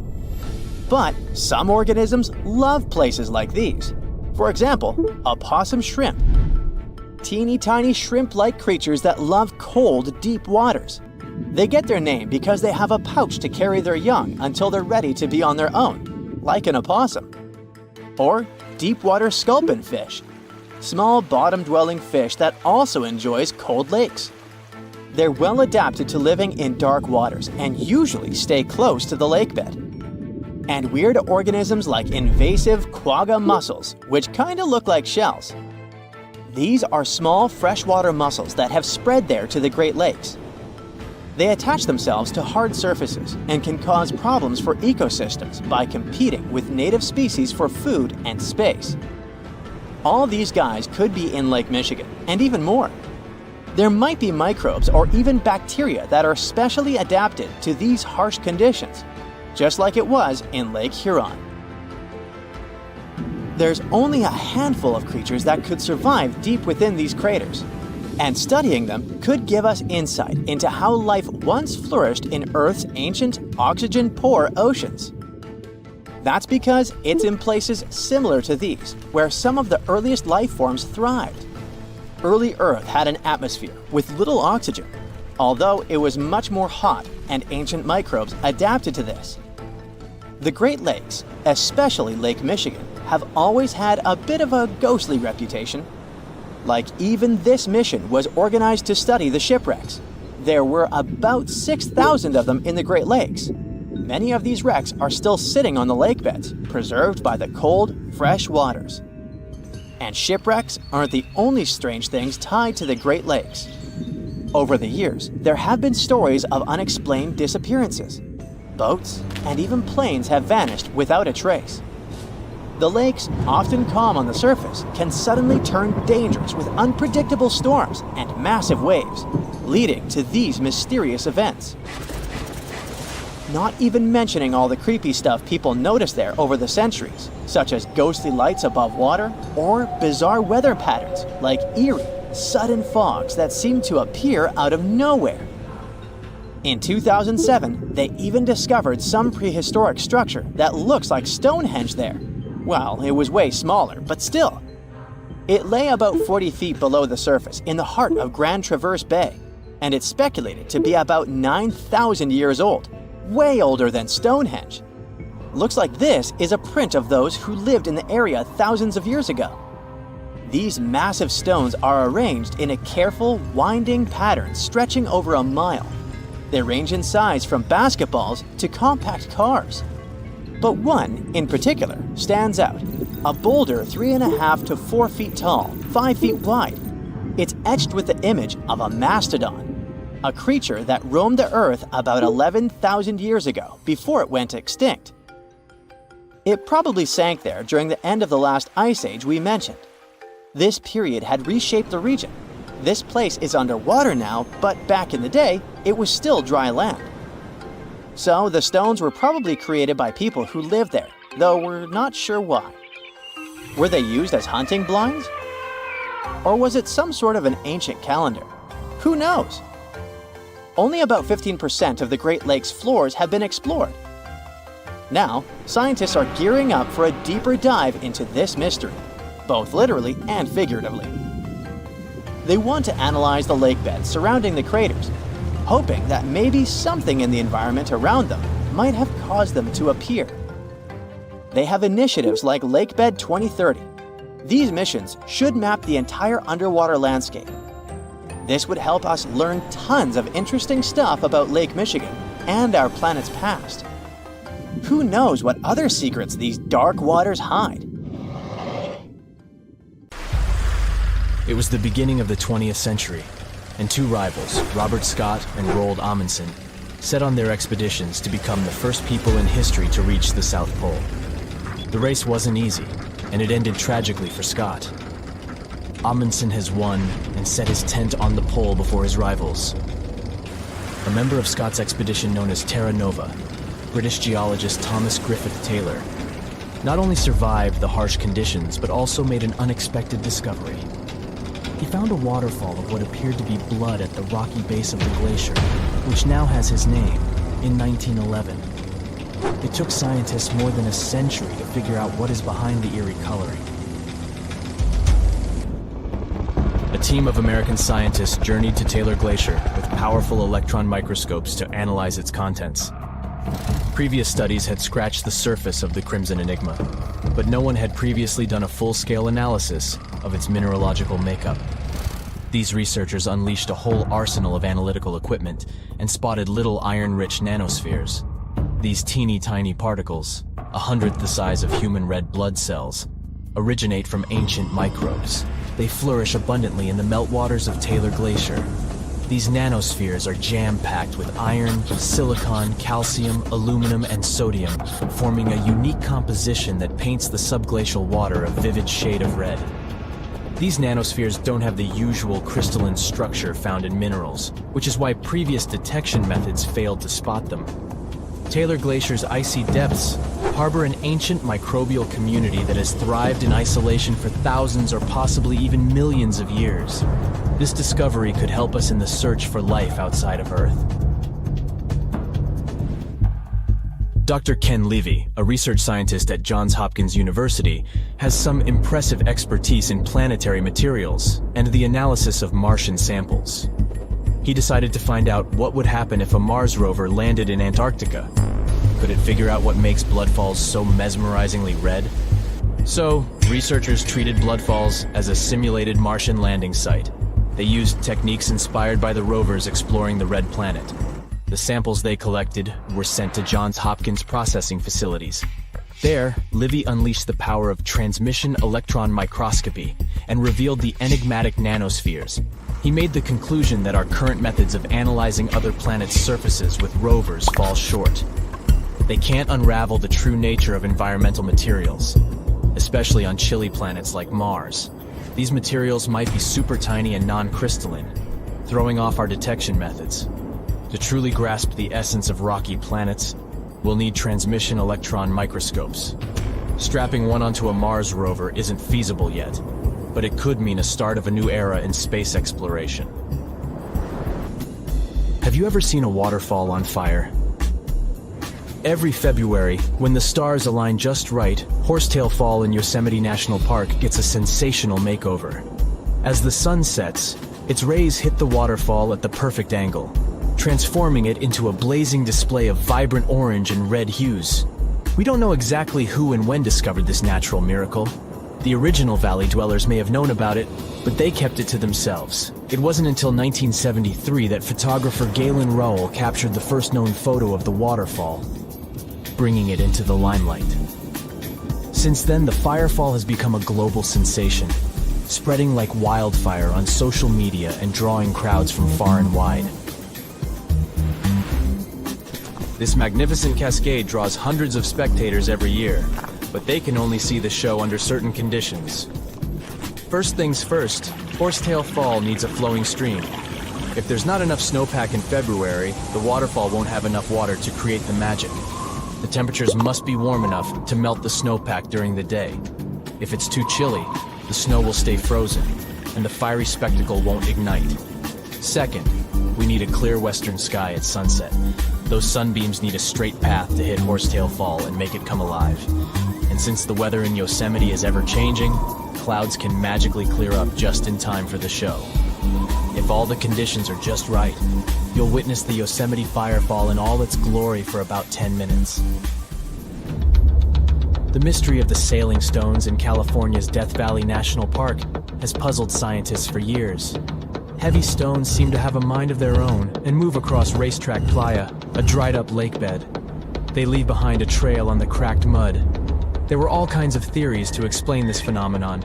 But some organisms love places like these. For example, opossum shrimp. Teeny tiny shrimp-like creatures that love cold, deep waters. They get their name because they have a pouch to carry their young until they're ready to be on their own, like an opossum. Or deep-water sculpin fish, small bottom-dwelling fish that also enjoys cold lakes. They're well adapted to living in dark waters and usually stay close to the lake bed. And weird organisms like invasive quagga mussels, which kinda look like shells. These are small freshwater mussels that have spread there to the Great Lakes. They attach themselves to hard surfaces and can cause problems for ecosystems by competing with native species for food and space. All these guys could be in Lake Michigan, and even more. There might be microbes or even bacteria that are specially adapted to these harsh conditions, just like it was in Lake Huron. There's only a handful of creatures that could survive deep within these craters. And studying them could give us insight into how life once flourished in Earth's ancient, oxygen-poor oceans. That's because it's in places similar to these where some of the earliest life forms thrived. Early Earth had an atmosphere with little oxygen, although it was much more hot, and ancient microbes adapted to this. The Great Lakes, especially Lake Michigan, have always had a bit of a ghostly reputation. Like, even this mission was organized to study the shipwrecks. There were about 6,000 of them in the Great Lakes. Many of these wrecks are still sitting on the lake beds, preserved by the cold, fresh waters. And shipwrecks aren't the only strange things tied to the Great Lakes. Over the years, there have been stories of unexplained disappearances. Boats and even planes have vanished without a trace. The lakes, often calm on the surface, can suddenly turn dangerous with unpredictable storms and massive waves, leading to these mysterious events. Not even mentioning all the creepy stuff people noticed there over the centuries, such as ghostly lights above water or bizarre weather patterns like eerie, sudden fogs that seem to appear out of nowhere. In 2007, they even discovered some prehistoric structure that looks like Stonehenge there. Well, it was way smaller, but still. It lay about 40 feet below the surface in the heart of Grand Traverse Bay, and it's speculated to be about 9,000 years old, way older than Stonehenge. Looks like this is a print of those who lived in the area thousands of years ago. These massive stones are arranged in a careful, winding pattern stretching over a mile. They range in size from basketballs to compact cars. But one, in particular, stands out. A boulder 3.5 to 4 feet tall, 5 feet wide. It's etched with the image of a mastodon, a creature that roamed the Earth about 11,000 years ago before it went extinct. It probably sank there during the end of the last ice age we mentioned. This period had reshaped the region. This place is underwater now, but back in the day, it was still dry land. So the stones were probably created by people who lived there, though we're not sure why. Were they used as hunting blinds? Or was it some sort of an ancient calendar? Who knows? Only about 15% of the Great Lakes floors have been explored. Now, scientists are gearing up for a deeper dive into this mystery, both literally and figuratively. They want to analyze the lake beds surrounding the craters, hoping that maybe something in the environment around them might have caused them to appear. They have initiatives like Lakebed 2030. These missions should map the entire underwater landscape. This would help us learn tons of interesting stuff about Lake Michigan and our planet's past. Who knows what other secrets these dark waters hide? It was the beginning of the 20th century, and two rivals, Robert Scott and Roald Amundsen, set on their expeditions to become the first people in history to reach the South Pole. The race wasn't easy, and it ended tragically for Scott. Amundsen has won and set his tent on the pole before his rivals. A member of Scott's expedition known as Terra Nova, British geologist Thomas Griffith Taylor, not only survived the harsh conditions, but also made an unexpected discovery. He found a waterfall of what appeared to be blood at the rocky base of the glacier, which now has his name, in 1911. It took scientists more than a century to figure out what is behind the eerie coloring. A team of American scientists journeyed to Taylor Glacier with powerful electron microscopes to analyze its contents. Previous studies had scratched the surface of the Crimson Enigma, but no one had previously done a full-scale analysis of its mineralogical makeup. These researchers unleashed a whole arsenal of analytical equipment and spotted little iron-rich nanospheres. These teeny-tiny particles, 1/100th the size of human red blood cells, originate from ancient microbes. They flourish abundantly in the meltwaters of Taylor Glacier. These nanospheres are jam-packed with iron, silicon, calcium, aluminum, and sodium, forming a unique composition that paints the subglacial water a vivid shade of red. These nanospheres don't have the usual crystalline structure found in minerals, which is why previous detection methods failed to spot them. Taylor Glacier's icy depths harbor an ancient microbial community that has thrived in isolation for thousands or possibly even millions of years. This discovery could help us in the search for life outside of Earth. Dr. Ken Levy, a research scientist at Johns Hopkins University, has some impressive expertise in planetary materials and the analysis of Martian samples. He decided to find out what would happen if a Mars rover landed in Antarctica. Could it figure out what makes blood falls so mesmerizingly red? So, researchers treated blood falls as a simulated Martian landing site. They used techniques inspired by the rovers exploring the red planet. The samples they collected were sent to Johns Hopkins processing facilities. There, Livy unleashed the power of transmission electron microscopy and revealed the enigmatic nanospheres. He made the conclusion that our current methods of analyzing other planets' surfaces with rovers fall short. They can't unravel the true nature of environmental materials, especially on chilly planets like Mars. These materials might be super tiny and non-crystalline, throwing off our detection methods. To truly grasp the essence of rocky planets, we'll need transmission electron microscopes. Strapping one onto a Mars rover isn't feasible yet, but it could mean a start of a new era in space exploration. Have you ever seen a waterfall on fire? Every February, when the stars align just right, Horsetail Fall in Yosemite National Park gets a sensational makeover. As the sun sets, its rays hit the waterfall at the perfect angle, transforming it into a blazing display of vibrant orange and red hues. We don't know exactly who and when discovered this natural miracle. The original valley dwellers may have known about it, but they kept it to themselves. It wasn't until 1973 that photographer Galen Rowell captured the first known photo of the waterfall, bringing it into the limelight. Since then, the firefall has become a global sensation, spreading like wildfire on social media and drawing crowds from far and wide. This magnificent cascade draws hundreds of spectators every year, but they can only see the show under certain conditions. First things first, Horsetail Fall needs a flowing stream. If there's not enough snowpack in February, the waterfall won't have enough water to create the magic. The temperatures must be warm enough to melt the snowpack during the day. If it's too chilly, the snow will stay frozen, and the fiery spectacle won't ignite. Second, we need a clear western sky at sunset. Those sunbeams need a straight path to hit Horsetail Fall and make it come alive. And since the weather in Yosemite is ever-changing, clouds can magically clear up just in time for the show. If all the conditions are just right, you'll witness the Yosemite Firefall in all its glory for about 10 minutes. The mystery of the sailing stones in California's Death Valley National Park has puzzled scientists for years. Heavy stones seem to have a mind of their own and move across Racetrack Playa, a dried-up lake bed. They leave behind a trail on the cracked mud. There were all kinds of theories to explain this phenomenon,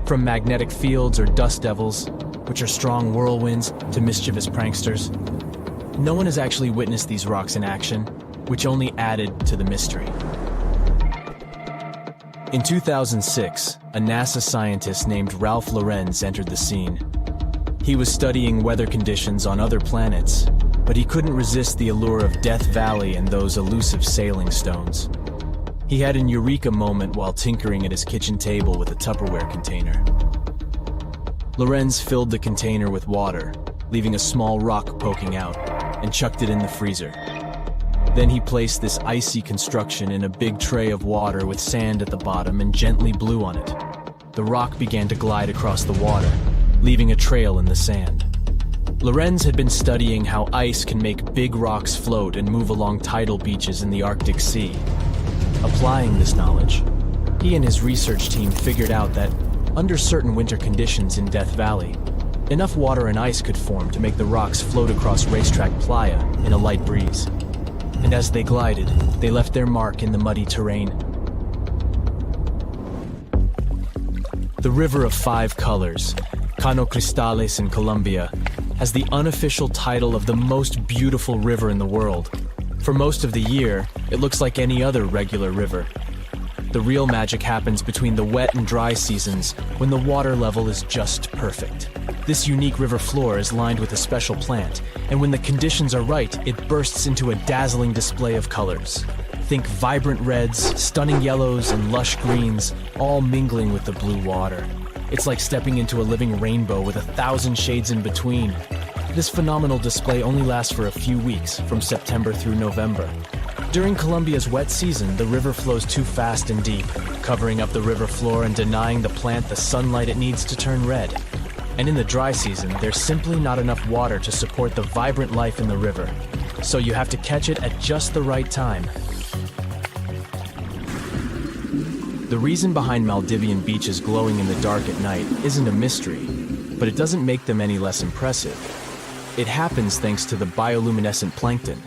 from magnetic fields or dust devils, which are strong whirlwinds, to mischievous pranksters. No one has actually witnessed these rocks in action, which only added to the mystery. In 2006, a NASA scientist named Ralph Lorenz entered the scene. He was studying weather conditions on other planets, but he couldn't resist the allure of Death Valley and those elusive sailing stones. He had an eureka moment while tinkering at his kitchen table with a Tupperware container. Lorenz filled the container with water, leaving a small rock poking out, and chucked it in the freezer. Then he placed this icy construction in a big tray of water with sand at the bottom and gently blew on it. The rock began to glide across the water, leaving a trail in the sand. Lorenz had been studying how ice can make big rocks float and move along tidal beaches in the Arctic Sea. Applying this knowledge, he and his research team figured out that, under certain winter conditions in Death Valley, enough water and ice could form to make the rocks float across Racetrack Playa in a light breeze. And as they glided, they left their mark in the muddy terrain. The River of Five Colors, Cano Cristales in Colombia, has the unofficial title of the most beautiful river in the world. For most of the year, it looks like any other regular river. The real magic happens between the wet and dry seasons, when the water level is just perfect. This unique river floor is lined with a special plant, and when the conditions are right, it bursts into a dazzling display of colors. Think vibrant reds, stunning yellows, and lush greens, all mingling with the blue water. It's like stepping into a living rainbow with 1,000 shades in between. This phenomenal display only lasts for a few weeks, from September through November. During Colombia's wet season, the river flows too fast and deep, covering up the river floor and denying the plant the sunlight it needs to turn red. And in the dry season, there's simply not enough water to support the vibrant life in the river. So you have to catch it at just the right time. The reason behind Maldivian beaches glowing in the dark at night isn't a mystery, but it doesn't make them any less impressive. It happens thanks to the bioluminescent plankton.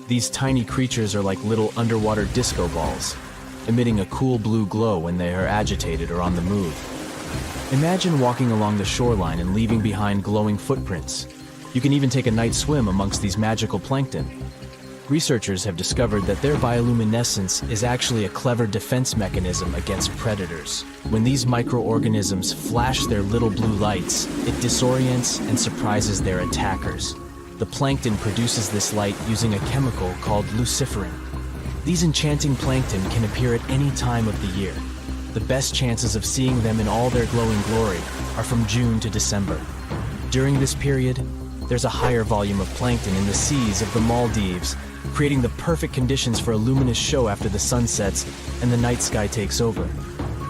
These tiny creatures are like little underwater disco balls, emitting a cool blue glow when they are agitated or on the move. Imagine walking along the shoreline and leaving behind glowing footprints. You can even take a night swim amongst these magical plankton. Researchers have discovered that their bioluminescence is actually a clever defense mechanism against predators. When these microorganisms flash their little blue lights, it disorients and surprises their attackers. The plankton produces this light using a chemical called luciferin. These enchanting plankton can appear at any time of the year. The best chances of seeing them in all their glowing glory are from June to December. During this period, there's a higher volume of plankton in the seas of the Maldives, creating the perfect conditions for a luminous show after the sun sets and the night sky takes over.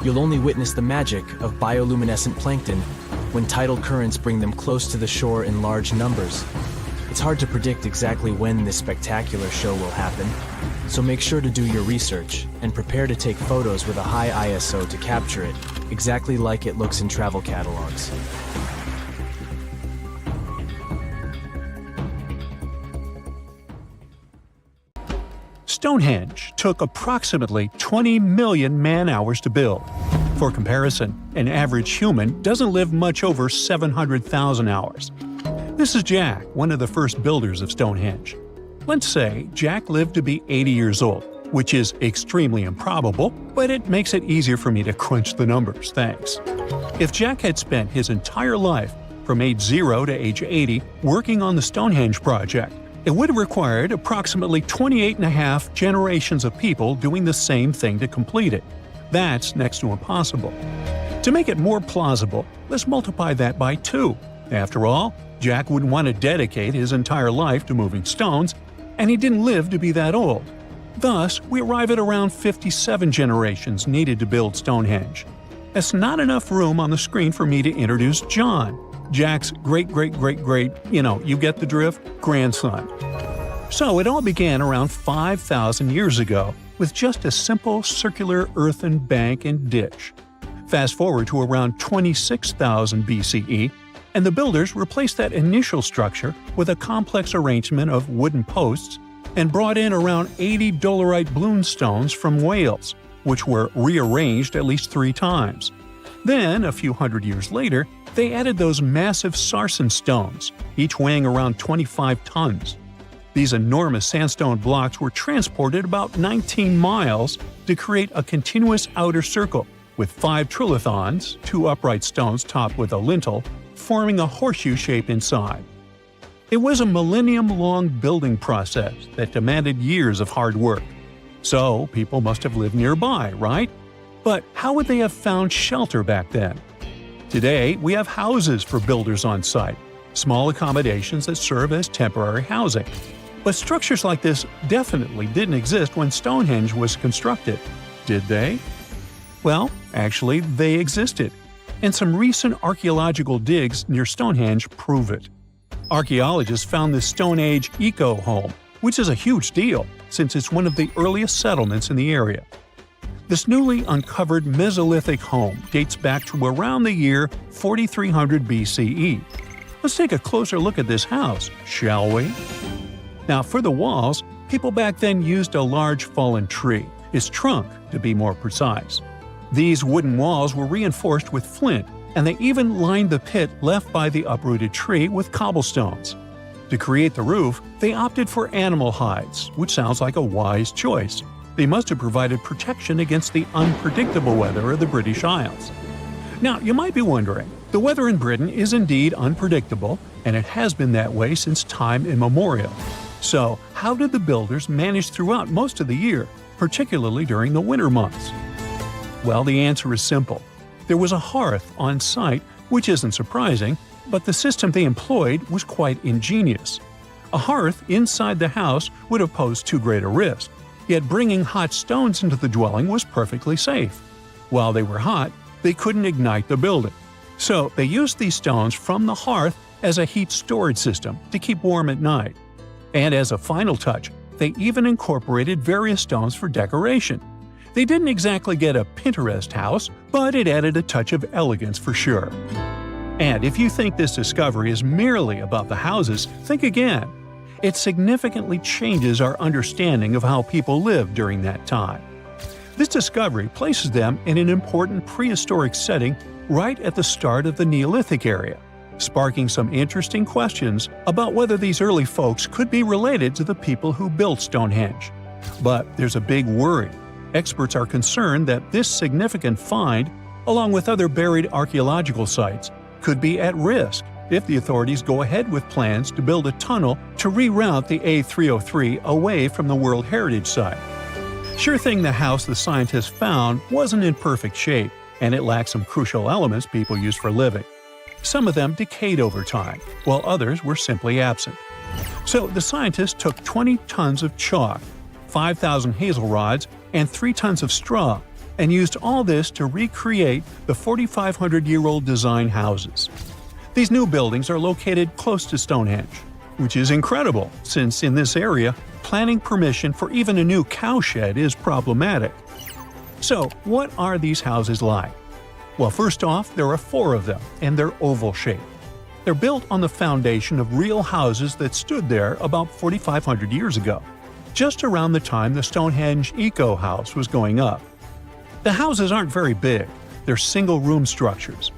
You'll only witness the magic of bioluminescent plankton when tidal currents bring them close to the shore in large numbers. It's hard to predict exactly when this spectacular show will happen, so make sure to do your research and prepare to take photos with a high ISO to capture it, exactly like it looks in travel catalogs. Stonehenge took approximately 20 million man-hours to build. For comparison, an average human doesn't live much over 700,000 hours. This is Jack, one of the first builders of Stonehenge. Let's say Jack lived to be 80 years old, which is extremely improbable, but it makes it easier for me to crunch the numbers, thanks. If Jack had spent his entire life, from age 0 to age 80, working on the Stonehenge project, it would have required approximately 28.5 generations of people doing the same thing to complete it. That's next to impossible. To make it more plausible, let's multiply that by 2. After all, Jack wouldn't want to dedicate his entire life to moving stones, and he didn't live to be that old. Thus, we arrive at around 57 generations needed to build Stonehenge. That's not enough room on the screen for me to introduce John, Jack's great-great-great-great, you get the drift, grandson. So it all began around 5,000 years ago with just a simple circular earthen bank and ditch. Fast forward to around 26,000 BCE, and the builders replaced that initial structure with a complex arrangement of wooden posts and brought in around 80 dolerite bloom stones from Wales, which were rearranged at least 3 times. Then, a few hundred years later, they added those massive sarsen stones, each weighing around 25 tons. These enormous sandstone blocks were transported about 19 miles to create a continuous outer circle, with 5 trilithons, 2 upright stones topped with a lintel, forming a horseshoe shape inside. It was a millennium-long building process that demanded years of hard work. So, people must have lived nearby, right? But how would they have found shelter back then? Today, we have houses for builders on site, small accommodations that serve as temporary housing. But structures like this definitely didn't exist when Stonehenge was constructed. Did they? Well, actually, they existed. And some recent archaeological digs near Stonehenge prove it. Archaeologists found this Stone Age eco-home, which is a huge deal since it's one of the earliest settlements in the area. This newly uncovered Mesolithic home dates back to around the year 4300 BCE. Let's take a closer look at this house, shall we? Now, for the walls, people back then used a large fallen tree, its trunk to be more precise. These wooden walls were reinforced with flint, and they even lined the pit left by the uprooted tree with cobblestones. To create the roof, they opted for animal hides, which sounds like a wise choice. They must have provided protection against the unpredictable weather of the British Isles. Now, you might be wondering, the weather in Britain is indeed unpredictable, and it has been that way since time immemorial. So, how did the builders manage throughout most of the year, particularly during the winter months? Well, the answer is simple. There was a hearth on site, which isn't surprising, but the system they employed was quite ingenious. A hearth inside the house would have posed too great a risk, yet bringing hot stones into the dwelling was perfectly safe. While they were hot, they couldn't ignite the building. So they used these stones from the hearth as a heat storage system to keep warm at night. And as a final touch, they even incorporated various stones for decoration. They didn't exactly get a Pinterest house, but it added a touch of elegance for sure. And if you think this discovery is merely about the houses, think again. It significantly changes our understanding of how people lived during that time. This discovery places them in an important prehistoric setting right at the start of the Neolithic area, sparking some interesting questions about whether these early folks could be related to the people who built Stonehenge. But there's a big worry. Experts are concerned that this significant find, along with other buried archaeological sites, could be at risk if the authorities go ahead with plans to build a tunnel to reroute the A303 away from the World Heritage Site. Sure thing the house the scientists found wasn't in perfect shape, and it lacked some crucial elements people use for living. Some of them decayed over time, while others were simply absent. So the scientists took 20 tons of chalk, 5,000 hazel rods, and 3 tons of straw, and used all this to recreate the 4,500-year-old design houses. These new buildings are located close to Stonehenge, which is incredible since in this area, planning permission for even a new cowshed is problematic. So, what are these houses like? Well, first off, there are 4 of them, and they're oval-shaped. They're built on the foundation of real houses that stood there about 4,500 years ago, just around the time the Stonehenge Eco House was going up. The houses aren't very big, they're single-room structures.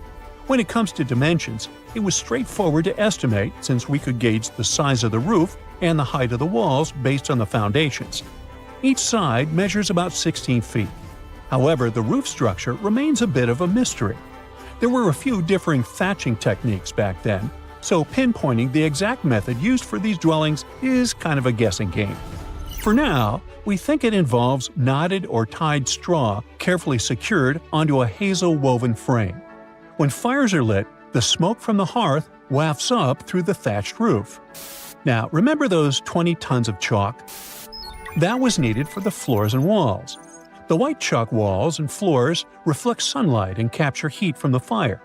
When it comes to dimensions, it was straightforward to estimate since we could gauge the size of the roof and the height of the walls based on the foundations. Each side measures about 16 feet. However, the roof structure remains a bit of a mystery. There were a few differing thatching techniques back then, so pinpointing the exact method used for these dwellings is kind of a guessing game. For now, we think it involves knotted or tied straw carefully secured onto a hazel-woven frame. When fires are lit, the smoke from the hearth wafts up through the thatched roof. Now, remember those 20 tons of chalk? That was needed for the floors and walls. The white chalk walls and floors reflect sunlight and capture heat from the fire.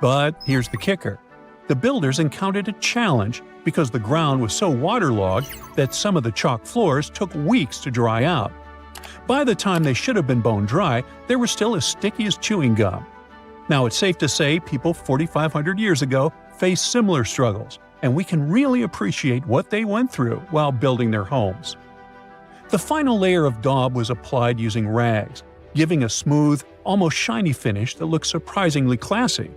But here's the kicker. The builders encountered a challenge because the ground was so waterlogged that some of the chalk floors took weeks to dry out. By the time they should have been bone dry, they were still as sticky as chewing gum. Now, it's safe to say people 4,500 years ago faced similar struggles, and we can really appreciate what they went through while building their homes. The final layer of daub was applied using rags, giving a smooth, almost shiny finish that looks surprisingly classy.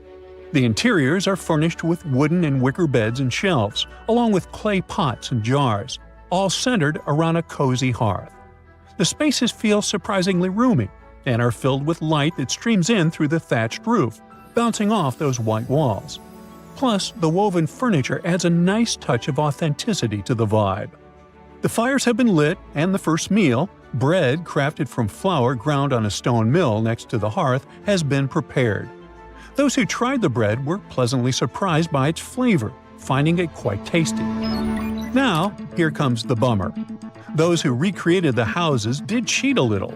The interiors are furnished with wooden and wicker beds and shelves, along with clay pots and jars, all centered around a cozy hearth. The spaces feel surprisingly roomy, and are filled with light that streams in through the thatched roof, bouncing off those white walls. Plus, the woven furniture adds a nice touch of authenticity to the vibe. The fires have been lit, and the first meal, bread crafted from flour ground on a stone mill next to the hearth, has been prepared. Those who tried the bread were pleasantly surprised by its flavor, finding it quite tasty. Now, here comes the bummer. Those who recreated the houses did cheat a little.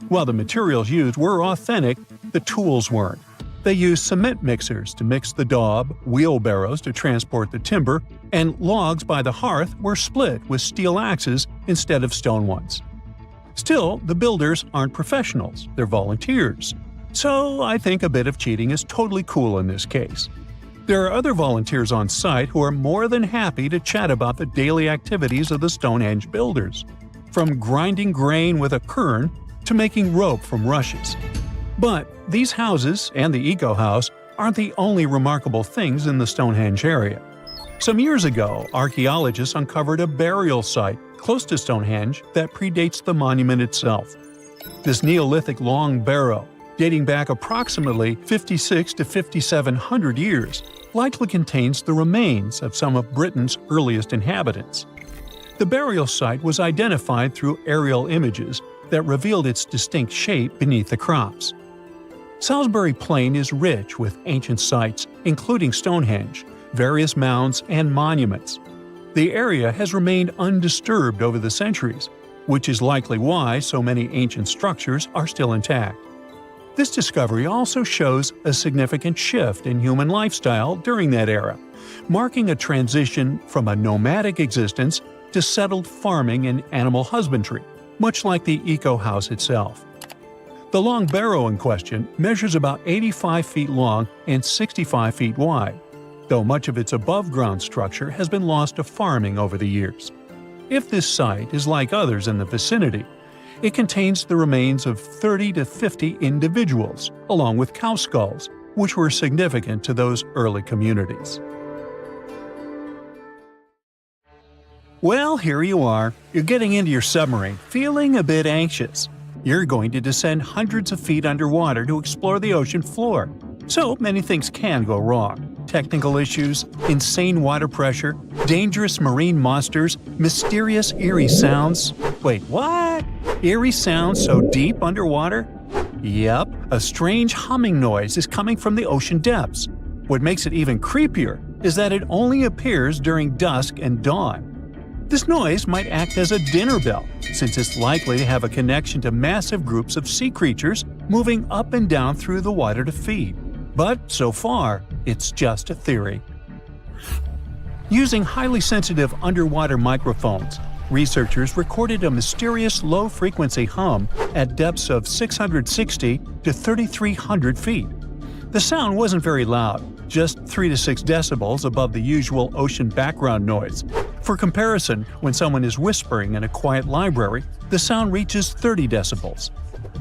While the materials used were authentic, the tools weren't. They used cement mixers to mix the daub, wheelbarrows to transport the timber, and logs by the hearth were split with steel axes instead of stone ones. Still, the builders aren't professionals, they're volunteers. So I think a bit of cheating is totally cool in this case. There are other volunteers on site who are more than happy to chat about the daily activities of the Stonehenge builders, from grinding grain with a quern to making rope from rushes. But these houses and the Eco House aren't the only remarkable things in the Stonehenge area. Some years ago, archaeologists uncovered a burial site close to Stonehenge that predates the monument itself. This Neolithic long barrow, dating back approximately 56 to 5,700 years, likely contains the remains of some of Britain's earliest inhabitants. The burial site was identified through aerial images that revealed its distinct shape beneath the crops. Salisbury Plain is rich with ancient sites, including Stonehenge, various mounds, and monuments. The area has remained undisturbed over the centuries, which is likely why so many ancient structures are still intact. This discovery also shows a significant shift in human lifestyle during that era, marking a transition from a nomadic existence to settled farming and animal husbandry, much like the eco-house itself. The long barrow in question measures about 85 feet long and 65 feet wide, though much of its above-ground structure has been lost to farming over the years. If this site is like others in the vicinity, it contains the remains of 30 to 50 individuals, along with cow skulls, which were significant to those early communities. Well, here you are. You're getting into your submarine, feeling a bit anxious. You're going to descend hundreds of feet underwater to explore the ocean floor. So many things can go wrong. Technical issues, insane water pressure, dangerous marine monsters, mysterious eerie sounds. Wait, what? Eerie sounds so deep underwater? Yep, a strange humming noise is coming from the ocean depths. What makes it even creepier is that it only appears during dusk and dawn. This noise might act as a dinner bell, since it's likely to have a connection to massive groups of sea creatures moving up and down through the water to feed. But so far, it's just a theory. Using highly sensitive underwater microphones, researchers recorded a mysterious low-frequency hum at depths of 660 to 3,300 feet. The sound wasn't very loud, just 3 to 6 decibels above the usual ocean background noise. For comparison, when someone is whispering in a quiet library, the sound reaches 30 decibels.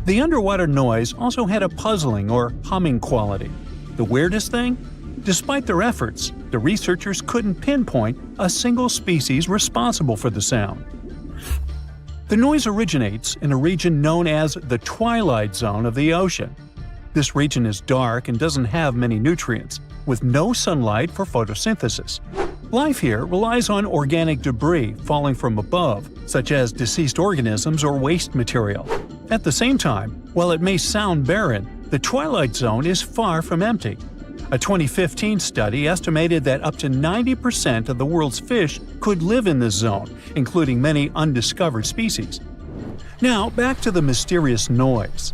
The underwater noise also had a puzzling or humming quality. The weirdest thing? Despite their efforts, the researchers couldn't pinpoint a single species responsible for the sound. The noise originates in a region known as the twilight zone of the ocean. This region is dark and doesn't have many nutrients, with no sunlight for photosynthesis. Life here relies on organic debris falling from above, such as deceased organisms or waste material. At the same time, while it may sound barren, the twilight zone is far from empty. A 2015 study estimated that up to 90% of the world's fish could live in this zone, including many undiscovered species. Now, back to the mysterious noise.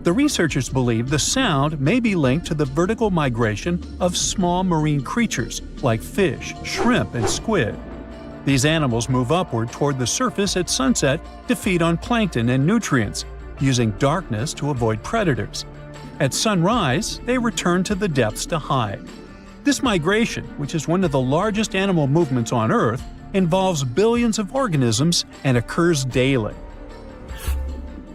The researchers believe the sound may be linked to the vertical migration of small marine creatures like fish, shrimp, and squid. These animals move upward toward the surface at sunset to feed on plankton and nutrients, using darkness to avoid predators. At sunrise, they return to the depths to hide. This migration, which is one of the largest animal movements on Earth, involves billions of organisms and occurs daily.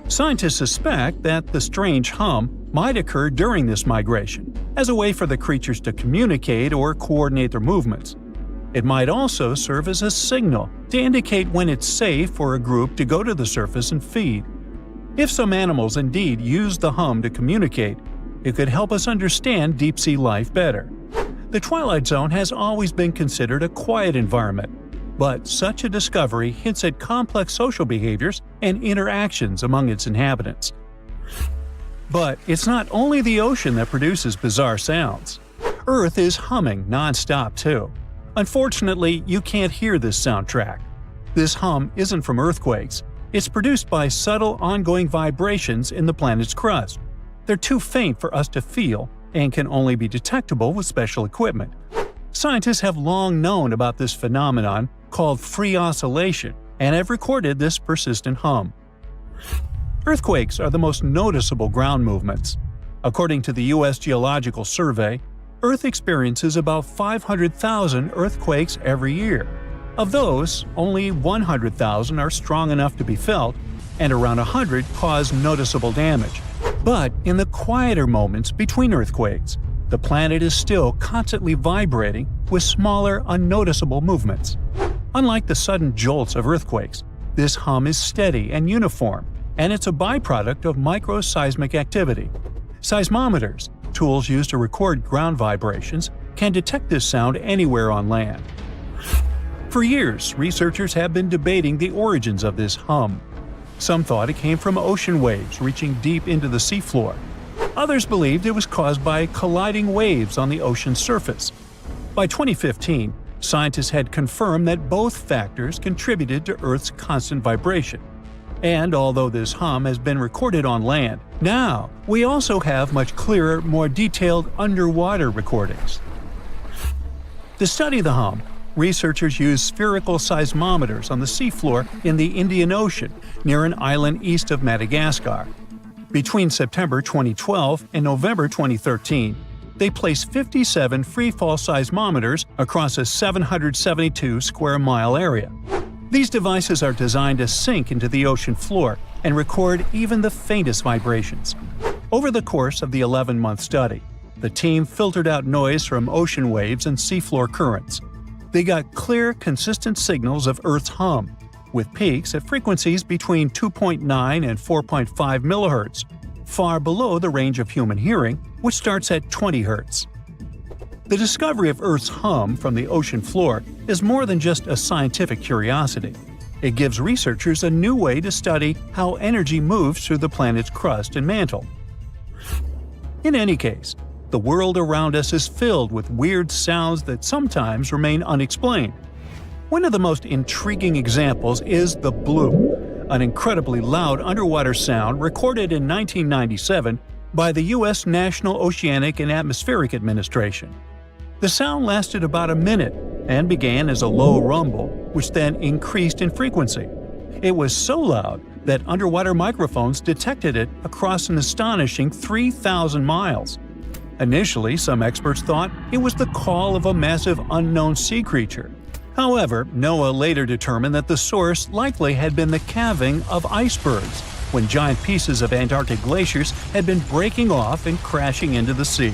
Scientists suspect that the strange hum might occur during this migration, as a way for the creatures to communicate or coordinate their movements. It might also serve as a signal to indicate when it's safe for a group to go to the surface and feed. If some animals indeed use the hum to communicate, it could help us understand deep-sea life better. The Twilight Zone has always been considered a quiet environment, but such a discovery hints at complex social behaviors and interactions among its inhabitants. But it's not only the ocean that produces bizarre sounds. Earth is humming non-stop too. Unfortunately, you can't hear this soundtrack. This hum isn't from earthquakes. It's produced by subtle ongoing vibrations in the planet's crust. They're too faint for us to feel and can only be detectable with special equipment. Scientists have long known about this phenomenon called free oscillation and have recorded this persistent hum. Earthquakes are the most noticeable ground movements. According to the U.S. Geological Survey, Earth experiences about 500,000 earthquakes every year. Of those, only 100,000 are strong enough to be felt, and around 100 cause noticeable damage. But in the quieter moments between earthquakes, the planet is still constantly vibrating with smaller, unnoticeable movements. Unlike the sudden jolts of earthquakes, this hum is steady and uniform, and it's a byproduct of microseismic activity. Seismometers, tools used to record ground vibrations, can detect this sound anywhere on land. For years, researchers have been debating the origins of this hum. Some thought it came from ocean waves reaching deep into the seafloor. Others believed it was caused by colliding waves on the ocean's surface. By 2015, scientists had confirmed that both factors contributed to Earth's constant vibration. And although this hum has been recorded on land, now we also have much clearer, more detailed underwater recordings. To study the hum, researchers used spherical seismometers on the seafloor in the Indian Ocean near an island east of Madagascar. Between September 2012 and November 2013, they placed 57 freefall seismometers across a 772 square mile area. These devices are designed to sink into the ocean floor and record even the faintest vibrations. Over the course of the 11-month study, the team filtered out noise from ocean waves and seafloor currents. They got clear, consistent signals of Earth's hum, with peaks at frequencies between 2.9 and 4.5 MHz, far below the range of human hearing, which starts at 20 Hz. The discovery of Earth's hum from the ocean floor is more than just a scientific curiosity. It gives researchers a new way to study how energy moves through the planet's crust and mantle. In any case, the world around us is filled with weird sounds that sometimes remain unexplained. One of the most intriguing examples is the bloop, an incredibly loud underwater sound recorded in 1997 by the U.S. National Oceanic and Atmospheric Administration. The sound lasted about a minute and began as a low rumble, which then increased in frequency. It was so loud that underwater microphones detected it across an astonishing 3,000 miles. Initially, some experts thought it was the call of a massive unknown sea creature. However, NOAA later determined that the source likely had been the calving of icebergs, when giant pieces of Antarctic glaciers had been breaking off and crashing into the sea.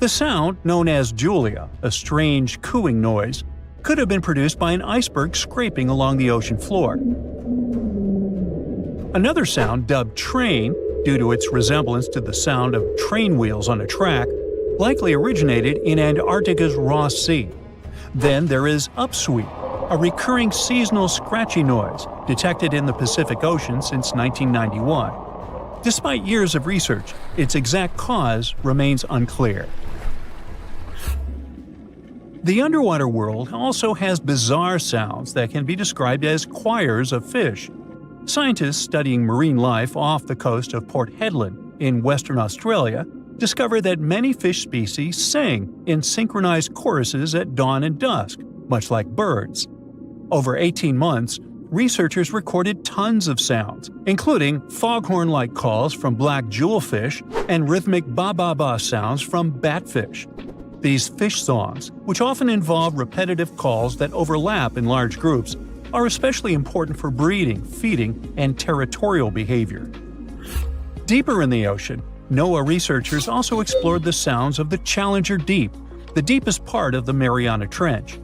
The sound, known as Julia, a strange cooing noise, could have been produced by an iceberg scraping along the ocean floor. Another sound, dubbed train, due to its resemblance to the sound of train wheels on a track, likely originated in Antarctica's Ross Sea. Then there is upsweep, a recurring seasonal scratchy noise detected in the Pacific Ocean since 1991. Despite years of research, its exact cause remains unclear. The underwater world also has bizarre sounds that can be described as choirs of fish. Scientists studying marine life off the coast of Port Hedland in Western Australia discovered that many fish species sing in synchronized choruses at dawn and dusk, much like birds. Over 18 months, researchers recorded tons of sounds, including foghorn-like calls from black jewelfish and rhythmic ba-ba-ba sounds from batfish. These fish songs, which often involve repetitive calls that overlap in large groups, are especially important for breeding, feeding, and territorial behavior. Deeper in the ocean, NOAA researchers also explored the sounds of the Challenger Deep, the deepest part of the Mariana Trench.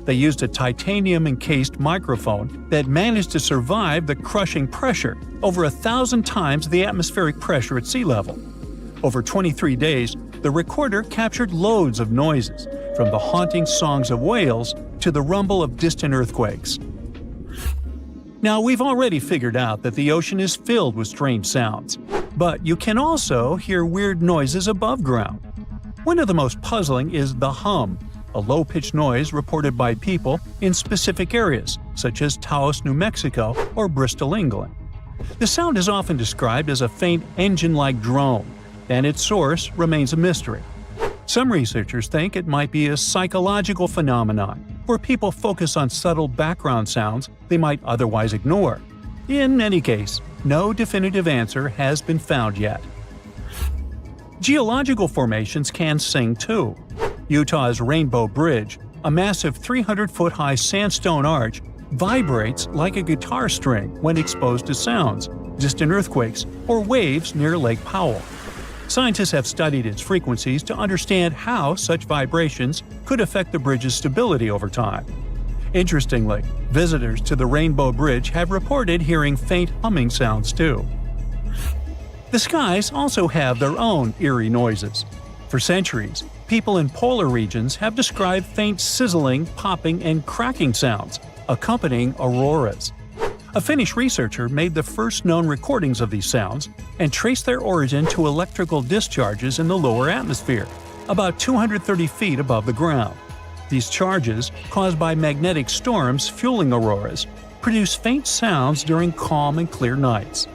They used a titanium-encased microphone that managed to survive the crushing pressure, over 1,000 times the atmospheric pressure at sea level. Over 23 days, the recorder captured loads of noises, from the haunting songs of whales to the rumble of distant earthquakes. Now, we've already figured out that the ocean is filled with strange sounds, but you can also hear weird noises above ground. One of the most puzzling is the hum, a low-pitched noise reported by people in specific areas, such as Taos, New Mexico, or Bristol, England. The sound is often described as a faint engine-like drone, and its source remains a mystery. Some researchers think it might be a psychological phenomenon, where people focus on subtle background sounds they might otherwise ignore. In any case, no definitive answer has been found yet. Geological formations can sing too. Utah's Rainbow Bridge, a massive 300-foot-high sandstone arch, vibrates like a guitar string when exposed to sounds, distant earthquakes, or waves near Lake Powell. Scientists have studied its frequencies to understand how such vibrations could affect the bridge's stability over time. Interestingly, visitors to the Rainbow Bridge have reported hearing faint humming sounds too. The skies also have their own eerie noises. For centuries, people in polar regions have described faint sizzling, popping, and cracking sounds, accompanying auroras. A Finnish researcher made the first known recordings of these sounds and traced their origin to electrical discharges in the lower atmosphere, about 230 feet above the ground. These charges, caused by magnetic storms fueling auroras, produce faint sounds during calm and clear nights.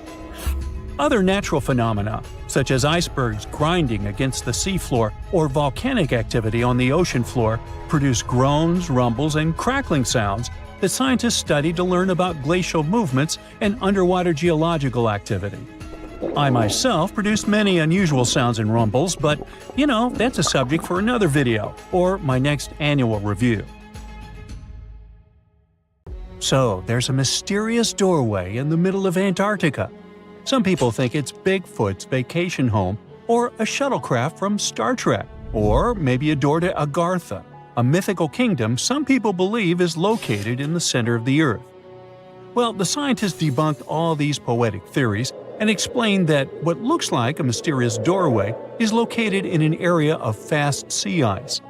Other natural phenomena, such as icebergs grinding against the seafloor or volcanic activity on the ocean floor, produce groans, rumbles, and crackling sounds that scientists study to learn about glacial movements and underwater geological activity. I myself produce many unusual sounds and rumbles, but, that's a subject for another video or my next annual review. So, there's a mysterious doorway in the middle of Antarctica. Some people think it's Bigfoot's vacation home, or a shuttlecraft from Star Trek, or maybe a door to Agartha, a mythical kingdom some people believe is located in the center of the Earth. Well, the scientists debunked all these poetic theories and explained that what looks like a mysterious doorway is located in an area of fast sea ice.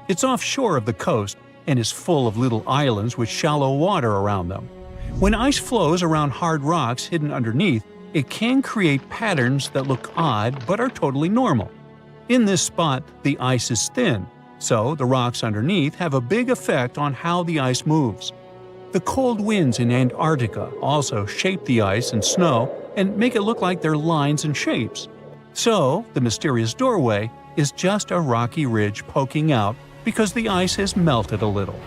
It's offshore of the coast and is full of little islands with shallow water around them. When ice flows around hard rocks hidden underneath, it can create patterns that look odd but are totally normal. In this spot, the ice is thin, so the rocks underneath have a big effect on how the ice moves. The cold winds in Antarctica also shape the ice and snow and make it look like they're lines and shapes. So, the mysterious doorway is just a rocky ridge poking out because the ice has melted a little.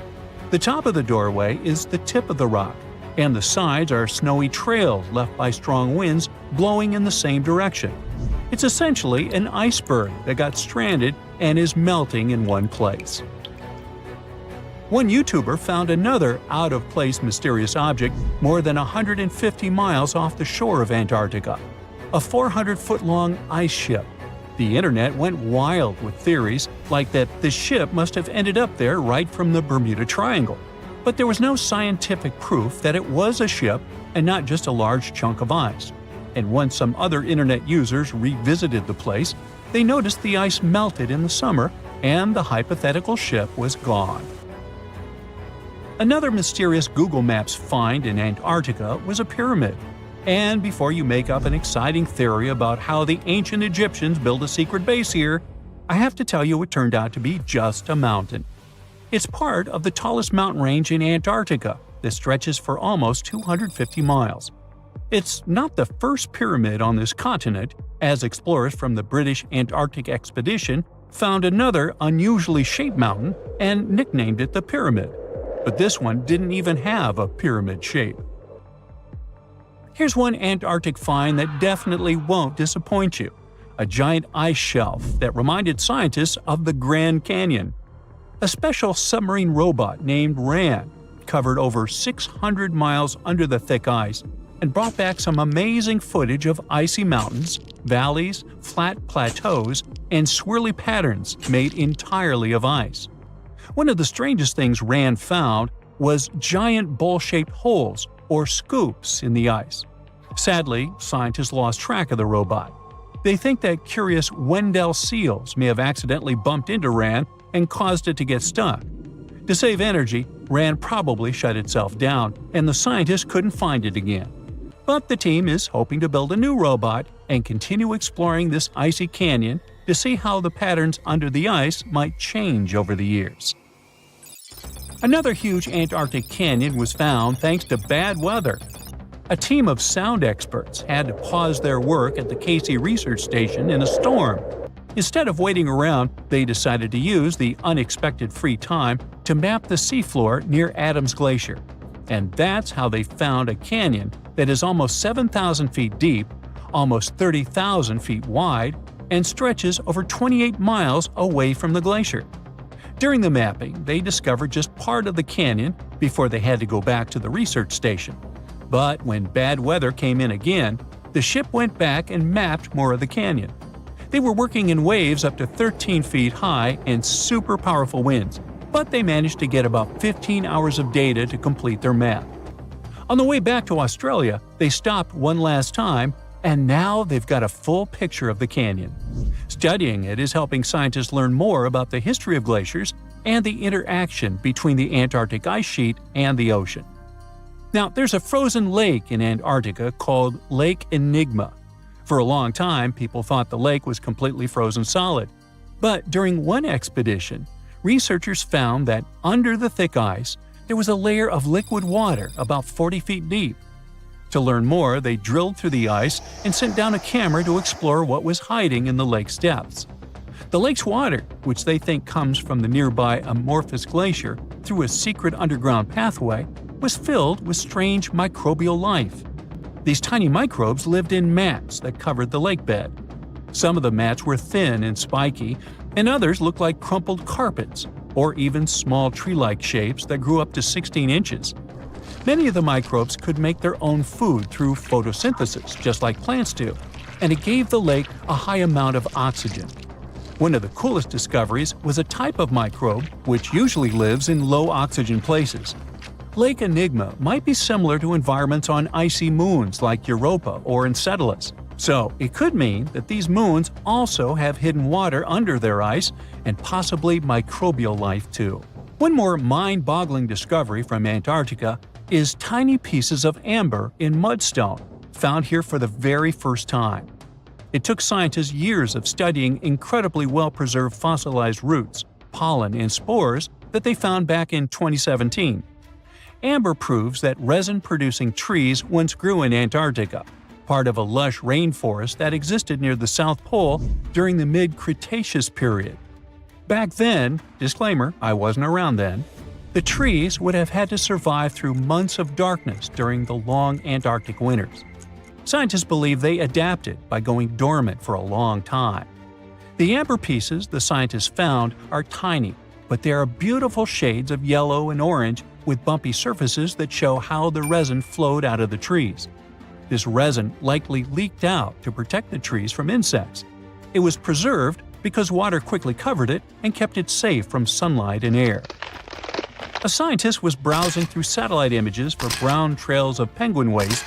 The top of the doorway is the tip of the rock, and the sides are snowy trails left by strong winds blowing in the same direction. It's essentially an iceberg that got stranded and is melting in one place. One YouTuber found another out-of-place mysterious object more than 150 miles off the shore of Antarctica, a 400-foot-long ice ship. The internet went wild with theories like that the ship must have ended up there right from the Bermuda Triangle. But there was no scientific proof that it was a ship and not just a large chunk of ice. And once some other internet users revisited the place, they noticed the ice melted in the summer and the hypothetical ship was gone. Another mysterious Google Maps find in Antarctica was a pyramid. And before you make up an exciting theory about how the ancient Egyptians built a secret base here, I have to tell you it turned out to be just a mountain. It's part of the tallest mountain range in Antarctica that stretches for almost 250 miles. It's not the first pyramid on this continent, as explorers from the British Antarctic Expedition found another unusually shaped mountain and nicknamed it the Pyramid. But this one didn't even have a pyramid shape. Here's one Antarctic find that definitely won't disappoint you: a giant ice shelf that reminded scientists of the Grand Canyon. A special submarine robot named RAN covered over 600 miles under the thick ice and brought back some amazing footage of icy mountains, valleys, flat plateaus, and swirly patterns made entirely of ice. One of the strangest things RAN found was giant bowl-shaped holes, or scoops, in the ice. Sadly, scientists lost track of the robot. They think that curious Wendell seals may have accidentally bumped into RAN and caused it to get stuck. To save energy, RAN probably shut itself down, and the scientists couldn't find it again. But the team is hoping to build a new robot and continue exploring this icy canyon to see how the patterns under the ice might change over the years. Another huge Antarctic canyon was found thanks to bad weather. A team of sound experts had to pause their work at the Casey Research Station in a storm. Instead of waiting around, they decided to use the unexpected free time to map the seafloor near Adams Glacier. And that's how they found a canyon that is almost 7,000 feet deep, almost 30,000 feet wide, and stretches over 28 miles away from the glacier. During the mapping, they discovered just part of the canyon before they had to go back to the research station. But when bad weather came in again, the ship went back and mapped more of the canyon. They were working in waves up to 13 feet high and super powerful winds, but they managed to get about 15 hours of data to complete their map. On the way back to Australia, they stopped one last time, and now they've got a full picture of the canyon. Studying it is helping scientists learn more about the history of glaciers and the interaction between the Antarctic ice sheet and the ocean. Now, there's a frozen lake in Antarctica called Lake Enigma. For a long time, people thought the lake was completely frozen solid. But during one expedition, researchers found that under the thick ice, there was a layer of liquid water about 40 feet deep. To learn more, they drilled through the ice and sent down a camera to explore what was hiding in the lake's depths. The lake's water, which they think comes from the nearby Amorphous Glacier through a secret underground pathway, was filled with strange microbial life. These tiny microbes lived in mats that covered the lake bed. Some of the mats were thin and spiky, and others looked like crumpled carpets, or even small tree-like shapes that grew up to 16 inches. Many of the microbes could make their own food through photosynthesis, just like plants do, and it gave the lake a high amount of oxygen. One of the coolest discoveries was a type of microbe which usually lives in low-oxygen places. Lake Enigma might be similar to environments on icy moons like Europa or Enceladus, so it could mean that these moons also have hidden water under their ice and possibly microbial life too. One more mind-boggling discovery from Antarctica is tiny pieces of amber in mudstone, found here for the very first time. It took scientists years of studying incredibly well-preserved fossilized roots, pollen, and spores that they found back in 2017. Amber proves that resin-producing trees once grew in Antarctica, part of a lush rainforest that existed near the South Pole during the mid-Cretaceous period. Back then, disclaimer, I wasn't around then, the trees would have had to survive through months of darkness during the long Antarctic winters. Scientists believe they adapted by going dormant for a long time. The amber pieces the scientists found are tiny, but they are beautiful shades of yellow and orange with bumpy surfaces that show how the resin flowed out of the trees. This resin likely leaked out to protect the trees from insects. It was preserved because water quickly covered it and kept it safe from sunlight and air. A scientist was browsing through satellite images for brown trails of penguin waste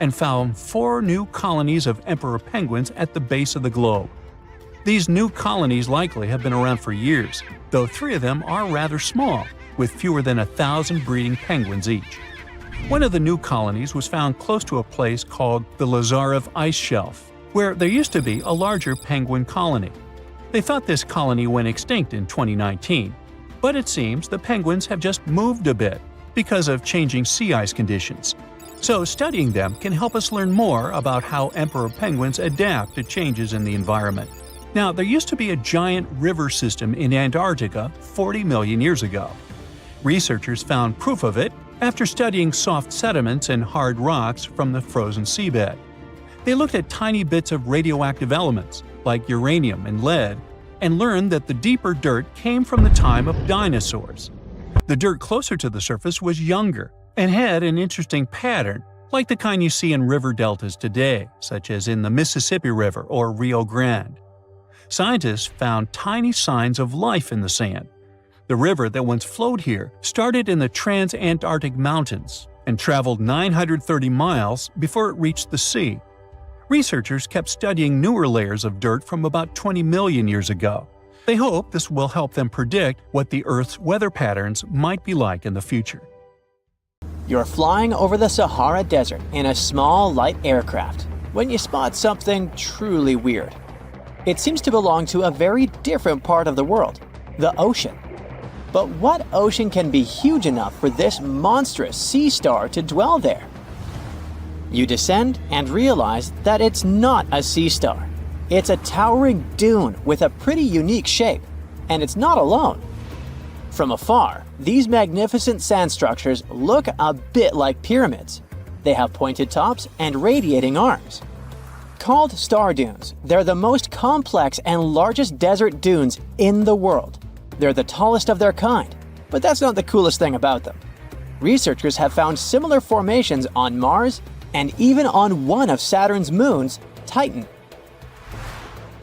and found 4 new colonies of emperor penguins at the base of the globe. These new colonies likely have been around for years, though 3 of them are rather small, with fewer than 1,000 breeding penguins each. One of the new colonies was found close to a place called the Lazarev Ice Shelf, where there used to be a larger penguin colony. They thought this colony went extinct in 2019, but it seems the penguins have just moved a bit because of changing sea ice conditions. So studying them can help us learn more about how emperor penguins adapt to changes in the environment. Now, there used to be a giant river system in Antarctica 40 million years ago. Researchers found proof of it after studying soft sediments and hard rocks from the frozen seabed. They looked at tiny bits of radioactive elements, like uranium and lead, and learned that the deeper dirt came from the time of dinosaurs. The dirt closer to the surface was younger and had an interesting pattern, like the kind you see in river deltas today, such as in the Mississippi River or Rio Grande. Scientists found tiny signs of life in the sand. The river that once flowed here started in the Trans-Antarctic Mountains and traveled 930 miles before it reached the sea. Researchers kept studying newer layers of dirt from about 20 million years ago. They hope this will help them predict what the Earth's weather patterns might be like in the future. You're flying over the Sahara Desert in a small, light aircraft when you spot something truly weird. It seems to belong to a very different part of the world, the ocean. But what ocean can be huge enough for this monstrous sea star to dwell there? You descend and realize that it's not a sea star. It's a towering dune with a pretty unique shape, and it's not alone. From afar, these magnificent sand structures look a bit like pyramids. They have pointed tops and radiating arms. Called star dunes, they're the most complex and largest desert dunes in the world. They're the tallest of their kind, but that's not the coolest thing about them. Researchers have found similar formations on Mars and even on one of Saturn's moons, Titan.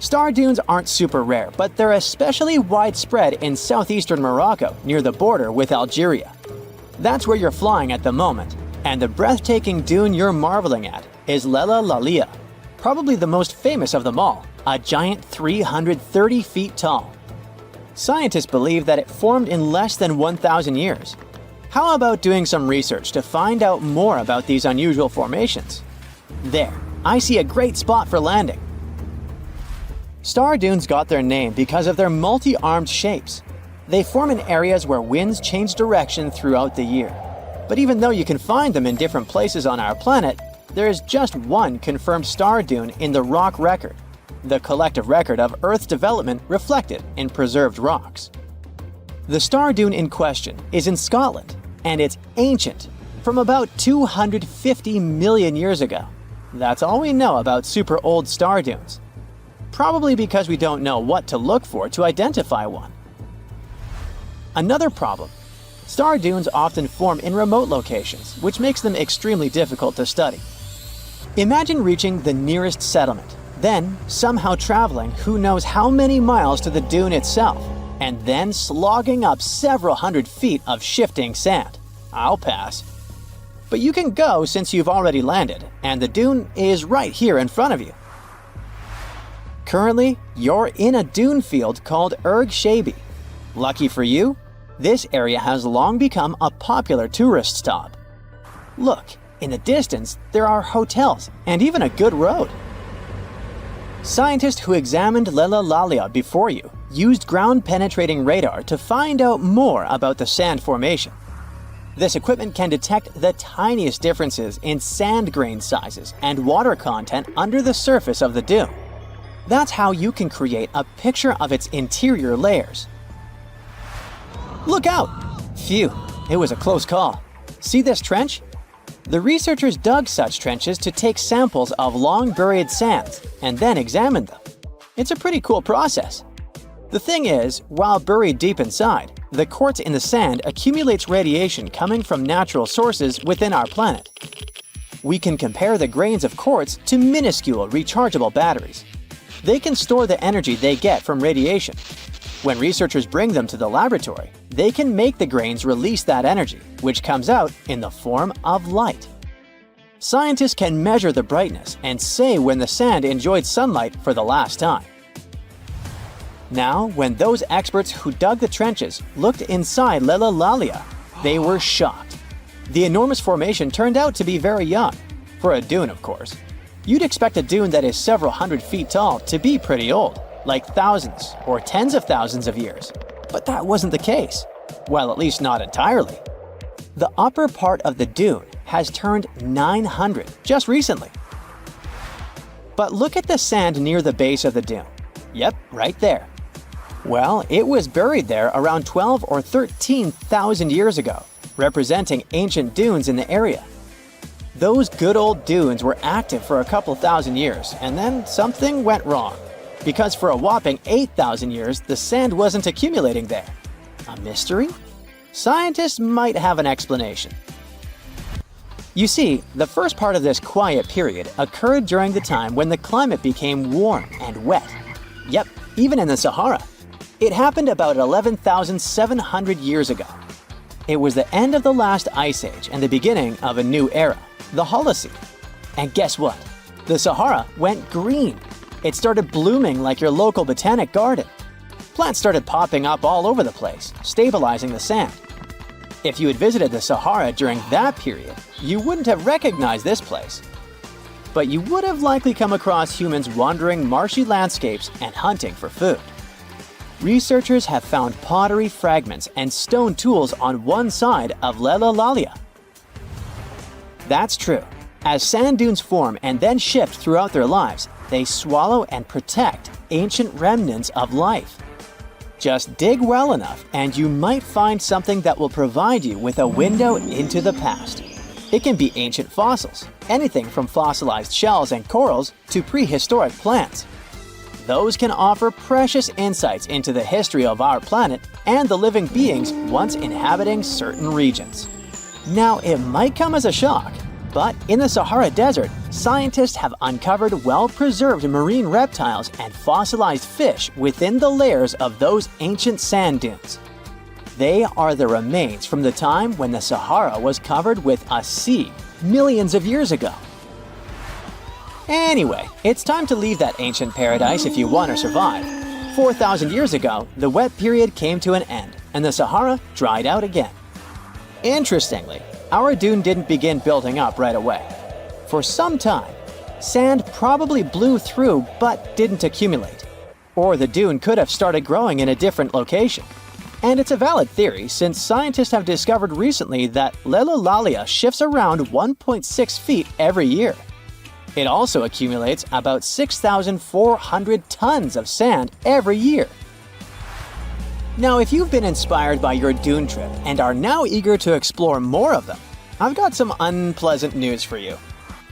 Star dunes aren't super rare, but they're especially widespread in southeastern Morocco near the border with Algeria. That's where you're flying at the moment, and the breathtaking dune you're marveling at is Lella Lalia, probably the most famous of them all, a giant 330 feet tall. Scientists believe that it formed in less than 1,000 years. How about doing some research to find out more about these unusual formations? There, I see a great spot for landing. Star dunes got their name because of their multi-armed shapes. They form in areas where winds change direction throughout the year. But even though you can find them in different places on our planet, there is just one confirmed star dune in the rock record, the collective record of Earth's development reflected in preserved rocks. The star dune in question is in Scotland, and it's ancient, from about 250 million years ago. That's all we know about super old star dunes. Probably because we don't know what to look for to identify one. Another problem: star dunes often form in remote locations, which makes them extremely difficult to study. Imagine reaching the nearest settlement, then somehow traveling who knows how many miles to the dune itself, and then slogging up several hundred feet of shifting sand. I'll pass. But you can go since you've already landed, and the dune is right here in front of you. Currently, you're in a dune field called Erg Shabi. Lucky for you, this area has long become a popular tourist stop. Look, in the distance, there are hotels and even a good road. Scientists who examined Lelalalia before you used ground-penetrating radar to find out more about the sand formation. This equipment can detect the tiniest differences in sand grain sizes and water content under the surface of the dune. That's how you can create a picture of its interior layers. Look out! Phew, it was a close call. See this trench? The researchers dug such trenches to take samples of long-buried sands and then examined them. It's a pretty cool process. The thing is, while buried deep inside, the quartz in the sand accumulates radiation coming from natural sources within our planet. We can compare the grains of quartz to minuscule rechargeable batteries. They can store the energy they get from radiation. When researchers bring them to the laboratory, they can make the grains release that energy, which comes out in the form of light. Scientists can measure the brightness and say when the sand enjoyed sunlight for the last time. Now, when those experts who dug the trenches looked inside Lelalalia, they were shocked. The enormous formation turned out to be very young, for a dune, of course. You'd expect a dune that is several hundred feet tall to be pretty old, like thousands or tens of thousands of years. But that wasn't the case. Well, at least not entirely. The upper part of the dune has turned 900 just recently. But look at the sand near the base of the dune. Yep, right there. Well, it was buried there around 12 or 13,000 years ago, representing ancient dunes in the area. Those good old dunes were active for a couple thousand years, and then something went wrong. Because for a whopping 8,000 years, the sand wasn't accumulating there. A mystery? Scientists might have an explanation. You see, the first part of this quiet period occurred during the time when the climate became warm and wet. Yep, even in the Sahara. It happened about 11,700 years ago. It was the end of the last ice age and the beginning of a new era, the Holocene. And guess what? The Sahara went green. It started blooming like your local botanic garden. Plants started popping up all over the place, stabilizing the sand. If you had visited the Sahara during that period, you wouldn't have recognized this place. But you would have likely come across humans wandering marshy landscapes and hunting for food. Researchers have found pottery fragments and stone tools on one side of Lelalalia. That's true. As sand dunes form and then shift throughout their lives, they swallow and protect ancient remnants of life. Just dig well enough and you might find something that will provide you with a window into the past. It can be ancient fossils, anything from fossilized shells and corals to prehistoric plants. Those can offer precious insights into the history of our planet and the living beings once inhabiting certain regions. Now, it might come as a shock, but in the Sahara Desert, scientists have uncovered well-preserved marine reptiles and fossilized fish within the layers of those ancient sand dunes. They are the remains from the time when the Sahara was covered with a sea millions of years ago. Anyway, it's time to leave that ancient paradise if you want to survive. 4,000 years ago, the wet period came to an end and the Sahara dried out again. Interestingly, our dune didn't begin building up right away. For some time, sand probably blew through but didn't accumulate. Or the dune could have started growing in a different location. And it's a valid theory since scientists have discovered recently that Leulalia shifts around 1.6 feet every year. It also accumulates about 6,400 tons of sand every year. Now, if you've been inspired by your dune trip and are now eager to explore more of them, I've got some unpleasant news for you.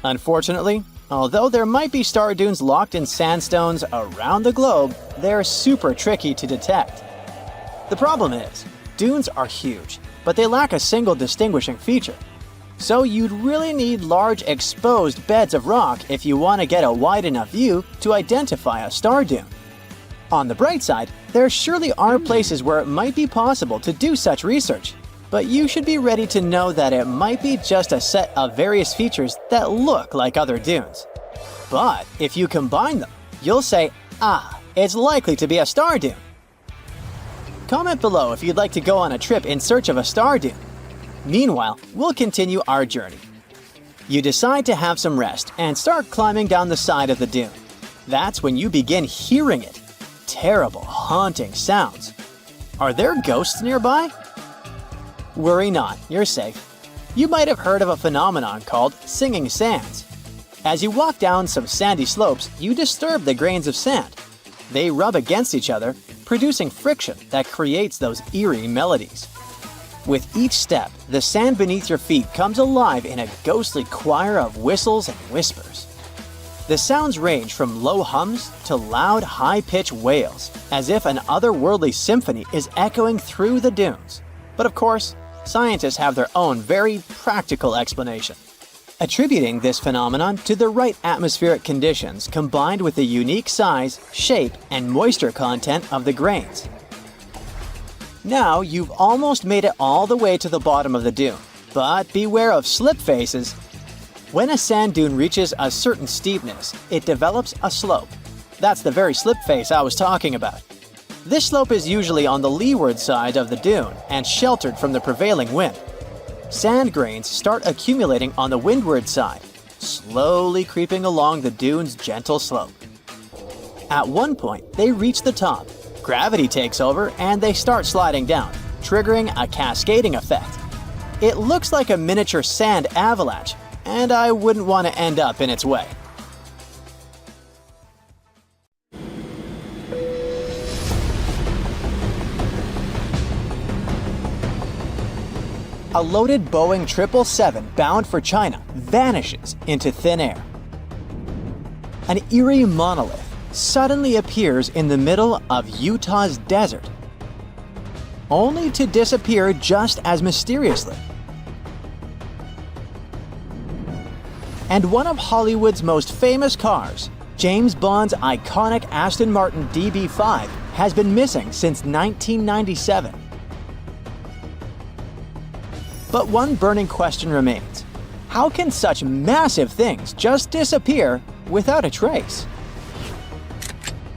Unfortunately, although there might be star dunes locked in sandstones around the globe, they're super tricky to detect. The problem is, dunes are huge, but they lack a single distinguishing feature. So you'd really need large exposed beds of rock if you want to get a wide enough view to identify a star dune. On the bright side, there surely are places where it might be possible to do such research, but you should be ready to know that it might be just a set of various features that look like other dunes. But if you combine them, you'll say, it's likely to be a star dune. Comment below if you'd like to go on a trip in search of a star dune. Meanwhile, we'll continue our journey. You decide to have some rest and start climbing down the side of the dune. That's when you begin hearing it. Terrible, haunting sounds. Are there ghosts nearby? Worry not, you're safe. You might have heard of a phenomenon called singing sands. As you walk down some sandy slopes, you disturb the grains of sand. They rub against each other, producing friction that creates those eerie melodies. With each step, the sand beneath your feet comes alive in a ghostly choir of whistles and whispers. The sounds range from low hums to loud, high-pitched wails, as if an otherworldly symphony is echoing through the dunes. But of course, scientists have their own very practical explanation, attributing this phenomenon to the right atmospheric conditions combined with the unique size, shape, and moisture content of the grains. Now you've almost made it all the way to the bottom of the dune, but beware of slip faces. When a sand dune reaches a certain steepness, it develops a slope. That's the very slip face I was talking about. This slope is usually on the leeward side of the dune and sheltered from the prevailing wind. Sand grains start accumulating on the windward side, slowly creeping along the dune's gentle slope. At one point, they reach the top. Gravity takes over and they start sliding down, triggering a cascading effect. It looks like a miniature sand avalanche, and I wouldn't want to end up in its way. A loaded Boeing 777 bound for China vanishes into thin air. An eerie monolith suddenly appears in the middle of Utah's desert, only to disappear just as mysteriously. And one of Hollywood's most famous cars, James Bond's iconic Aston Martin DB5, has been missing since 1997. But one burning question remains. How can such massive things just disappear without a trace?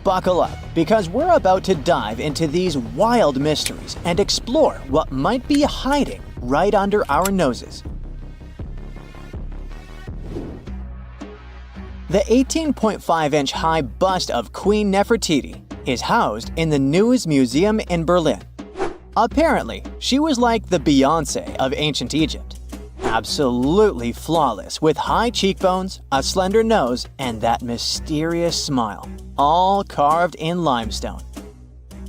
Buckle up, because we're about to dive into these wild mysteries and explore what might be hiding right under our noses. The 18.5-inch high bust of Queen Nefertiti is housed in the Neues Museum in Berlin. Apparently, she was like the Beyoncé of ancient Egypt. Absolutely flawless, with high cheekbones, a slender nose, and that mysterious smile, all carved in limestone.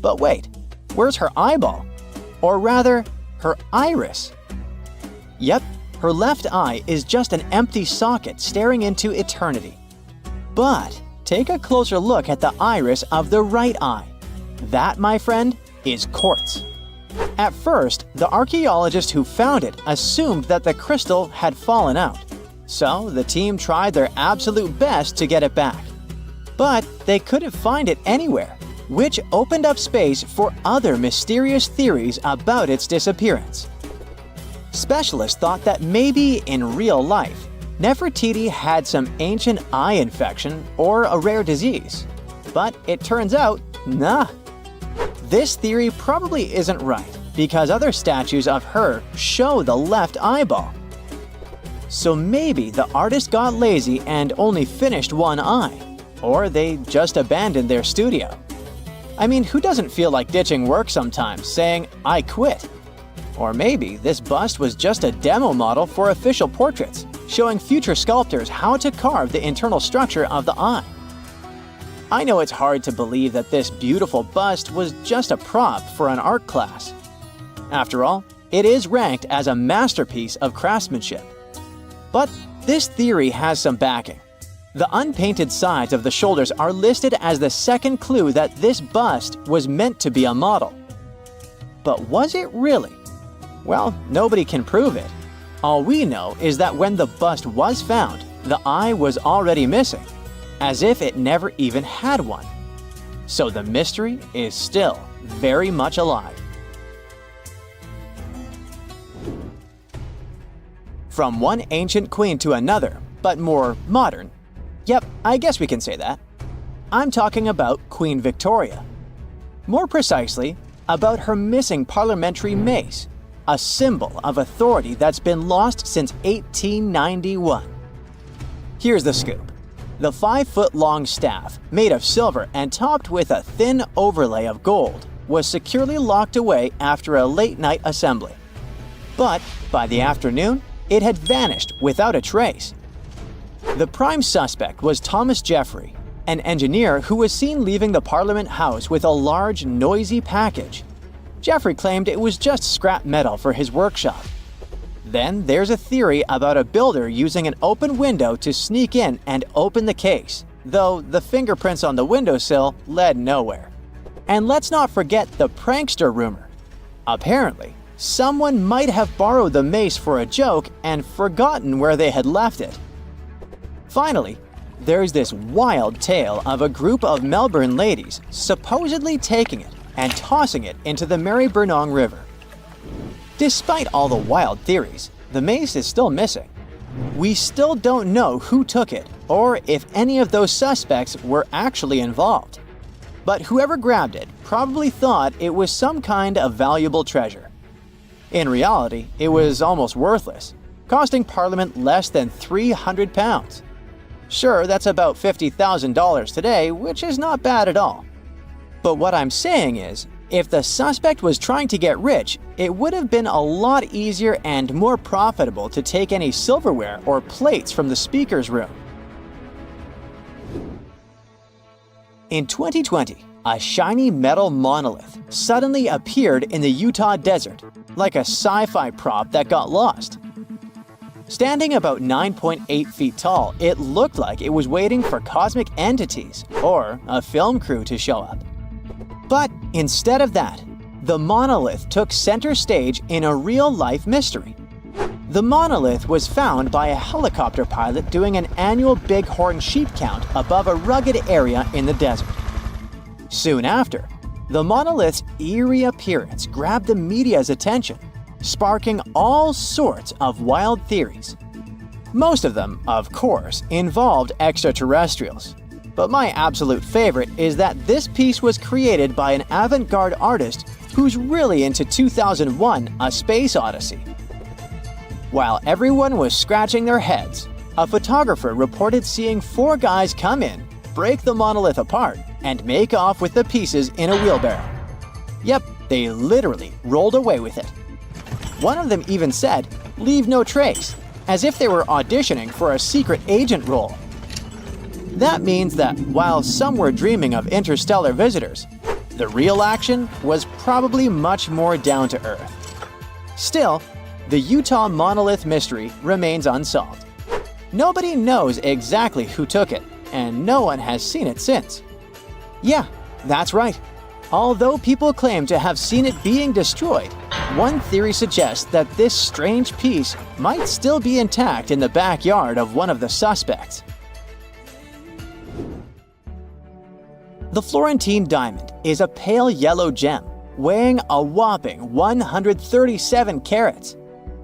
But wait, where's her eyeball? Or rather, her iris? Yep, her left eye is just an empty socket staring into eternity. But take a closer look at the iris of the right eye. That, my friend, is quartz. At first, the archaeologist who found it assumed that the crystal had fallen out. So the team tried their absolute best to get it back. But they couldn't find it anywhere, which opened up space for other mysterious theories about its disappearance. Specialists thought that maybe in real life, Nefertiti had some ancient eye infection or a rare disease. But it turns out, nah. This theory probably isn't right, because other statues of her show the left eyeball. So maybe the artist got lazy and only finished one eye, or they just abandoned their studio. I mean, who doesn't feel like ditching work sometimes, saying, "I quit"? Or maybe this bust was just a demo model for official portraits, showing future sculptors how to carve the internal structure of the eye. I know it's hard to believe that this beautiful bust was just a prop for an art class. After all, it is ranked as a masterpiece of craftsmanship. But this theory has some backing. The unpainted sides of the shoulders are listed as the second clue that this bust was meant to be a model. But was it really? Well, nobody can prove it. All we know is that when the bust was found, the eye was already missing, as if it never even had one. So the mystery is still very much alive. From one ancient queen to another, but more modern. Yep, I guess we can say that. I'm talking about Queen Victoria. More precisely, about her missing parliamentary mace, a symbol of authority that's been lost since 1891. Here's the scoop. The 5-foot-long staff, made of silver and topped with a thin overlay of gold, was securely locked away after a late-night assembly. But by the afternoon, it had vanished without a trace. The prime suspect was Thomas Jeffrey, an engineer who was seen leaving the Parliament House with a large, noisy package. Jeffrey claimed it was just scrap metal for his workshop. Then there's a theory about a builder using an open window to sneak in and open the case, though the fingerprints on the windowsill led nowhere. And let's not forget the prankster rumor. Apparently, someone might have borrowed the mace for a joke and forgotten where they had left it. Finally, there's this wild tale of a group of Melbourne ladies supposedly taking it and tossing it into the Maribyrnong River. Despite all the wild theories, the mace is still missing. We still don't know who took it or if any of those suspects were actually involved. But whoever grabbed it probably thought it was some kind of valuable treasure. In reality, it was almost worthless, costing Parliament less than £300. Sure, that's about $50,000 today, which is not bad at all. But what I'm saying is, if the suspect was trying to get rich, it would have been a lot easier and more profitable to take any silverware or plates from the speaker's room. In 2020, a shiny metal monolith suddenly appeared in the Utah desert, like a sci-fi prop that got lost. Standing about 9.8 feet tall, it looked like it was waiting for cosmic entities or a film crew to show up. But instead of that, the monolith took center stage in a real-life mystery. The monolith was found by a helicopter pilot doing an annual bighorn sheep count above a rugged area in the desert. Soon after, the monolith's eerie appearance grabbed the media's attention, sparking all sorts of wild theories. Most of them, of course, involved extraterrestrials. But my absolute favorite is that this piece was created by an avant-garde artist who's really into 2001: A Space Odyssey. While everyone was scratching their heads, a photographer reported seeing 4 guys come in, break the monolith apart, and make off with the pieces in a wheelbarrow. Yep, they literally rolled away with it. One of them even said, "Leave no trace," as if they were auditioning for a secret agent role. That means that while some were dreaming of interstellar visitors, the real action was probably much more down to earth. Still, the Utah monolith mystery remains unsolved. Nobody knows exactly who took it, and no one has seen it since. Yeah, that's right. Although people claim to have seen it being destroyed, one theory suggests that this strange piece might still be intact in the backyard of one of the suspects. The Florentine diamond is a pale yellow gem, weighing a whopping 137 carats.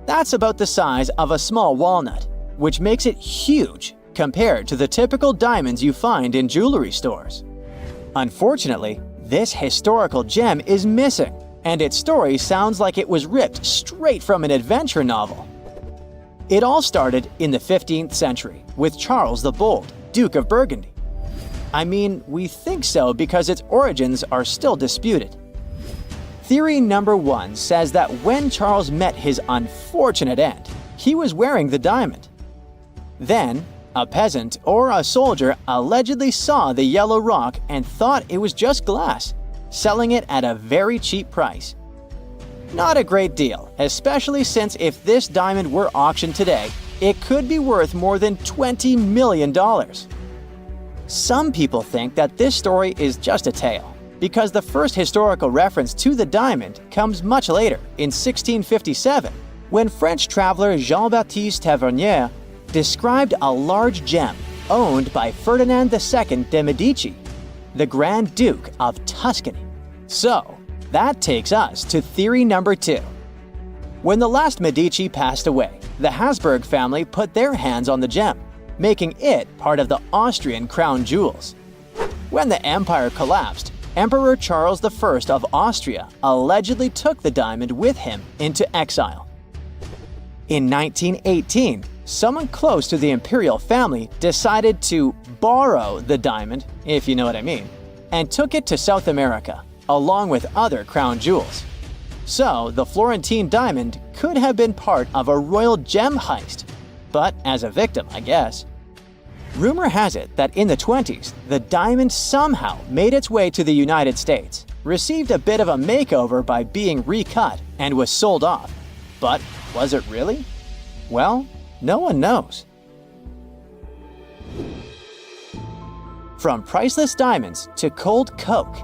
That's about the size of a small walnut, which makes it huge compared to the typical diamonds you find in jewelry stores. Unfortunately, this historical gem is missing, and its story sounds like it was ripped straight from an adventure novel. It all started in the 15th century with Charles the Bold, Duke of Burgundy. I mean, we think so because its origins are still disputed. Theory number 1 says that when Charles met his unfortunate end, he was wearing the diamond. Then, a peasant or a soldier allegedly saw the yellow rock and thought it was just glass, selling it at a very cheap price. Not a great deal, especially since if this diamond were auctioned today, it could be worth more than $20 million. Some people think that this story is just a tale, because the first historical reference to the diamond comes much later, in 1657, when French traveler Jean-Baptiste Tavernier described a large gem owned by Ferdinand II de' Medici, the Grand Duke of Tuscany. So, that takes us to theory number 2. When the last Medici passed away, the Habsburg family put their hands on the gem, making it part of the Austrian crown jewels. When the empire collapsed, Emperor Charles I of Austria allegedly took the diamond with him into exile. In 1918, someone close to the imperial family decided to borrow the diamond, if you know what I mean, and took it to South America, along with other crown jewels. So, the Florentine diamond could have been part of a royal gem heist, but as a victim, I guess. Rumor has it that in the 20s, the diamond somehow made its way to the United States, received a bit of a makeover by being recut, and was sold off. But was it really? Well, no one knows. From priceless diamonds to cold Coke.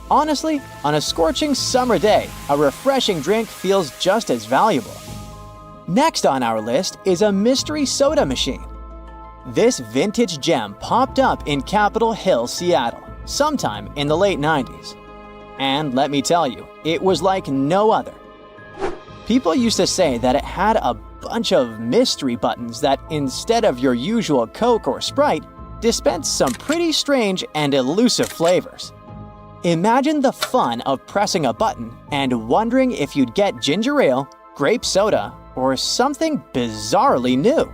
Honestly, on a scorching summer day, a refreshing drink feels just as valuable. Next on our list is a mystery soda machine. This vintage gem popped up in Capitol Hill, Seattle, sometime in the late 90s. And let me tell you, it was like no other. People used to say that it had a bunch of mystery buttons that, instead of your usual Coke or Sprite, dispensed some pretty strange and elusive flavors. Imagine the fun of pressing a button and wondering if you'd get ginger ale, grape soda, or something bizarrely new.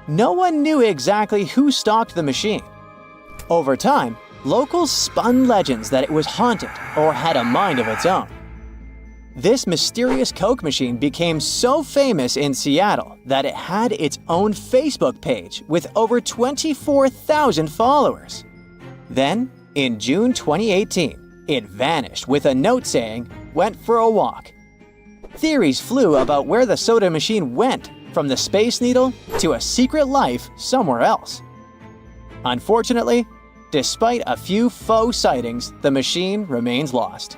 No one knew exactly who stocked the machine. Over time, locals spun legends that it was haunted or had a mind of its own. This mysterious Coke machine became so famous in Seattle that it had its own Facebook page with over 24,000 followers. Then, in June 2018, it vanished with a note saying, "Went for a walk." Theories flew about where the soda machine went, from the Space Needle to a secret life somewhere else. Unfortunately, despite a few faux sightings, the machine remains lost.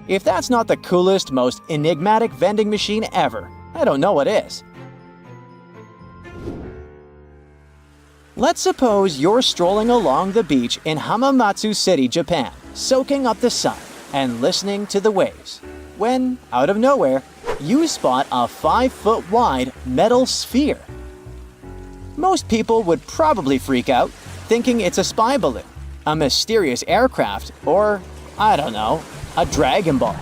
If that's not the coolest, most enigmatic vending machine ever, I don't know what is. Let's suppose you're strolling along the beach in Hamamatsu City, Japan, soaking up the sun and listening to the waves, when, out of nowhere, you spot a 5-foot-wide metal sphere. Most people would probably freak out, thinking it's a spy balloon, a mysterious aircraft, or, I don't know, a Dragon Ball.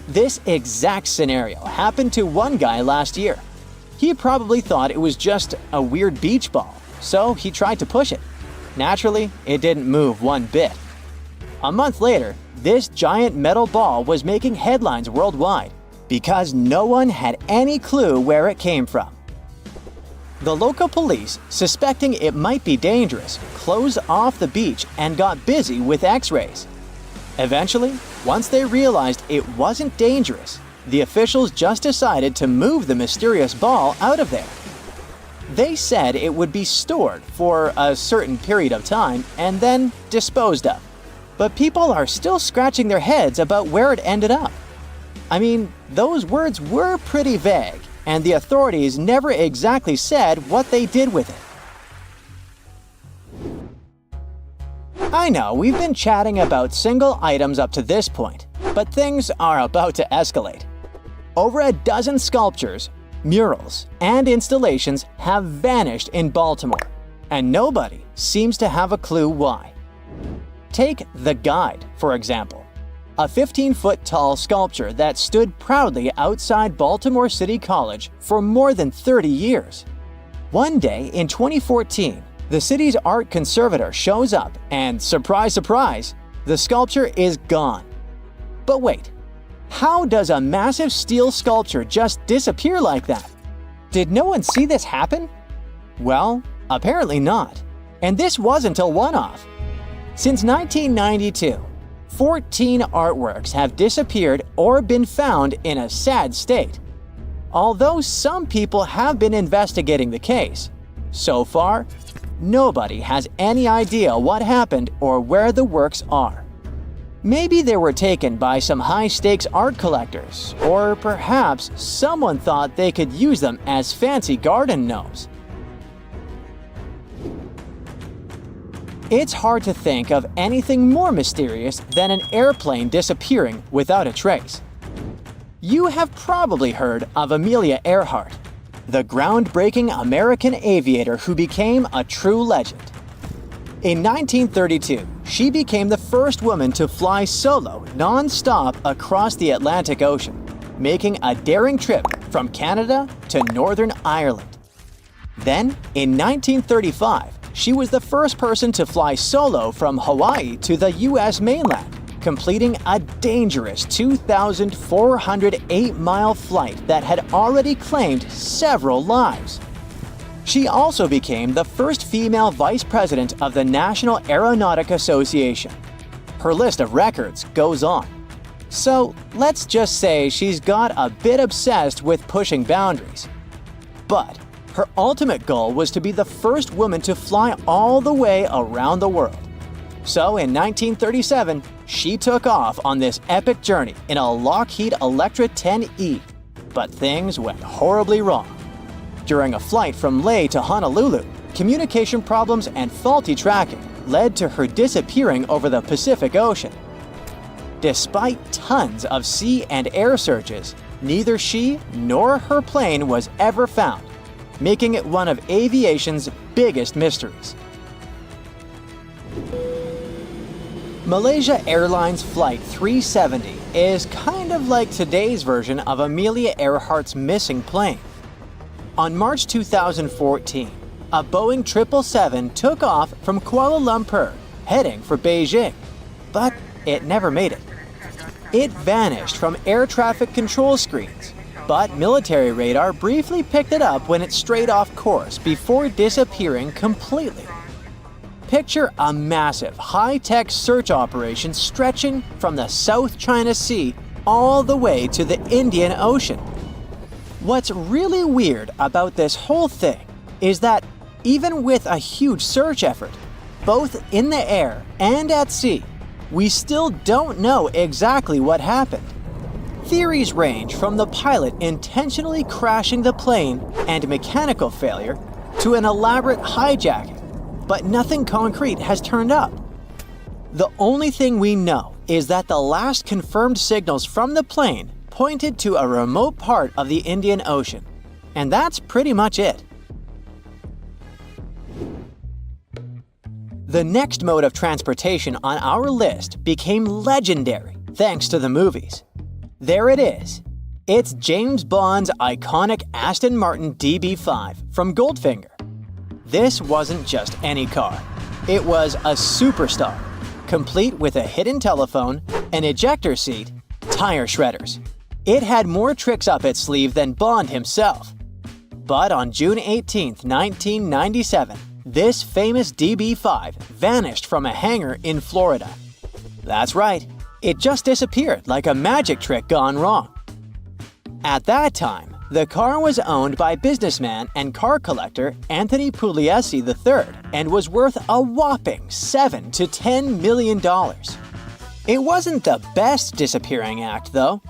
This exact scenario happened to one guy last year. He probably thought it was just a weird beach ball, so he tried to push it. Naturally, it didn't move one bit. A month later, this giant metal ball was making headlines worldwide because no one had any clue where it came from. The local police, suspecting it might be dangerous, closed off the beach and got busy with x-rays. Eventually, once they realized it wasn't dangerous, the officials just decided to move the mysterious ball out of there. They said it would be stored for a certain period of time and then disposed of. But people are still scratching their heads about where it ended up. I mean, those words were pretty vague, and the authorities never exactly said what they did with it. I know we've been chatting about single items up to this point, but things are about to escalate. Over a dozen sculptures, murals, and installations have vanished in Baltimore, and nobody seems to have a clue why. Take The Guide, for example. a 15-foot tall sculpture that stood proudly outside Baltimore City College for more than 30 years. One day in 2014, the city's art conservator shows up and, surprise, surprise, the sculpture is gone. But wait, how does a massive steel sculpture just disappear like that? Did no one see this happen? Well, apparently not. And this wasn't a one-off. Since 1992, 14 artworks have disappeared or been found in a sad state. Although some people have been investigating the case, so far, nobody has any idea what happened or where the works are. Maybe they were taken by some high-stakes art collectors, or perhaps someone thought they could use them as fancy garden gnomes. It's hard to think of anything more mysterious than an airplane disappearing without a trace. You have probably heard of Amelia Earhart, the groundbreaking American aviator who became a true legend. In 1932, she became the first woman to fly solo non-stop across the Atlantic Ocean, making a daring trip from Canada to Northern Ireland. Then, in 1935, she was the first person to fly solo from Hawaii to the US mainland, completing a dangerous 2,408-mile flight that had already claimed several lives. She also became the first female vice president of the National Aeronautic Association. Her list of records goes on. So let's just say she's got a bit obsessed with pushing boundaries. But her ultimate goal was to be the first woman to fly all the way around the world. So in 1937, she took off on this epic journey in a Lockheed Electra 10E. But things went horribly wrong. During a flight from Leh to Honolulu, communication problems and faulty tracking led to her disappearing over the Pacific Ocean. Despite tons of sea and air searches, neither she nor her plane was ever found, making it one of aviation's biggest mysteries. Malaysia Airlines Flight 370 is kind of like today's version of Amelia Earhart's missing plane. On March 2014, a Boeing 777 took off from Kuala Lumpur, heading for Beijing, but it never made it. It vanished from air traffic control screens, but military radar briefly picked it up when it strayed off course before disappearing completely. Picture a massive, high-tech search operation stretching from the South China Sea all the way to the Indian Ocean. What's really weird about this whole thing is that even with a huge search effort, both in the air and at sea, we still don't know exactly what happened. Theories range from the pilot intentionally crashing the plane and mechanical failure to an elaborate hijacking, but nothing concrete has turned up. The only thing we know is that the last confirmed signals from the plane pointed to a remote part of the Indian Ocean, and that's pretty much it. The next mode of transportation on our list became legendary thanks to the movies. There it is. It's James Bond's iconic Aston Martin DB5 from Goldfinger. This wasn't just any car. It was a superstar, complete with a hidden telephone, an ejector seat, tire shredders. It had more tricks up its sleeve than Bond himself. But on June 18, 1997, this famous DB5 vanished from a hangar in Florida. That's right, it just disappeared like a magic trick gone wrong. At that time, the car was owned by businessman and car collector Anthony Pugliese III and was worth a whopping $7 to $10 million. It wasn't the best disappearing act, though.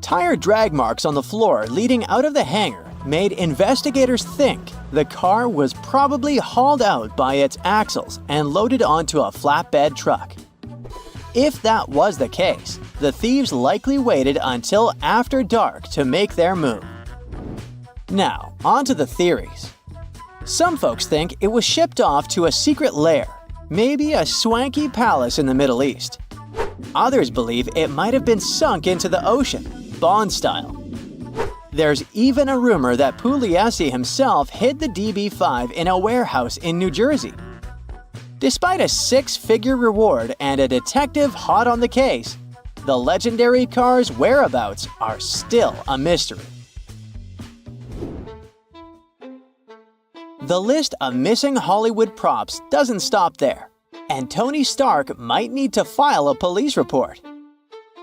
Tire drag marks on the floor leading out of the hangar made investigators think the car was probably hauled out by its axles and loaded onto a flatbed truck. If that was the case, the thieves likely waited until after dark to make their move. Now, on to the theories. Some folks think it was shipped off to a secret lair, maybe a swanky palace in the Middle East. Others believe it might have been sunk into the ocean, Bond style. There's even a rumor that Pugliese himself hid the DB5 in a warehouse in New Jersey. Despite a six-figure reward and a detective hot on the case, the legendary car's whereabouts are still a mystery. The list of missing Hollywood props doesn't stop there, and Tony Stark might need to file a police report.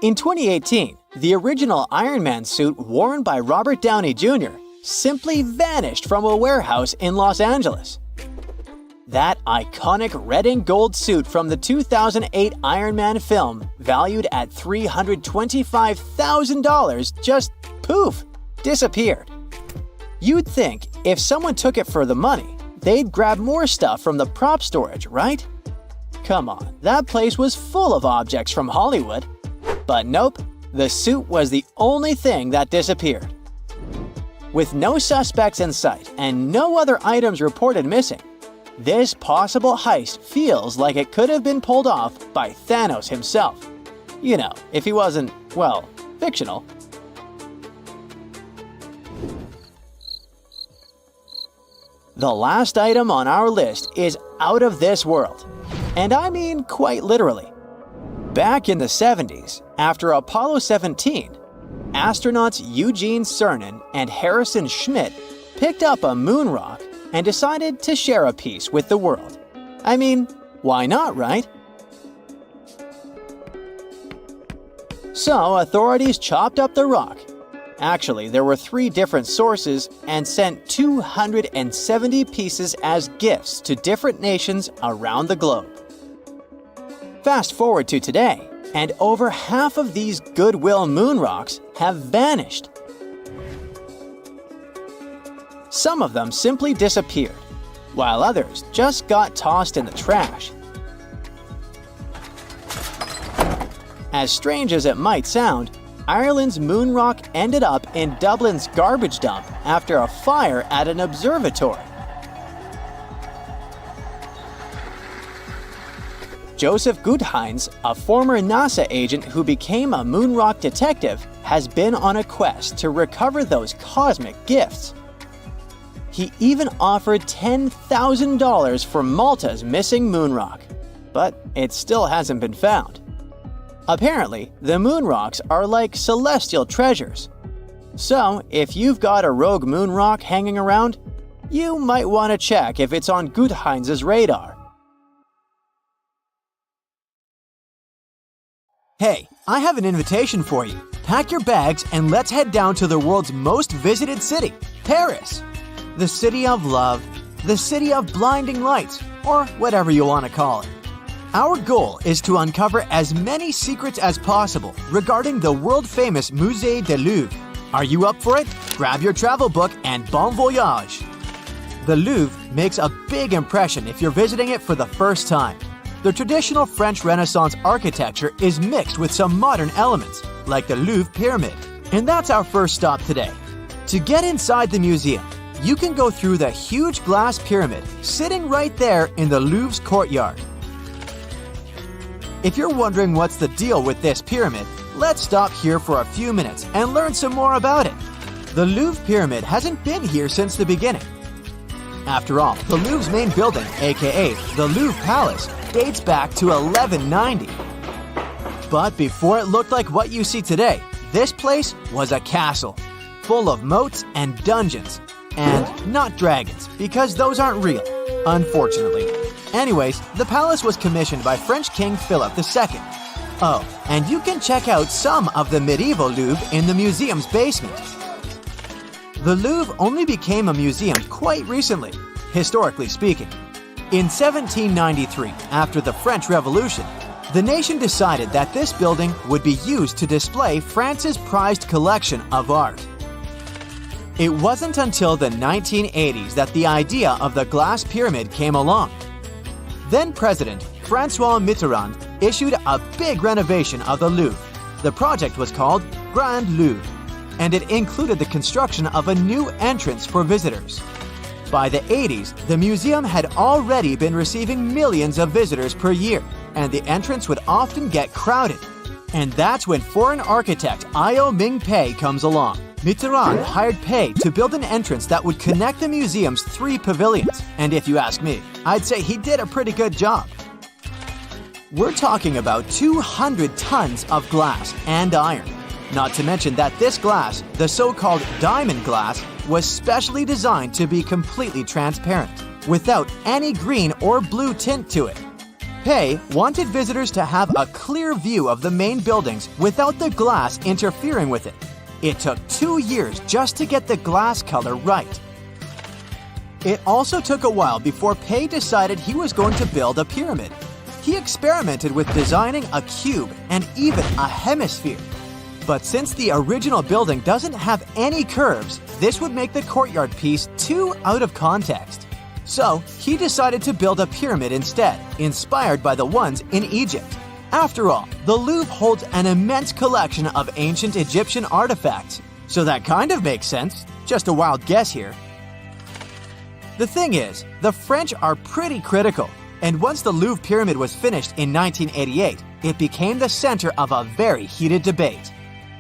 In 2018, the original Iron Man suit worn by Robert Downey Jr. simply vanished from a warehouse in Los Angeles. That iconic red and gold suit from the 2008 Iron Man film, valued at $325,000, just poof, disappeared. You'd think if someone took it for the money, they'd grab more stuff from the prop storage, right? Come on, that place was full of objects from Hollywood. But nope, the suit was the only thing that disappeared. With no suspects in sight and no other items reported missing, this possible heist feels like it could have been pulled off by Thanos himself. You know, if he wasn't, well, fictional. The last item on our list is out of this world. And I mean quite literally. Back in the 70s, after Apollo 17, astronauts Eugene Cernan and Harrison Schmitt picked up a moon rock and decided to share a piece with the world. I mean, why not, right? So authorities chopped up the rock. Actually, there were 3 different sources and sent 270 pieces as gifts to different nations around the globe. Fast forward to today, and over half of these Goodwill moon rocks have vanished. Some of them simply disappeared, while others just got tossed in the trash. As strange as it might sound, Ireland's moon rock ended up in Dublin's garbage dump after a fire at an observatory. Joseph Guttheins, a former NASA agent who became a moon rock detective, has been on a quest to recover those cosmic gifts. He even offered $10,000 for Malta's missing moon rock, but it still hasn't been found. Apparently, the moon rocks are like celestial treasures. So, if you've got a rogue moon rock hanging around, you might want to check if it's on Guttheins' radar. Hey, I have an invitation for you. Pack your bags and let's head down to the world's most visited city, Paris. The city of love, the city of blinding lights, or whatever you want to call it. Our goal is to uncover as many secrets as possible regarding the world-famous Musée du Louvre. Are you up for it? Grab your travel book and bon voyage! The Louvre makes a big impression if you're visiting it for the first time. The traditional French Renaissance architecture is mixed with some modern elements, like the Louvre Pyramid. And that's our first stop today. To get inside the museum, you can go through the huge glass pyramid sitting right there in the Louvre's courtyard. If you're wondering what's the deal with this pyramid, let's stop here for a few minutes and learn some more about it. The Louvre Pyramid hasn't been here since the beginning. After all, the Louvre's main building, aka the Louvre Palace, dates back to 1190. But before it looked like what you see today, this place was a castle, full of moats and dungeons. And not dragons, because those aren't real, unfortunately. Anyways, the palace was commissioned by French King Philip II. Oh, and you can check out some of the medieval Louvre in the museum's basement. The Louvre only became a museum quite recently, historically speaking. In 1793, after the French Revolution, the nation decided that this building would be used to display France's prized collection of art. It wasn't until the 1980s that the idea of the glass pyramid came along. Then President François Mitterrand issued a big renovation of the Louvre. The project was called Grand Louvre, and it included the construction of a new entrance for visitors. By the 80s, the museum had already been receiving millions of visitors per year, and the entrance would often get crowded. And that's when foreign architect Io Ming Pei comes along. Mitterrand hired Pei to build an entrance that would connect the museum's 3 pavilions. And if you ask me, I'd say he did a pretty good job. We're talking about 200 tons of glass and iron. Not to mention that this glass, the so-called diamond glass, was specially designed to be completely transparent, without any green or blue tint to it. Pei wanted visitors to have a clear view of the main buildings without the glass interfering with it. It took 2 years just to get the glass color right. It also took a while before Pei decided he was going to build a pyramid. He experimented with designing a cube and even a hemisphere. But since the original building doesn't have any curves, this would make the courtyard piece too out of context. So he decided to build a pyramid instead, inspired by the ones in Egypt. After all, the Louvre holds an immense collection of ancient Egyptian artifacts, so that kind of makes sense. Just a wild guess here. The thing is, the French are pretty critical, and once the Louvre pyramid was finished in 1988, it became the center of a very heated debate.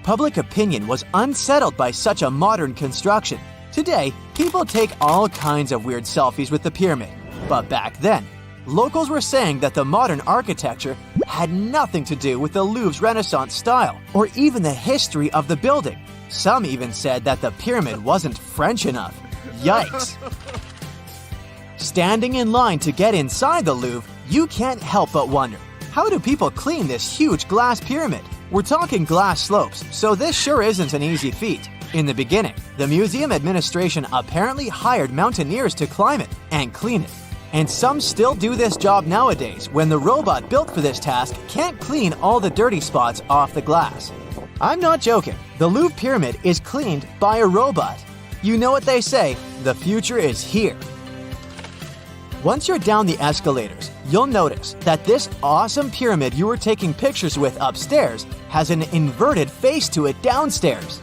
Public opinion was unsettled by such a modern construction. Today, people take all kinds of weird selfies with the pyramid, but back then, locals were saying that the modern architecture had nothing to do with the Louvre's Renaissance style, or even the history of the building. Some even said that the pyramid wasn't French enough. Yikes! Standing in line to get inside the Louvre, you can't help but wonder, how do people clean this huge glass pyramid? We're talking glass slopes, so this sure isn't an easy feat. In the beginning, the museum administration apparently hired mountaineers to climb it and clean it. And some still do this job nowadays when the robot built for this task can't clean all the dirty spots off the glass. I'm not joking. The Louvre Pyramid is cleaned by a robot. You know what they say, the future is here. Once you're down the escalators, you'll notice that this awesome pyramid you were taking pictures with upstairs has an inverted face to it downstairs.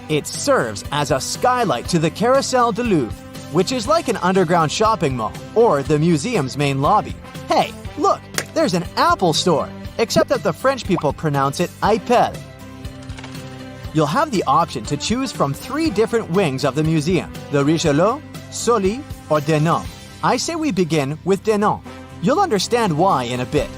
It serves as a skylight to the Carrousel du Louvre, which is like an underground shopping mall or the museum's main lobby. Hey, look, there's an Apple store, except that the French people pronounce it Apple. You'll have the option to choose from 3 different wings of the museum, the Richelieu, Sully, or Denon. I say we begin with Denon. You'll understand why in a bit.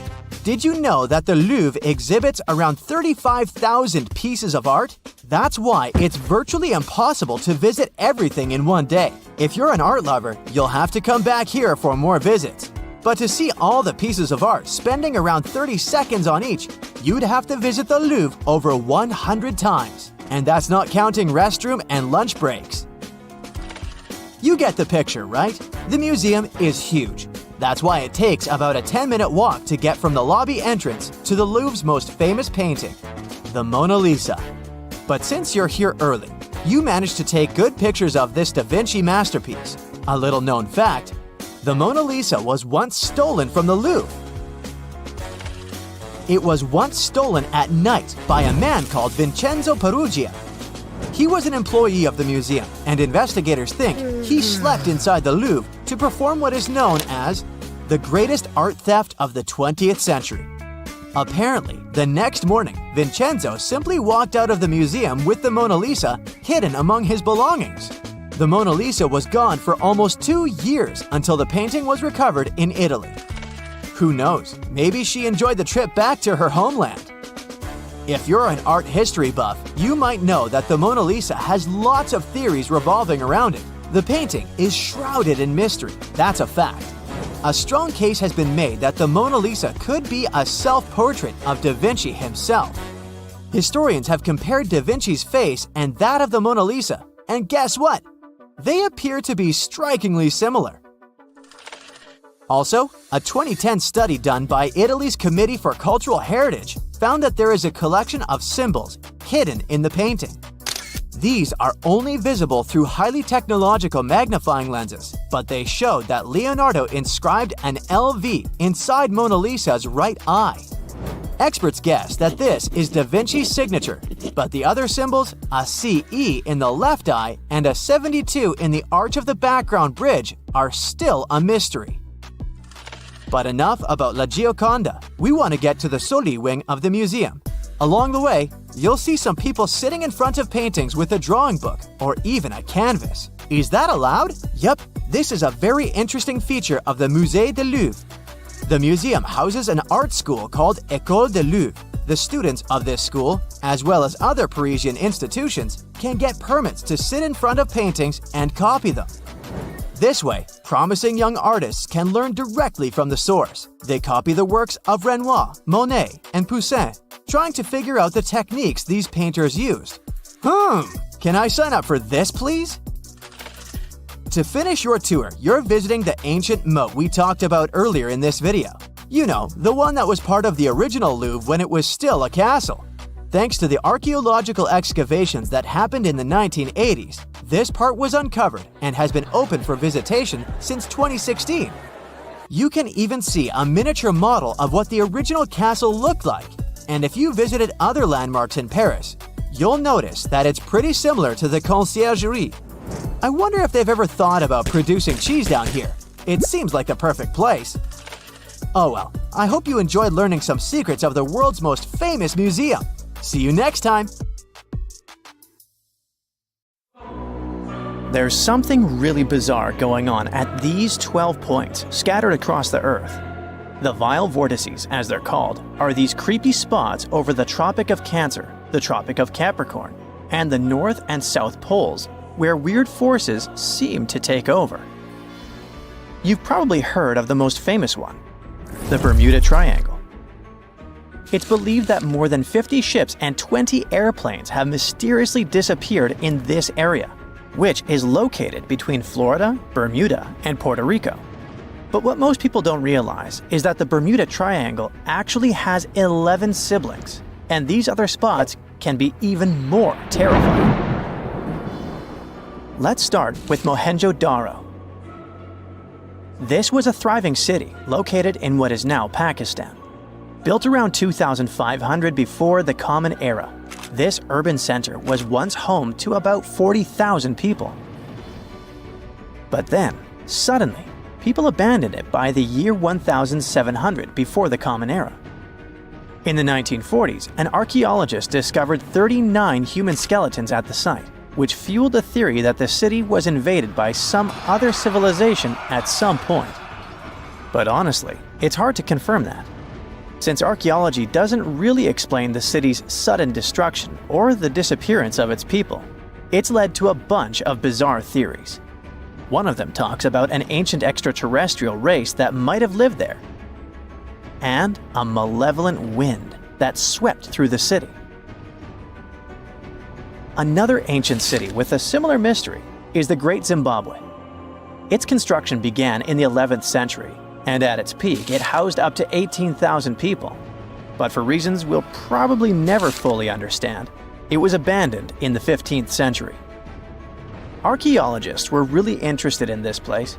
Did you know that the Louvre exhibits around 35,000 pieces of art? That's why it's virtually impossible to visit everything in one day. If you're an art lover, you'll have to come back here for more visits. But to see all the pieces of art spending around 30 seconds on each, you'd have to visit the Louvre over 100 times. And that's not counting restroom and lunch breaks. You get the picture, right? The museum is huge. That's why it takes about a 10-minute walk to get from the lobby entrance to the Louvre's most famous painting, the Mona Lisa. But since you're here early, you managed to take good pictures of this Da Vinci masterpiece. A little known fact, the Mona Lisa was once stolen from the Louvre. It was once stolen at night by a man called Vincenzo Peruggia. He was an employee of the museum, and investigators think he slept inside the Louvre to perform what is known as the greatest art theft of the 20th century. Apparently, the next morning, Vincenzo simply walked out of the museum with the Mona Lisa hidden among his belongings. The Mona Lisa was gone for almost 2 years until the painting was recovered in Italy. Who knows, maybe she enjoyed the trip back to her homeland. If you're an art history buff, you might know that the Mona Lisa has lots of theories revolving around it. The painting is shrouded in mystery, that's a fact. A strong case has been made that the Mona Lisa could be a self-portrait of Da Vinci himself. Historians have compared Da Vinci's face and that of the Mona Lisa, and guess what? They appear to be strikingly similar. Also, a 2010 study done by Italy's Committee for Cultural Heritage found that there is a collection of symbols hidden in the painting. These are only visible through highly technological magnifying lenses, but they showed that Leonardo inscribed an LV inside Mona Lisa's right eye. Experts guess that this is Da Vinci's signature, but the other symbols, a CE in the left eye and a 72 in the arch of the background bridge, are still a mystery. But enough about La Gioconda. We want to get to the Soli wing of the museum. Along the way, you'll see some people sitting in front of paintings with a drawing book or even a canvas. Is that allowed? Yep, this is a very interesting feature of the Musée du Louvre. The museum houses an art school called École du Louvre. The students of this school, as well as other Parisian institutions, can get permits to sit in front of paintings and copy them. This way, promising young artists can learn directly from the source. They copy the works of Renoir, Monet, and Poussin, trying to figure out the techniques these painters used. Can I sign up for this, please? To finish your tour, you're visiting the ancient moat we talked about earlier in this video. You know, the one that was part of the original Louvre when it was still a castle. Thanks to the archaeological excavations that happened in the 1980s, this part was uncovered and has been open for visitation since 2016. You can even see a miniature model of what the original castle looked like. And if you visited other landmarks in Paris, you'll notice that it's pretty similar to the Conciergerie. I wonder if they've ever thought about producing cheese down here. It seems like the perfect place. Oh well, I hope you enjoyed learning some secrets of the world's most famous museum. See you next time! There's something really bizarre going on at these 12 points scattered across the Earth. The vile vortices, as they're called, are these creepy spots over the Tropic of Cancer, the Tropic of Capricorn, and the North and South Poles, where weird forces seem to take over. You've probably heard of the most famous one, the Bermuda Triangle. It's believed that more than 50 ships and 20 airplanes have mysteriously disappeared in this area, which is located between Florida, Bermuda, and Puerto Rico. But what most people don't realize is that the Bermuda Triangle actually has 11 siblings, and these other spots can be even more terrifying. Let's start with Mohenjo-Daro. This was a thriving city located in what is now Pakistan. Built around 2500 before the Common Era, this urban center was once home to about 40,000 people. But then, suddenly, people abandoned it by the year 1700 before the Common Era. In the 1940s, an archaeologist discovered 39 human skeletons at the site, which fueled the theory that the city was invaded by some other civilization at some point. But honestly, it's hard to confirm that, since archaeology doesn't really explain the city's sudden destruction or the disappearance of its people. It's led to a bunch of bizarre theories. One of them talks about an ancient extraterrestrial race that might have lived there, and a malevolent wind that swept through the city. Another ancient city with a similar mystery is the Great Zimbabwe. Its construction began in the 11th century, and at its peak it housed up to 18,000 people. But for reasons we'll probably never fully understand, it was abandoned in the 15th century. Archaeologists were really interested in this place,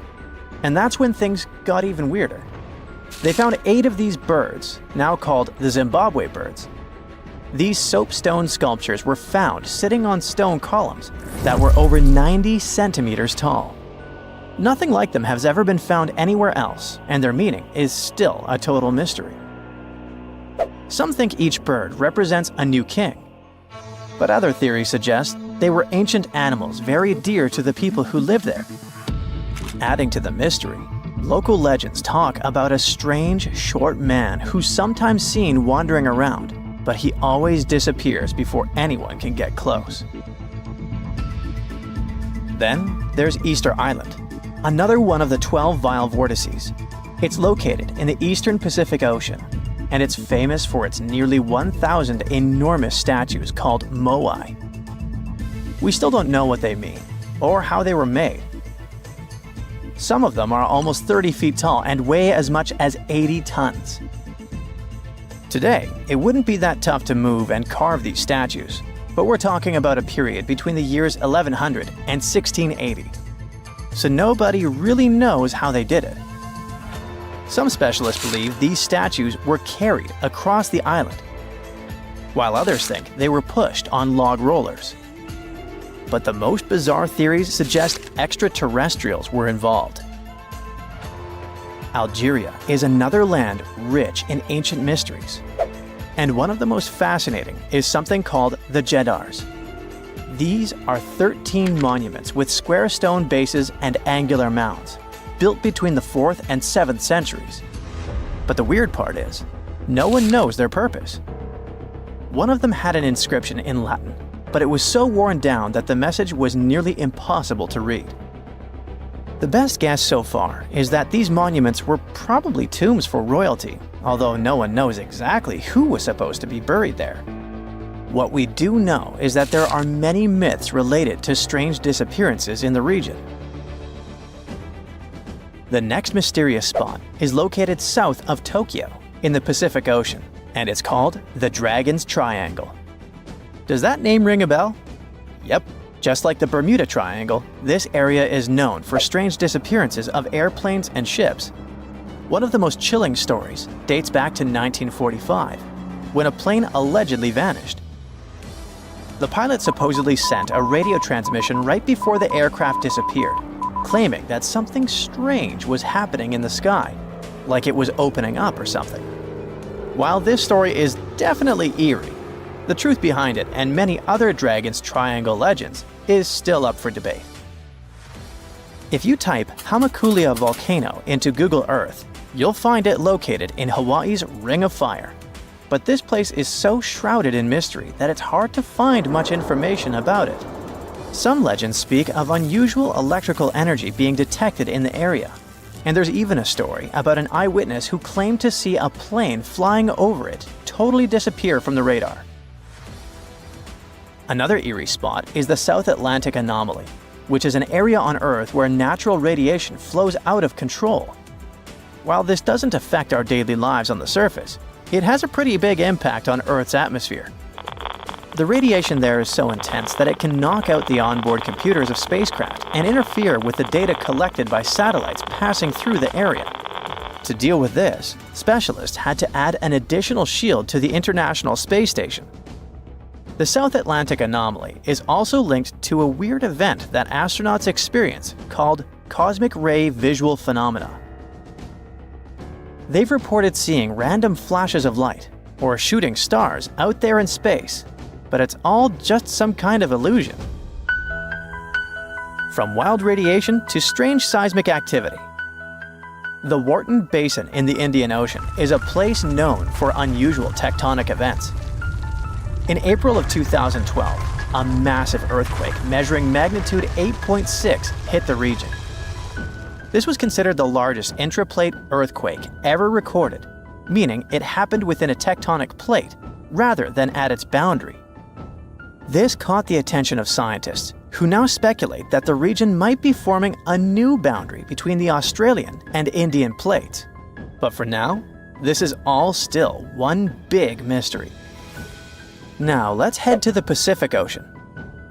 and that's when things got even weirder. They found 8 of these birds, now called the Zimbabwe birds. These soapstone sculptures were found sitting on stone columns that were over 90 centimeters tall. Nothing like them has ever been found anywhere else, and their meaning is still a total mystery. Some think each bird represents a new king, but other theories suggest they were ancient animals very dear to the people who lived there. Adding to the mystery, local legends talk about a strange, short man who's sometimes seen wandering around, but he always disappears before anyone can get close. Then there's Easter Island, another one of the 12 vile vortices. It's located in the eastern Pacific Ocean, and it's famous for its nearly 1,000 enormous statues called moai. We still don't know what they mean, or how they were made. Some of them are almost 30 feet tall and weigh as much as 80 tons. Today, it wouldn't be that tough to move and carve these statues, but we're talking about a period between the years 1100 and 1680. So nobody really knows how they did it. Some specialists believe these statues were carried across the island, while others think they were pushed on log rollers. But the most bizarre theories suggest extraterrestrials were involved. Algeria is another land rich in ancient mysteries. And one of the most fascinating is something called the Djedars. These are 13 monuments with square stone bases and angular mounds, built between the 4th and 7th centuries. But the weird part is, no one knows their purpose. One of them had an inscription in Latin, but it was so worn down that the message was nearly impossible to read. The best guess so far is that these monuments were probably tombs for royalty, although no one knows exactly who was supposed to be buried there. What we do know is that there are many myths related to strange disappearances in the region. The next mysterious spot is located south of Tokyo in the Pacific Ocean, and it's called the Dragon's Triangle. Does that name ring a bell? Yep. Just like the Bermuda Triangle, this area is known for strange disappearances of airplanes and ships. One of the most chilling stories dates back to 1945, when a plane allegedly vanished. The pilot supposedly sent a radio transmission right before the aircraft disappeared, claiming that something strange was happening in the sky, like it was opening up or something. While this story is definitely eerie, the truth behind it and many other Dragon's Triangle legends is still up for debate. If you type Hamakulia volcano into Google Earth, you'll find it located in Hawaii's Ring of Fire. But this place is so shrouded in mystery that it's hard to find much information about it. Some legends speak of unusual electrical energy being detected in the area, and there's even a story about an eyewitness who claimed to see a plane flying over it totally disappear from the radar. Another eerie spot is the South Atlantic Anomaly, which is an area on Earth where natural radiation flows out of control. While this doesn't affect our daily lives on the surface, it has a pretty big impact on Earth's atmosphere. The radiation there is so intense that it can knock out the onboard computers of spacecraft and interfere with the data collected by satellites passing through the area. To deal with this, specialists had to add an additional shield to the International Space Station. The South Atlantic Anomaly is also linked to a weird event that astronauts experience called cosmic ray visual phenomena. They've reported seeing random flashes of light, or shooting stars out there in space, but it's all just some kind of illusion. From wild radiation to strange seismic activity. The Wharton Basin in the Indian Ocean is a place known for unusual tectonic events. In April of 2012, a massive earthquake measuring magnitude 8.6 hit the region. This was considered the largest intraplate earthquake ever recorded, meaning it happened within a tectonic plate rather than at its boundary. This caught the attention of scientists, who now speculate that the region might be forming a new boundary between the Australian and Indian plates. But for now, this is all still one big mystery. Now let's head to the Pacific Ocean.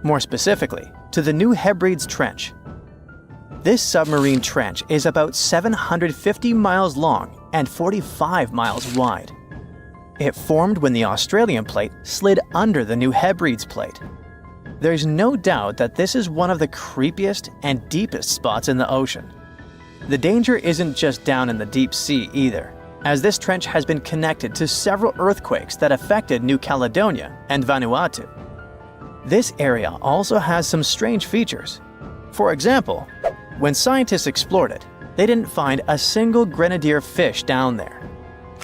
More specifically, to the New Hebrides Trench. This submarine trench is about 750 miles long and 45 miles wide. It formed when the Australian plate slid under the New Hebrides plate. There's no doubt that this is one of the creepiest and deepest spots in the ocean. The danger isn't just down in the deep sea either, as this trench has been connected to several earthquakes that affected New Caledonia and Vanuatu. This area also has some strange features. For example, when scientists explored it, they didn't find a single grenadier fish down there.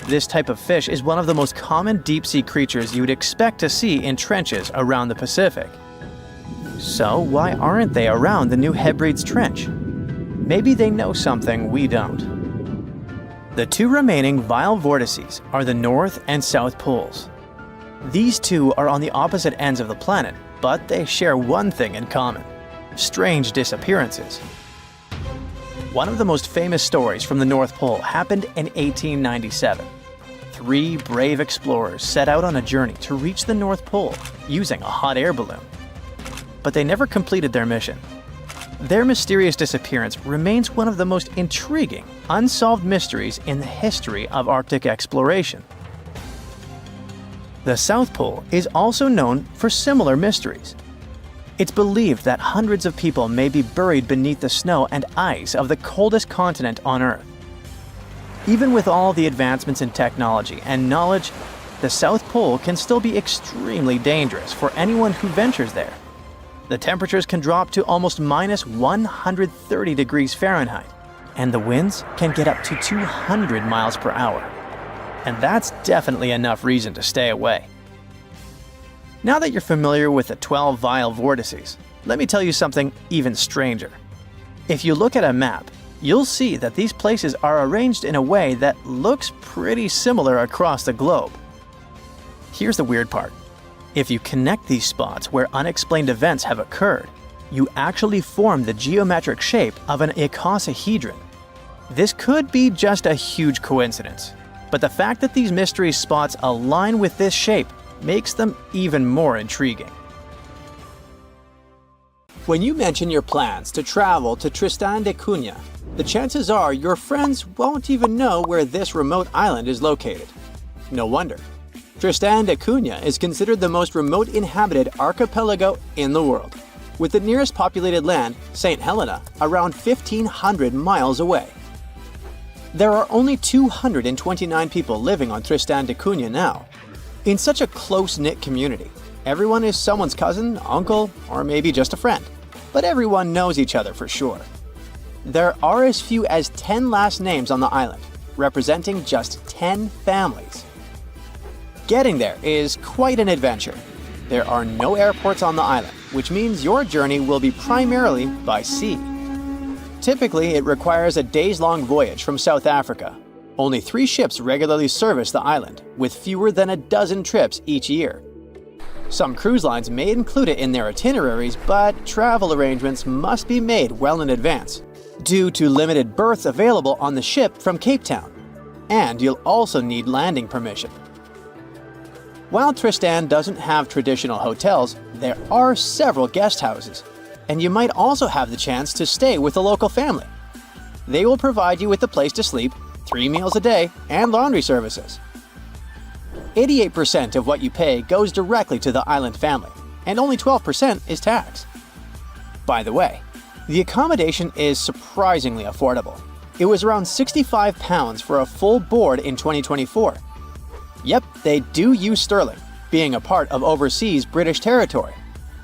This type of fish is one of the most common deep-sea creatures you would expect to see in trenches around the Pacific. So why aren't they around the New Hebrides Trench? Maybe they know something we don't. The two remaining vile vortices are the North and South Poles. These two are on the opposite ends of the planet, but they share one thing in common: strange disappearances. One of the most famous stories from the North Pole happened in 1897. 3 brave explorers set out on a journey to reach the North Pole using a hot air balloon. But they never completed their mission. Their mysterious disappearance remains one of the most intriguing, unsolved mysteries in the history of Arctic exploration. The South Pole is also known for similar mysteries. It's believed that hundreds of people may be buried beneath the snow and ice of the coldest continent on Earth. Even with all the advancements in technology and knowledge, the South Pole can still be extremely dangerous for anyone who ventures there. The temperatures can drop to almost minus 130 degrees Fahrenheit, and the winds can get up to 200 miles per hour. And that's definitely enough reason to stay away. Now that you're familiar with the 12 vile vortices, let me tell you something even stranger. If you look at a map, you'll see that these places are arranged in a way that looks pretty similar across the globe. Here's the weird part. If you connect these spots where unexplained events have occurred, you actually form the geometric shape of an icosahedron. This could be just a huge coincidence, but the fact that these mystery spots align with this shape makes them even more intriguing. When you mention your plans to travel to Tristan da Cunha, the chances are your friends won't even know where this remote island is located. No wonder. Tristan da Cunha is considered the most remote inhabited archipelago in the world, with the nearest populated land, St. Helena, around 1,500 miles away. There are only 229 people living on Tristan da Cunha now. In such a close-knit community, everyone is someone's cousin, uncle, or maybe just a friend, but everyone knows each other for sure. There are as few as 10 last names on the island, representing just 10 families. Getting there is quite an adventure. There are no airports on the island, which means your journey will be primarily by sea. Typically, it requires a days-long voyage from South Africa. Only 3 ships regularly service the island, with fewer than a dozen trips each year. Some cruise lines may include it in their itineraries, but travel arrangements must be made well in advance, due to limited berths available on the ship from Cape Town. And you'll also need landing permission. While Tristan doesn't have traditional hotels, there are several guest houses, and you might also have the chance to stay with a local family. They will provide you with a place to sleep, 3 meals a day, and laundry services. 88% of what you pay goes directly to the island family, and only 12% is tax. By the way, the accommodation is surprisingly affordable. It was around £65 for a full board in 2024. Yep, they do use sterling, being a part of overseas British territory.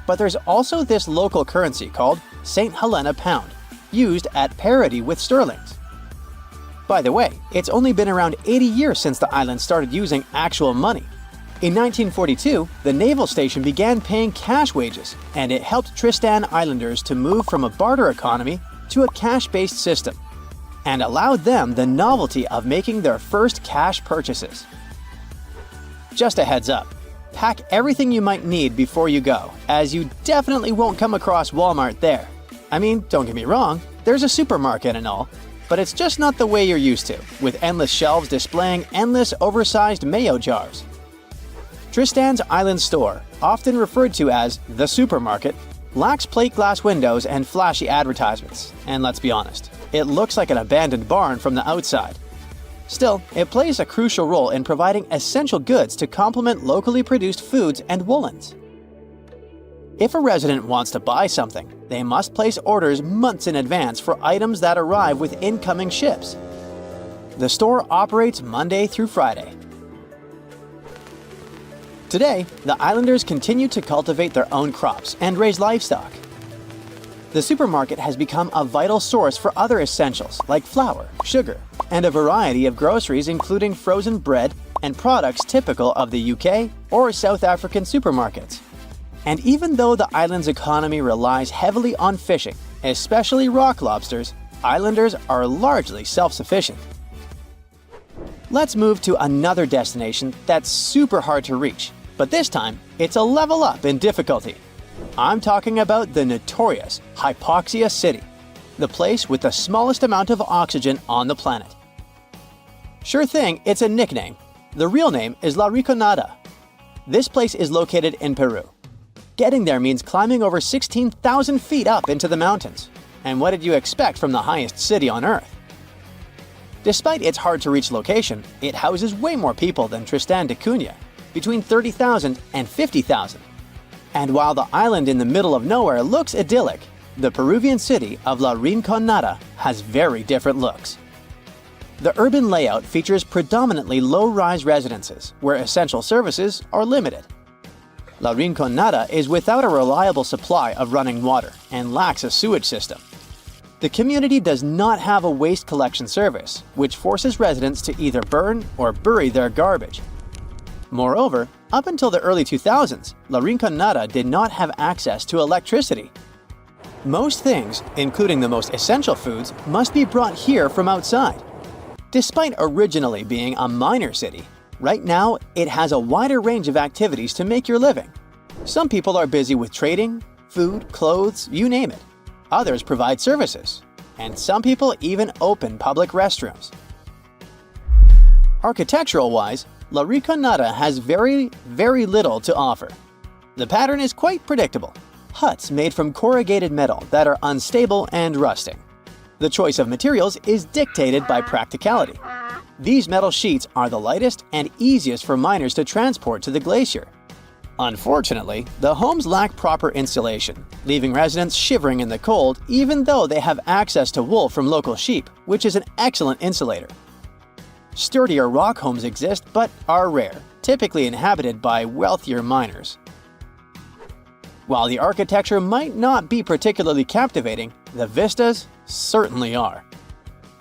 But there's also this local currency called St. Helena Pound, used at parity with sterlings. By the way, it's only been around 80 years since the island started using actual money. In 1942, the naval station began paying cash wages, and it helped Tristan Islanders to move from a barter economy to a cash-based system, and allowed them the novelty of making their first cash purchases. Just a heads up, pack everything you might need before you go, as you definitely won't come across Walmart there. I mean, don't get me wrong, there's a supermarket and all, but it's just not the way you're used to, with endless shelves displaying endless oversized mayo jars. Tristan's Island Store, often referred to as the supermarket, lacks plate glass windows and flashy advertisements, and let's be honest, it looks like an abandoned barn from the outside. Still, it plays a crucial role in providing essential goods to complement locally produced foods and woolens. If a resident wants to buy something, they must place orders months in advance for items that arrive with incoming ships. The store operates Monday through Friday. Today, the islanders continue to cultivate their own crops and raise livestock. The supermarket has become a vital source for other essentials like flour, sugar, and a variety of groceries including frozen bread and products typical of the UK or South African supermarkets. And even though the island's economy relies heavily on fishing, especially rock lobsters, islanders are largely self-sufficient. Let's move to another destination that's super hard to reach, but this time it's a level up in difficulty. I'm talking about the notorious Hypoxia City, the place with the smallest amount of oxygen on the planet. Sure thing, it's a nickname. The real name is La Rinconada. This place is located in Peru. Getting there means climbing over 16,000 feet up into the mountains. And what did you expect from the highest city on Earth? Despite its hard-to-reach location, it houses way more people than Tristan da Cunha, between 30,000 and 50,000. And while the island in the middle of nowhere looks idyllic, the Peruvian city of La Rinconada has very different looks. The urban layout features predominantly low-rise residences, where essential services are limited. La Rinconada is without a reliable supply of running water and lacks a sewage system. The community does not have a waste collection service, which forces residents to either burn or bury their garbage. Moreover, up until the early 2000s, La Rinconada did not have access to electricity. Most things, including the most essential foods, must be brought here from outside. Despite originally being a miner city, right now it has a wider range of activities to make your living. Some people are busy with trading, food, clothes, you name it. Others provide services, and some people even open public restrooms. Architectural-wise, La Rinconada has very little to offer. The pattern is quite predictable. Huts made from corrugated metal that are unstable and rusting. The choice of materials is dictated by practicality. These metal sheets are the lightest and easiest for miners to transport to the glacier. Unfortunately, the homes lack proper insulation, leaving residents shivering in the cold even though they have access to wool from local sheep, which is an excellent insulator. Sturdier rock homes exist but are rare, typically inhabited by wealthier miners. While the architecture might not be particularly captivating, the vistas certainly are.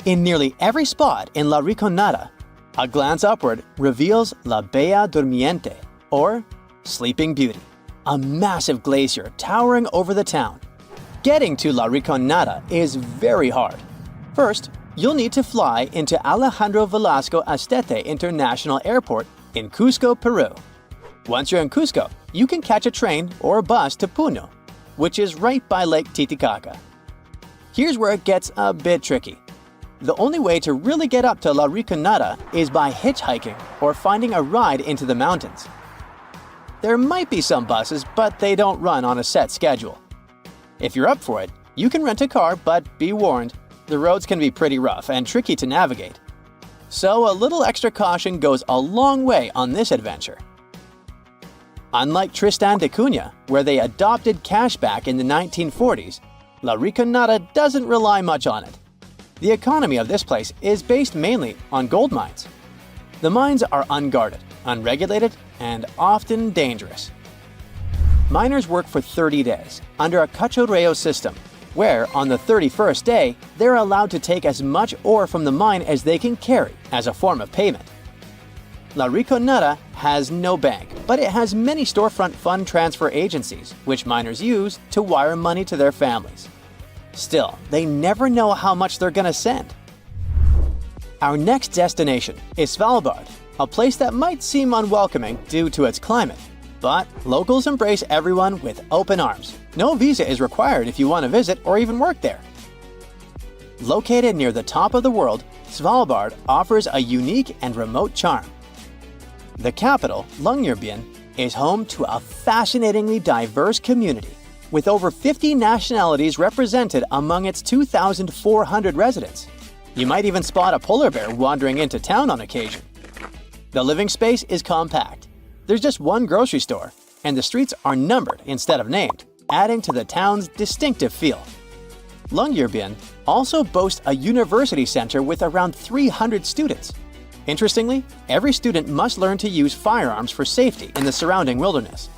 In nearly every spot in La Rinconada, a glance upward reveals La Bella Durmiente, or Sleeping Beauty, a massive glacier towering over the town. Getting to La Rinconada is very hard. First, you'll need to fly into Alejandro Velasco Astete International Airport in Cusco, Peru. Once you're in Cusco, you can catch a train or a bus to Puno, which is right by Lake Titicaca. Here's where it gets a bit tricky. The only way to really get up to La Rinconada is by hitchhiking or finding a ride into the mountains. There might be some buses, but they don't run on a set schedule. If you're up for it, you can rent a car, but be warned, the roads can be pretty rough and tricky to navigate. So a little extra caution goes a long way on this adventure. Unlike Tristan da Cunha, where they adopted cashback in the 1940s, La Rinconada doesn't rely much on it. The economy of this place is based mainly on gold mines. The mines are unguarded, unregulated, and often dangerous. Miners work for 30 days under a cachorreo system, where on the 31st day, they're allowed to take as much ore from the mine as they can carry as a form of payment. La Rinconada has no bank, but it has many storefront fund transfer agencies, which miners use to wire money to their families. Still, they never know how much they're gonna send. Our next destination is Svalbard, a place that might seem unwelcoming due to its climate. But locals embrace everyone with open arms. No visa is required if you want to visit or even work there. Located near the top of the world, Svalbard offers a unique and remote charm. The capital, Longyearbyen, is home to a fascinatingly diverse community, with over 50 nationalities represented among its 2,400 residents. You might even spot a polar bear wandering into town on occasion. The living space is compact. There's just one grocery store, and the streets are numbered instead of named, adding to the town's distinctive feel. Longyearbyen also boasts a university center with around 300 students. Interestingly, every student must learn to use firearms for safety in the surrounding wilderness.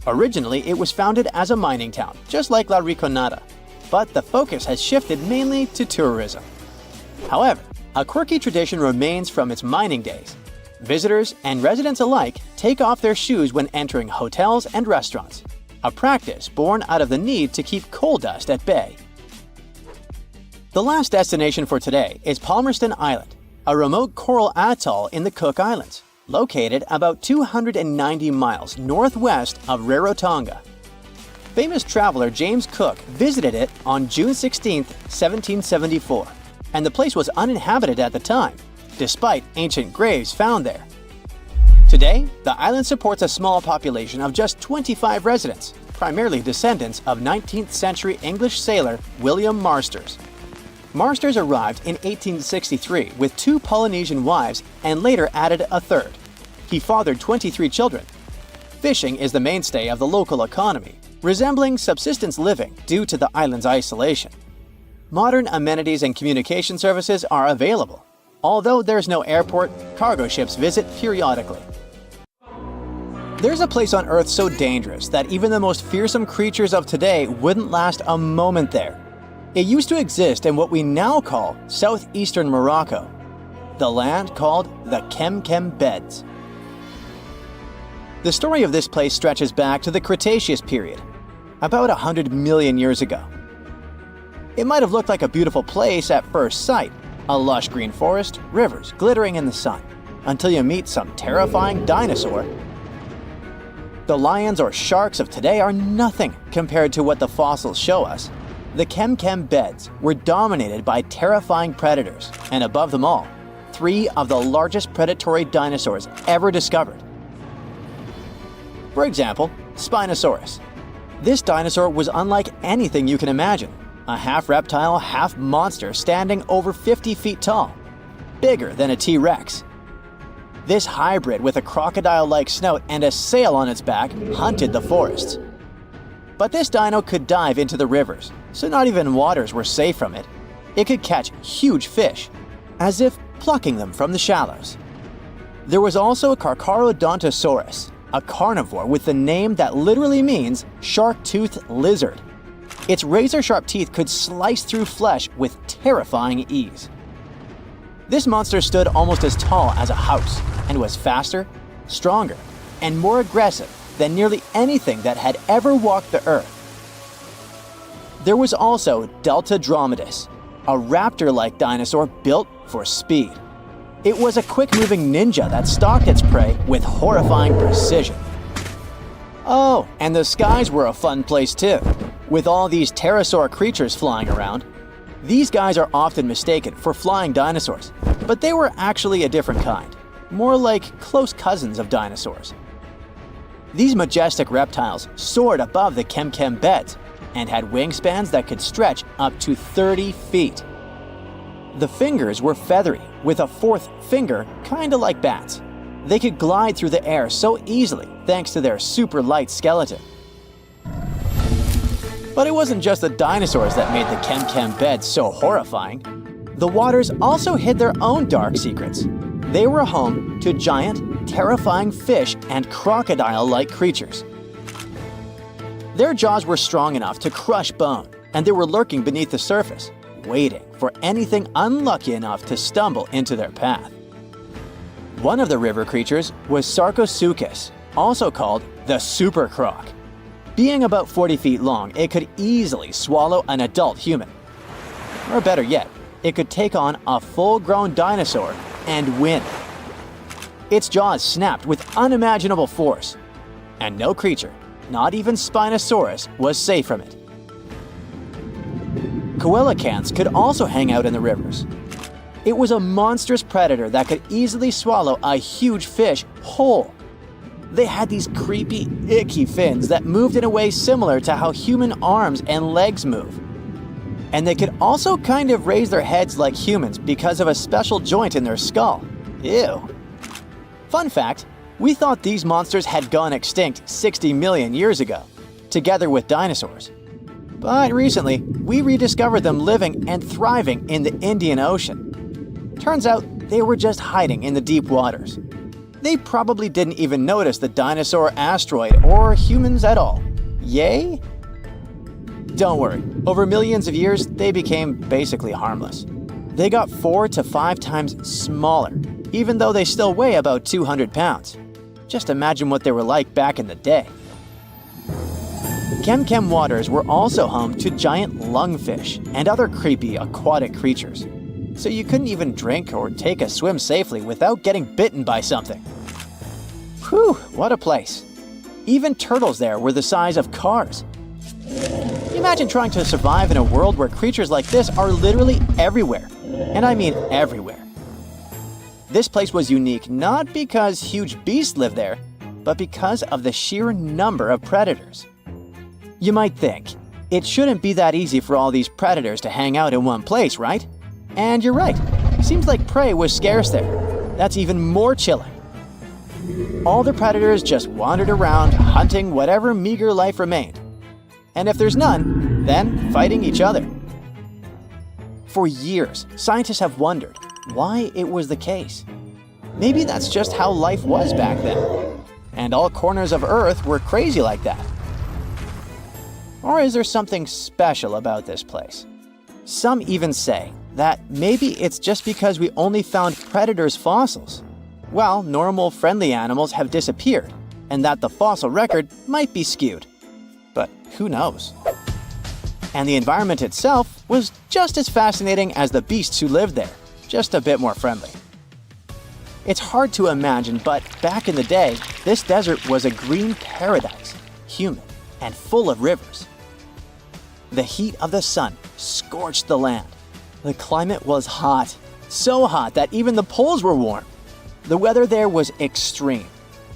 Originally, it was founded as a mining town, just like La Rinconada, but the focus has shifted mainly to tourism. However, a quirky tradition remains from its mining days. Visitors and residents alike take off their shoes when entering hotels and restaurants, a practice born out of the need to keep coal dust at bay. The last destination for today is Palmerston Island, a remote coral atoll in the Cook Islands, located about 290 miles northwest of Rarotonga. Famous traveler James Cook visited it on June 16, 1774, and the place was uninhabited at the time, despite ancient graves found there. Today, the island supports a small population of just 25 residents, primarily descendants of 19th century English sailor William Marsters. Marsters arrived in 1863 with 2 Polynesian wives and later added a third. He fathered 23 children. Fishing is the mainstay of the local economy, resembling subsistence living due to the island's isolation. Modern amenities and communication services are available, Although there's no airport, cargo ships visit periodically. There's a place on Earth so dangerous that even the most fearsome creatures of today wouldn't last a moment there. It used to exist in what we now call southeastern Morocco, the land called the Kemkem Beds. The story of this place stretches back to the Cretaceous period, about 100 million years ago. It might have looked like a beautiful place at first sight, a lush green forest, rivers glittering in the sun, until you meet some terrifying dinosaur. The lions or sharks of today are nothing compared to what the fossils show us. The Kemkem Beds were dominated by terrifying predators, and above them all, 3 of the largest predatory dinosaurs ever discovered. For example, Spinosaurus. This dinosaur was unlike anything you can imagine. A half reptile, half monster standing over 50 feet tall, bigger than a T-Rex. This hybrid with a crocodile-like snout and a sail on its back hunted the forests. But this dino could dive into the rivers, so not even waters were safe from it. It could catch huge fish, as if plucking them from the shallows. There was also Carcharodontosaurus, a carnivore with the name that literally means shark-toothed lizard. Its razor-sharp teeth could slice through flesh with terrifying ease. This monster stood almost as tall as a house and was faster, stronger, and more aggressive than nearly anything that had ever walked the earth. There was also Deltadromedus, a raptor-like dinosaur built for speed. It was a quick-moving ninja that stalked its prey with horrifying precision. Oh, and the skies were a fun place too, with all these pterosaur creatures flying around. These guys are often mistaken for flying dinosaurs, but they were actually a different kind, more like close cousins of dinosaurs. These majestic reptiles soared above the Kemkem Beds and had wingspans that could stretch up to 30 feet. The fingers were feathery, with a 4th finger kinda like bats. They could glide through the air so easily thanks to their super light skeleton. But it wasn't just the dinosaurs that made the Kemkem Beds so horrifying. The waters also hid their own dark secrets. They were home to giant, terrifying fish and crocodile-like creatures. Their jaws were strong enough to crush bone, and they were lurking beneath the surface, waiting for anything unlucky enough to stumble into their path. One of the river creatures was Sarcosuchus, also called the Super Croc. Being about 40 feet long, it could easily swallow an adult human. Or better yet, it could take on a full-grown dinosaur and win. Its jaws snapped with unimaginable force, and no creature, not even Spinosaurus, was safe from it. Coelacanths could also hang out in the rivers. It was a monstrous predator that could easily swallow a huge fish whole. They had these creepy, icky fins that moved in a way similar to how human arms and legs move. And they could also kind of raise their heads like humans because of a special joint in their skull. Ew. Fun fact, we thought these monsters had gone extinct 60 million years ago, together with dinosaurs. But recently, we rediscovered them living and thriving in the Indian Ocean. Turns out they were just hiding in the deep waters. They probably didn't even notice the dinosaur asteroid or humans at all. Yay? Don't worry, over millions of years, they became basically harmless. They got 4 to 5 times smaller, even though they still weigh about 200 pounds. Just imagine what they were like back in the day. Kemkem waters were also home to giant lungfish and other creepy aquatic creatures. So you couldn't even drink or take a swim safely without getting bitten by something. Whew, what a place. Even turtles there were the size of cars. Imagine trying to survive in a world where creatures like this are literally everywhere. And I mean everywhere. This place was unique not because huge beasts lived there, but because of the sheer number of predators. You might think, it shouldn't be that easy for all these predators to hang out in one place, right? And you're right. Seems like prey was scarce there. That's even more chilling. All the predators just wandered around, hunting whatever meager life remained. And if there's none, then fighting each other. For years, scientists have wondered, why it was the case. Maybe that's just how life was back then, and all corners of Earth were crazy like that. Or is there something special about this place? Some even say that maybe it's just because we only found predators' fossils. Well, normal, friendly animals have disappeared, and that the fossil record might be skewed. But who knows? And the environment itself was just as fascinating as the beasts who lived there, just a bit more friendly. It's hard to imagine, but back in the day, this desert was a green paradise, humid and full of rivers. The heat of the sun scorched the land. The climate was hot, so hot that even the poles were warm. The weather there was extreme.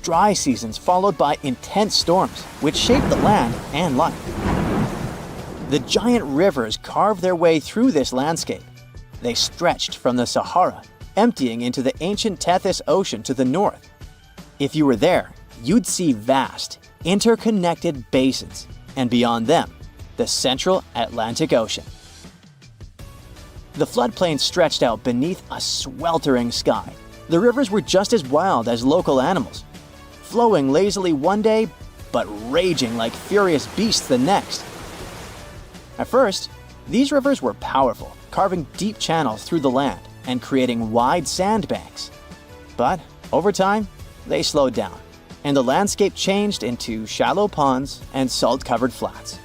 Dry seasons followed by intense storms, which shaped the land and life. The giant rivers carved their way through this landscape. They stretched from the Sahara, emptying into the ancient Tethys Ocean to the north. If you were there, you'd see vast, interconnected basins, and beyond them, the central Atlantic Ocean. The floodplain stretched out beneath a sweltering sky. The rivers were just as wild as local animals, flowing lazily one day, but raging like furious beasts the next. At first, these rivers were powerful, carving deep channels through the land and creating wide sandbanks. But over time, they slowed down, and the landscape changed into shallow ponds and salt-covered flats.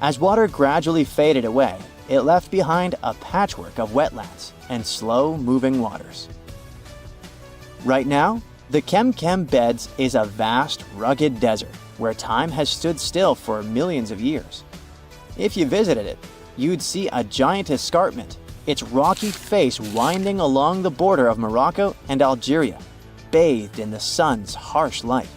As water gradually faded away, it left behind a patchwork of wetlands and slow-moving waters. Right now, the Kem Beds is a vast, rugged desert where time has stood still for millions of years. If you visited it, you'd see a giant escarpment, its rocky face winding along the border of Morocco and Algeria, bathed in the sun's harsh light.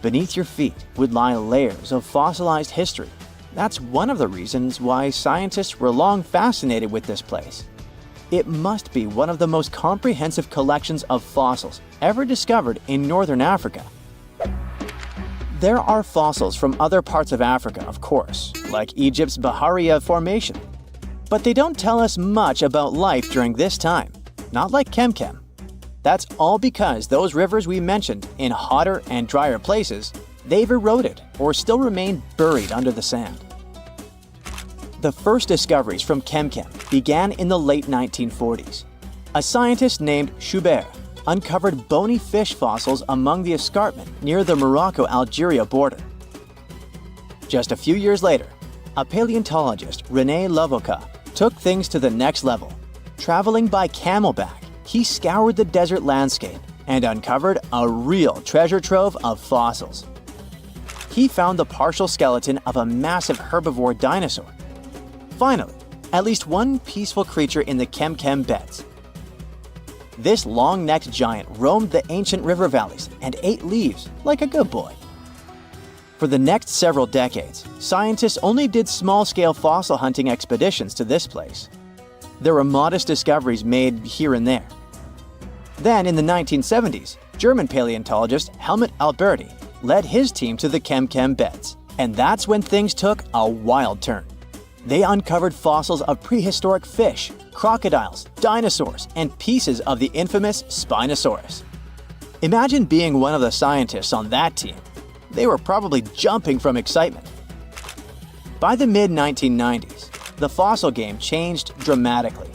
Beneath your feet would lie layers of fossilized history. That's one of the reasons why scientists were long fascinated with this place. It must be one of the most comprehensive collections of fossils ever discovered in northern Africa. There are fossils from other parts of Africa, of course, like Egypt's Bahariya Formation. But they don't tell us much about life during this time, not like Kem. That's all because those rivers we mentioned in hotter and drier places, they've eroded or still remain buried under the sand. The first discoveries from Kem began in the late 1940s. A scientist named Schubert uncovered bony fish fossils among the escarpment near the Morocco-Algeria border. Just a few years later, a paleontologist, René Lavoca, took things to the next level. Traveling by camelback, he scoured the desert landscape and uncovered a real treasure trove of fossils. He found the partial skeleton of a massive herbivore dinosaur. Finally, at least one peaceful creature in the Kem Beds. This long-necked giant roamed the ancient river valleys and ate leaves like a good boy. For the next several decades, scientists only did small-scale fossil hunting expeditions to this place. There were modest discoveries made here and there. Then, in the 1970s, German paleontologist Helmut Alberti led his team to the Kem Beds, and that's when things took a wild turn. They uncovered fossils of prehistoric fish, crocodiles, dinosaurs, and pieces of the infamous Spinosaurus. Imagine being one of the scientists on that team. They were probably jumping from excitement. By the mid-1990s, the fossil game changed dramatically.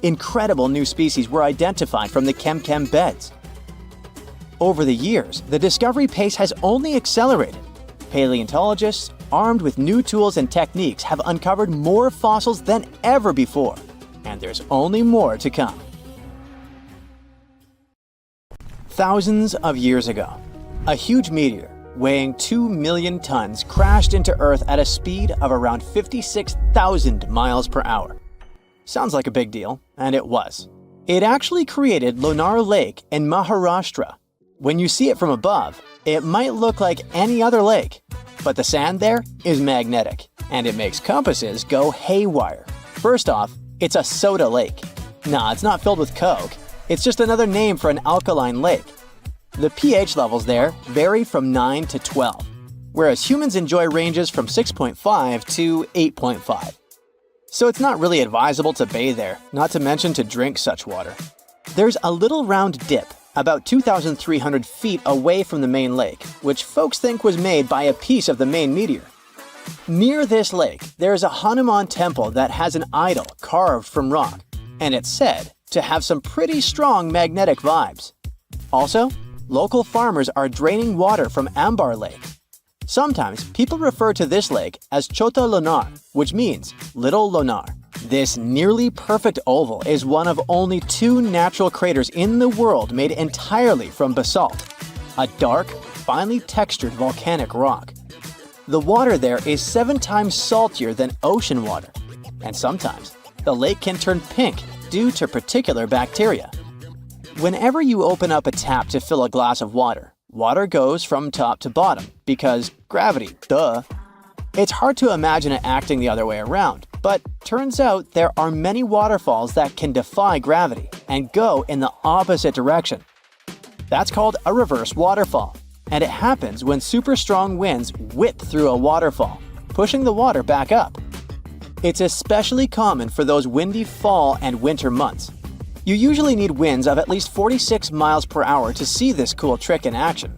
Incredible new species were identified from the Kem Beds. Over the years, the discovery pace has only accelerated. Paleontologists, armed with new tools and techniques, have uncovered more fossils than ever before, and there's only more to come. Thousands of years ago, a huge meteor weighing 2 million tons crashed into Earth at a speed of around 56,000 miles per hour. Sounds like a big deal, and it was. It actually created Lonar Lake in Maharashtra. When you see it from above, it might look like any other lake, but the sand there is magnetic, and it makes compasses go haywire. First off, it's a soda lake. Nah, it's not filled with Coke. It's just another name for an alkaline lake. The pH levels there vary from 9 to 12, whereas humans enjoy ranges from 6.5 to 8.5. so it's not really advisable to bathe there, not to mention to drink such water. There's a little round dip, about 2,300 feet away from the main lake, which folks think was made by a piece of the main meteor. Near this lake, there is a Hanuman temple that has an idol carved from rock, and it's said to have some pretty strong magnetic vibes. Also, local farmers are draining water from Ambar Lake. Sometimes people refer to this lake as Chota Lonar, which means Little Lonar. This nearly perfect oval is one of only 2 natural craters in the world made entirely from basalt, a dark, finely textured volcanic rock. The water there is 7 times saltier than ocean water, and sometimes the lake can turn pink due to particular bacteria. Whenever you open up a tap to fill a glass of water, water goes from top to bottom because gravity, duh. It's hard to imagine it acting the other way around, but turns out there are many waterfalls that can defy gravity and go in the opposite direction. That's called a reverse waterfall, and it happens when super strong winds whip through a waterfall, pushing the water back up. It's especially common for those windy fall and winter months. You usually need winds of at least 46 miles per hour to see this cool trick in action.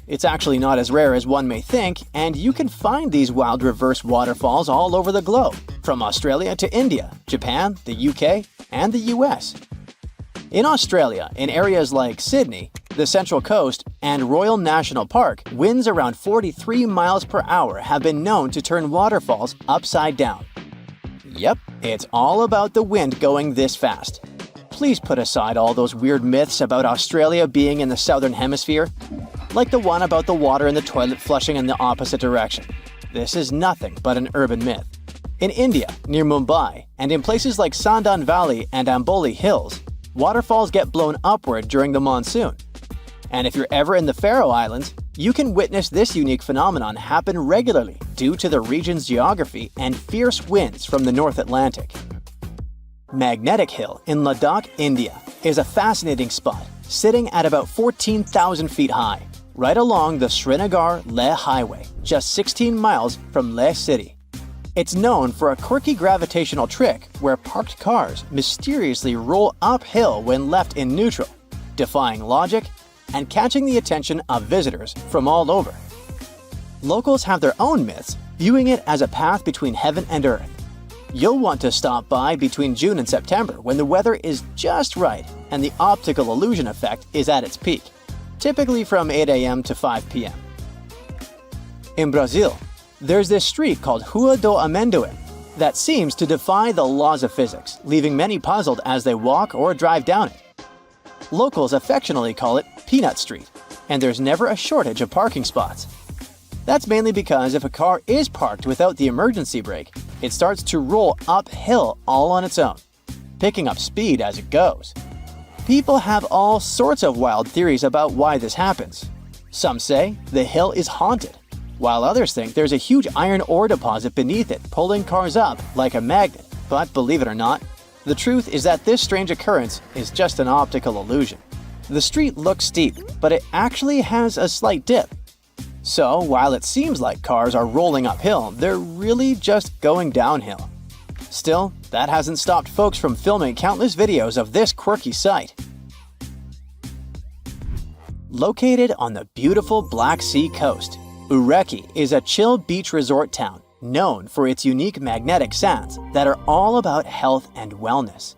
It's actually not as rare as one may think, and you can find these wild reverse waterfalls all over the globe, from Australia to India, Japan, the UK, and the US. In Australia, in areas like Sydney, the Central Coast, and Royal National Park, winds around 43 miles per hour have been known to turn waterfalls upside down. Yep, it's all about the wind going this fast. Please put aside all those weird myths about Australia being in the southern hemisphere, like the one about the water in the toilet flushing in the opposite direction. This is nothing but an urban myth. In India, near Mumbai, and in places like Sandan Valley and Amboli Hills, waterfalls get blown upward during the monsoon. And if you're ever in the Faroe Islands, you can witness this unique phenomenon happen regularly due to the region's geography and fierce winds from the North Atlantic. Magnetic Hill in Ladakh, India, is a fascinating spot, sitting at about 14,000 feet high, right along the Srinagar-Leh Highway, just 16 miles from Leh City. It's known for a quirky gravitational trick where parked cars mysteriously roll uphill when left in neutral, defying logic and catching the attention of visitors from all over. Locals have their own myths, viewing it as a path between heaven and earth. You'll want to stop by between June and September when the weather is just right and the optical illusion effect is at its peak, typically from 8 a.m. to 5 p.m. In Brazil, there's this street called Rua do Amendoim that seems to defy the laws of physics, leaving many puzzled as they walk or drive down it. Locals affectionately call it Peanut Street, and there's never a shortage of parking spots. That's mainly because if a car is parked without the emergency brake, it starts to roll uphill all on its own, picking up speed as it goes. People have all sorts of wild theories about why this happens. Some say the hill is haunted, while others think there's a huge iron ore deposit beneath it pulling cars up like a magnet. But believe it or not, the truth is that this strange occurrence is just an optical illusion. The street looks steep, but it actually has a slight dip. So, while it seems like cars are rolling uphill, they're really just going downhill. Still, that hasn't stopped folks from filming countless videos of this quirky sight. Located on the beautiful Black Sea coast, Ureki is a chill beach resort town known for its unique magnetic sands that are all about health and wellness.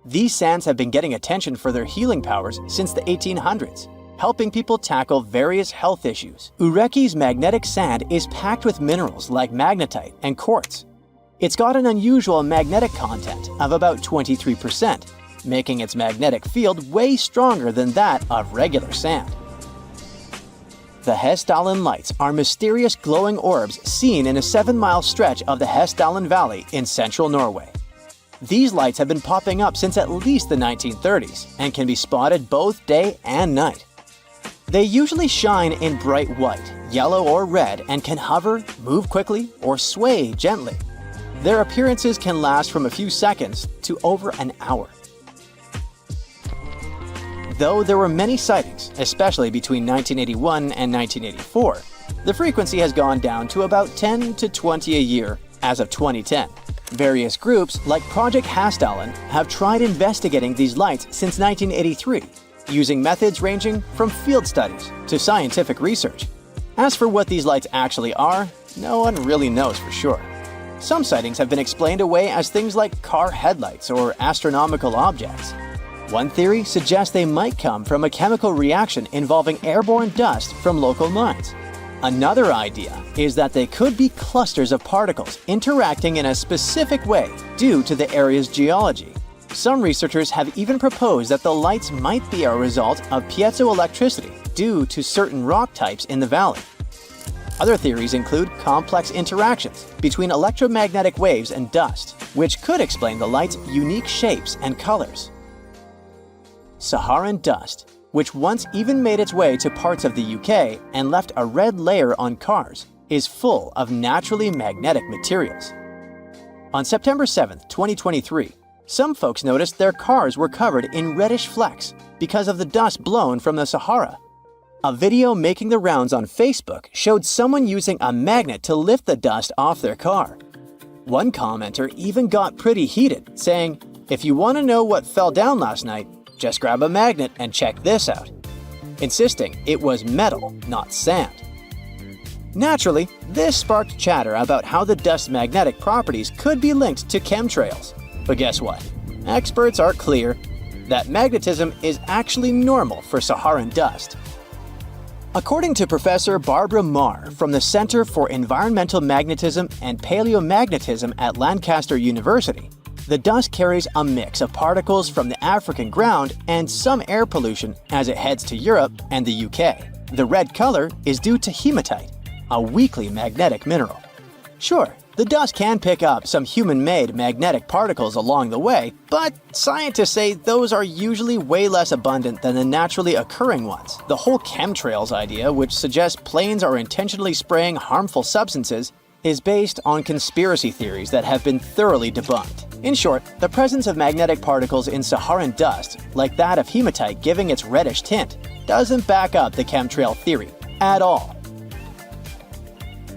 These sands have been getting attention for their healing powers since the 1800s, helping people tackle various health issues. Ureki's magnetic sand is packed with minerals like magnetite and quartz. It's got an unusual magnetic content of about 23%, making its magnetic field way stronger than that of regular sand. The Hessdalen Lights are mysterious glowing orbs seen in a 7-mile stretch of the Hessdalen Valley in central Norway. These lights have been popping up since at least the 1930s and can be spotted both day and night. They usually shine in bright white, yellow, or red and can hover, move quickly, or sway gently. Their appearances can last from a few seconds to over an hour. Though there were many sightings, especially between 1981 and 1984, the frequency has gone down to about 10 to 20 a year as of 2010. Various groups, like Project Hastalin, have tried investigating these lights since 1983, using methods ranging from field studies to scientific research. As for what these lights actually are, no one really knows for sure. Some sightings have been explained away as things like car headlights or astronomical objects. One theory suggests they might come from a chemical reaction involving airborne dust from local mines. Another idea is that they could be clusters of particles interacting in a specific way due to the area's geology. Some researchers have even proposed that the lights might be a result of piezoelectricity due to certain rock types in the valley. Other theories include complex interactions between electromagnetic waves and dust, which could explain the light's unique shapes and colors. Saharan dust, which once even made its way to parts of the UK and left a red layer on cars, is full of naturally magnetic materials. On September 7, 2023, some folks noticed their cars were covered in reddish flecks because of the dust blown from the Sahara. A video making the rounds on Facebook showed someone using a magnet to lift the dust off their car. One commenter even got pretty heated, saying, "If you want to know what fell down last night, just grab a magnet and check this out," insisting it was metal, not sand. Naturally, this sparked chatter about how the dust's magnetic properties could be linked to chemtrails. But guess what? Experts are clear that magnetism is actually normal for Saharan dust. According to Professor Barbara Marr from the Center for Environmental Magnetism and Paleomagnetism at Lancaster University, the dust carries a mix of particles from the African ground and some air pollution as it heads to Europe and the UK. The red color is due to hematite, a weakly magnetic mineral. Sure, the dust can pick up some human-made magnetic particles along the way, but scientists say those are usually way less abundant than the naturally occurring ones. The whole chemtrails idea, which suggests planes are intentionally spraying harmful substances, is based on conspiracy theories that have been thoroughly debunked. In short, the presence of magnetic particles in Saharan dust, like that of hematite giving its reddish tint, doesn't back up the chemtrail theory at all.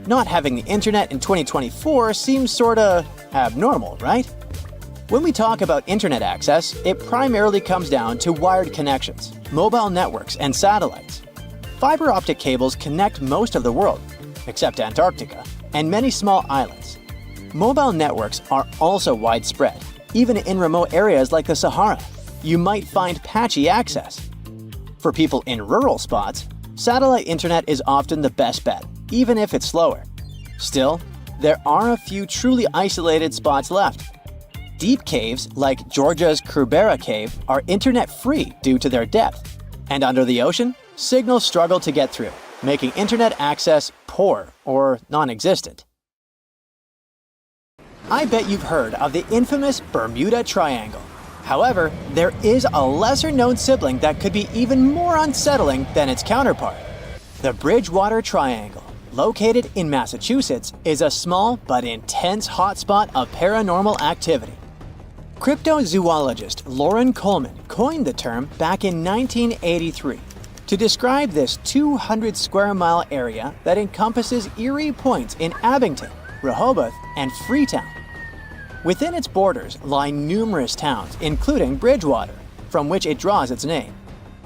Not having the internet in 2024 seems sorta abnormal, right? When we talk about internet access, it primarily comes down to wired connections, mobile networks, and satellites. Fiber optic cables connect most of the world, except Antarctica, and many small islands. Mobile networks are also widespread. Even in remote areas like the Sahara, you might find patchy access. For people in rural spots, satellite internet is often the best bet, even if it's slower. Still, there are a few truly isolated spots left. Deep caves like Georgia's Krubera Cave are internet-free due to their depth. And under the ocean, signals struggle to get through, making internet access poor or non-existent. I bet you've heard of the infamous Bermuda Triangle. However, there is a lesser-known sibling that could be even more unsettling than its counterpart. The Bridgewater Triangle, located in Massachusetts, is a small but intense hotspot of paranormal activity. Cryptozoologist Lauren Coleman coined the term back in 1983 to describe this 200-square-mile area that encompasses eerie points in Abington, Rehoboth, and Freetown. Within its borders lie numerous towns, including Bridgewater, from which it draws its name.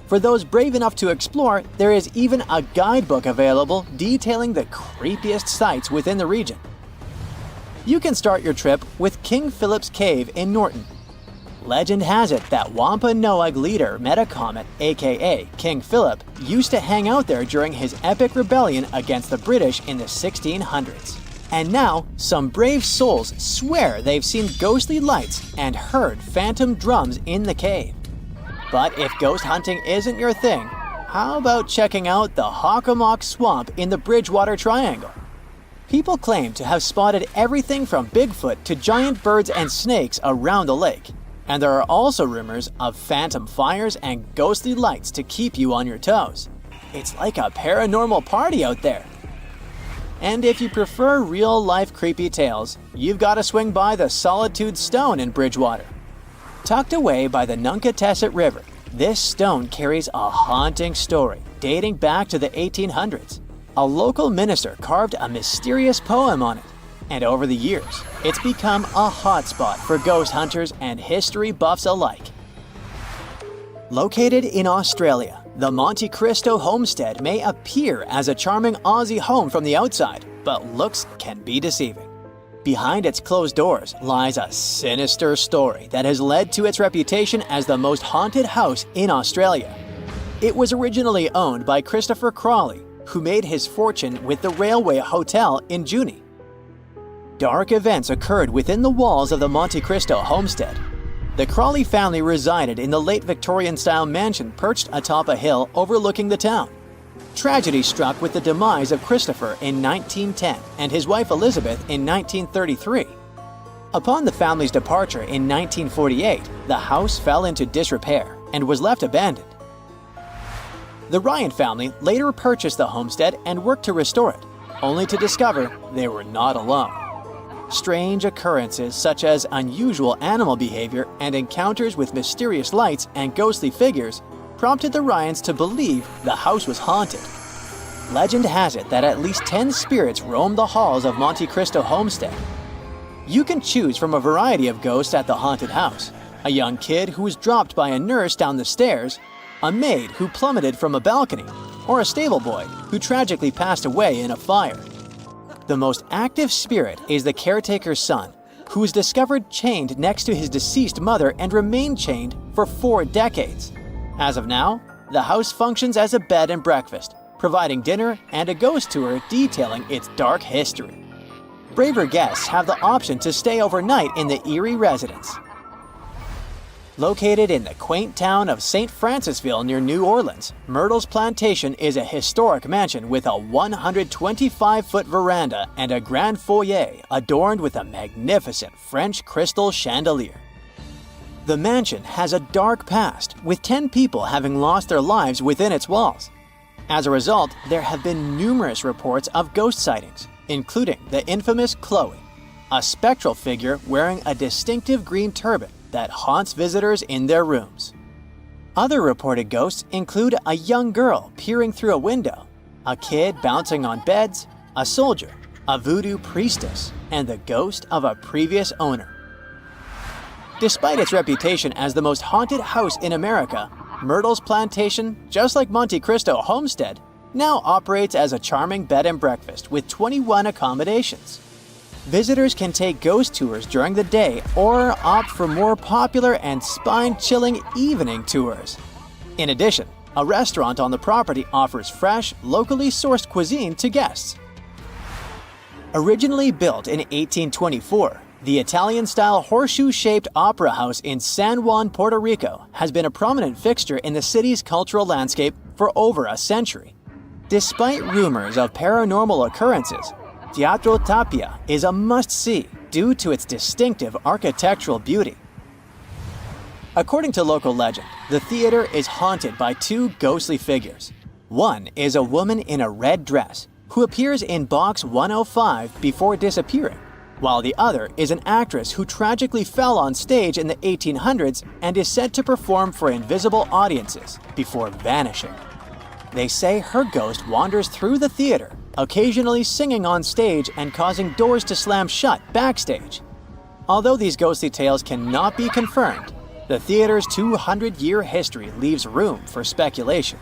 For those brave enough to explore, there is even a guidebook available detailing the creepiest sites within the region. You can start your trip with King Philip's Cave in Norton. Legend has it that Wampanoag leader Metacomet, aka King Philip, used to hang out there during his epic rebellion against the British in the 1600s. And now, some brave souls swear they've seen ghostly lights and heard phantom drums in the cave. But if ghost hunting isn't your thing, how about checking out the Hockomock Swamp in the Bridgewater Triangle? People claim to have spotted everything from Bigfoot to giant birds and snakes around the lake. And there are also rumors of phantom fires and ghostly lights to keep you on your toes. It's like a paranormal party out there. And if you prefer real-life creepy tales, you've got to swing by the Solitude Stone in Bridgewater. Tucked away by the Nunkatesset River, this stone carries a haunting story dating back to the 1800s. A local minister carved a mysterious poem on it, And over the years, it's become a hotspot for ghost hunters and history buffs alike. Located in Australia, the Monte Cristo homestead may appear as a charming Aussie home from the outside, but looks can be deceiving. Behind its closed doors lies a sinister story that has led to its reputation as the most haunted house in Australia. It was originally owned by Christopher Crawley, who made his fortune with the Railway Hotel in Junee. Dark events occurred within the walls of the Monte Cristo homestead. The Crawley family resided in the late Victorian-style mansion perched atop a hill overlooking the town. Tragedy struck with the demise of Christopher in 1910 and his wife Elizabeth in 1933. Upon the family's departure in 1948, the house fell into disrepair and was left abandoned. The Ryan family later purchased the homestead and worked to restore it, only to discover they were not alone. Strange occurrences such as unusual animal behavior and encounters with mysterious lights and ghostly figures prompted the Ryans to believe the house was haunted. Legend has it that at least 10 spirits roam the halls of Monte Cristo homestead. You can choose from a variety of ghosts at the haunted house: a young kid who was dropped by a nurse down the stairs, a maid who plummeted from a balcony, or a stable boy who tragically passed away in a fire. The most active spirit is the caretaker's son, who was discovered chained next to his deceased mother and remained chained for 4 decades. As of now, the house functions as a bed and breakfast, providing dinner and a ghost tour detailing its dark history. Braver guests have the option to stay overnight in the eerie residence. Located in the quaint town of St. Francisville near New Orleans, Myrtle's Plantation is a historic mansion with a 125-foot veranda and a grand foyer adorned with a magnificent French crystal chandelier. The mansion has a dark past, with 10 people having lost their lives within its walls. As a result, there have been numerous reports of ghost sightings, including the infamous Chloe, a spectral figure wearing a distinctive green turban that haunts visitors in their rooms. Other reported ghosts include a young girl peering through a window, a kid bouncing on beds, a soldier, a voodoo priestess, and the ghost of a previous owner. Despite its reputation as the most haunted house in America, Myrtle's Plantation, just like Monte Cristo Homestead, now operates as a charming bed and breakfast with 21 accommodations. Visitors can take ghost tours during the day or opt for more popular and spine-chilling evening tours. In addition, a restaurant on the property offers fresh, locally sourced cuisine to guests. Originally built in 1824, the Italian-style horseshoe-shaped opera house in San Juan, Puerto Rico has been a prominent fixture in the city's cultural landscape for over a century. Despite rumors of paranormal occurrences, Teatro Tapia is a must-see due to its distinctive architectural beauty. According to local legend, the theater is haunted by 2 ghostly figures. One is a woman in a red dress who appears in box 105 before disappearing, while the other is an actress who tragically fell on stage in the 1800s and is said to perform for invisible audiences before vanishing. They say her ghost wanders through the theater, occasionally singing on stage and causing doors to slam shut backstage. Although these ghostly tales cannot be confirmed, the theater's 200-year history leaves room for speculation.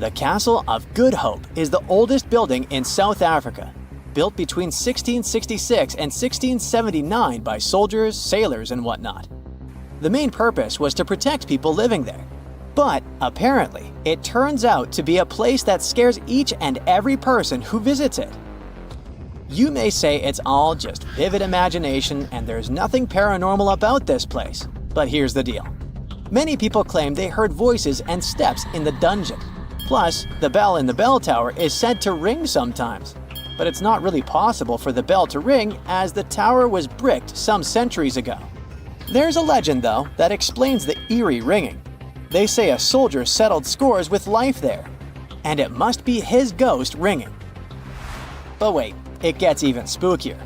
The Castle of Good Hope is the oldest building in South Africa, built between 1666 and 1679 by soldiers, sailors, and whatnot. The main purpose was to protect people living there. But apparently, it turns out to be a place that scares each and every person who visits it. You may say it's all just vivid imagination and there's nothing paranormal about this place, but here's the deal. Many people claim they heard voices and steps in the dungeon. Plus, the bell in the bell tower is said to ring sometimes. But it's not really possible for the bell to ring as the tower was bricked some centuries ago. There's a legend, though, that explains the eerie ringing. They say a soldier settled scores with life there, and it must be his ghost ringing. But wait, it gets even spookier.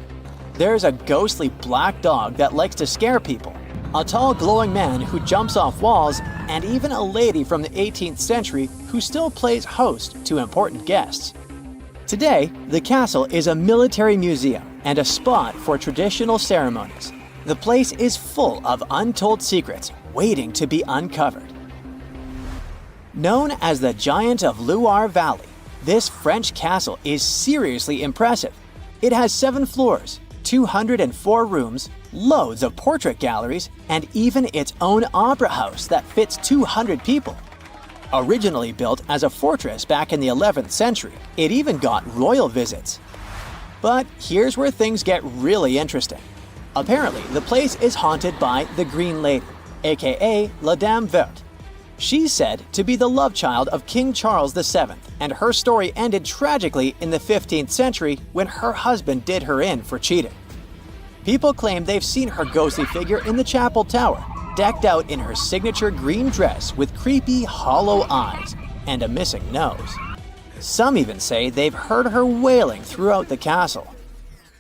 There's a ghostly black dog that likes to scare people, a tall glowing man who jumps off walls, and even a lady from the 18th century who still plays host to important guests. Today, the castle is a military museum and a spot for traditional ceremonies. The place is full of untold secrets waiting to be uncovered. Known as the Giant of Loire Valley, this French castle is seriously impressive. It has 7 floors, 204 rooms, loads of portrait galleries, and even its own opera house that fits 200 people. Originally built as a fortress back in the 11th century, it even got royal visits. But here's where things get really interesting. Apparently, the place is haunted by the Green Lady, aka La Dame Verte. She's said to be the love child of King Charles VII, and her story ended tragically in the 15th century when her husband did her in for cheating. People claim they've seen her ghostly figure in the chapel tower, decked out in her signature green dress with creepy, hollow eyes and a missing nose. Some even say they've heard her wailing throughout the castle.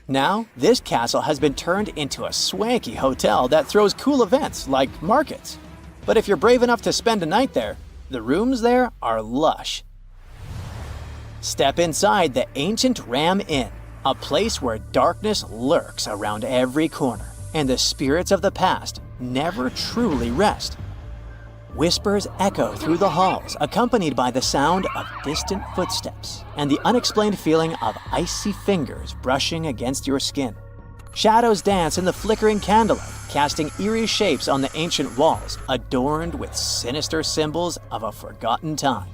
Now, this castle has been turned into a swanky hotel that throws cool events like markets. But if you're brave enough to spend a night there, the rooms there are lush. Step inside the ancient Ram Inn, a place where darkness lurks around every corner, and the spirits of the past never truly rest. Whispers echo through the halls, accompanied by the sound of distant footsteps and the unexplained feeling of icy fingers brushing against your skin. Shadows dance in the flickering candlelight, casting eerie shapes on the ancient walls, adorned with sinister symbols of a forgotten time.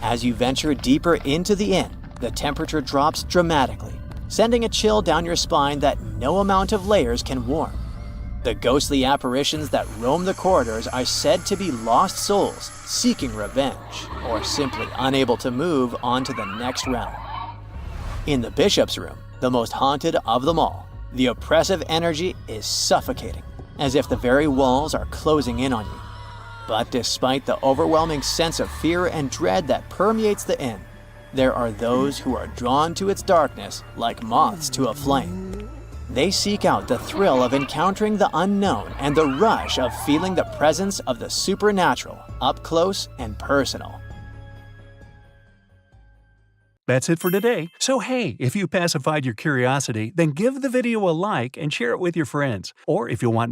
As you venture deeper into the inn, the temperature drops dramatically, sending a chill down your spine that no amount of layers can warm. The ghostly apparitions that roam the corridors are said to be lost souls seeking revenge, or simply unable to move on to the next realm. In the bishop's room, the most haunted of them all, the oppressive energy is suffocating, as if the very walls are closing in on you. But despite the overwhelming sense of fear and dread that permeates the inn, there are those who are drawn to its darkness like moths to a flame. They seek out the thrill of encountering the unknown and the rush of feeling the presence of the supernatural up close and personal. That's it for today. So hey, if you pacified your curiosity, then give the video a like and share it with your friends. Or if you want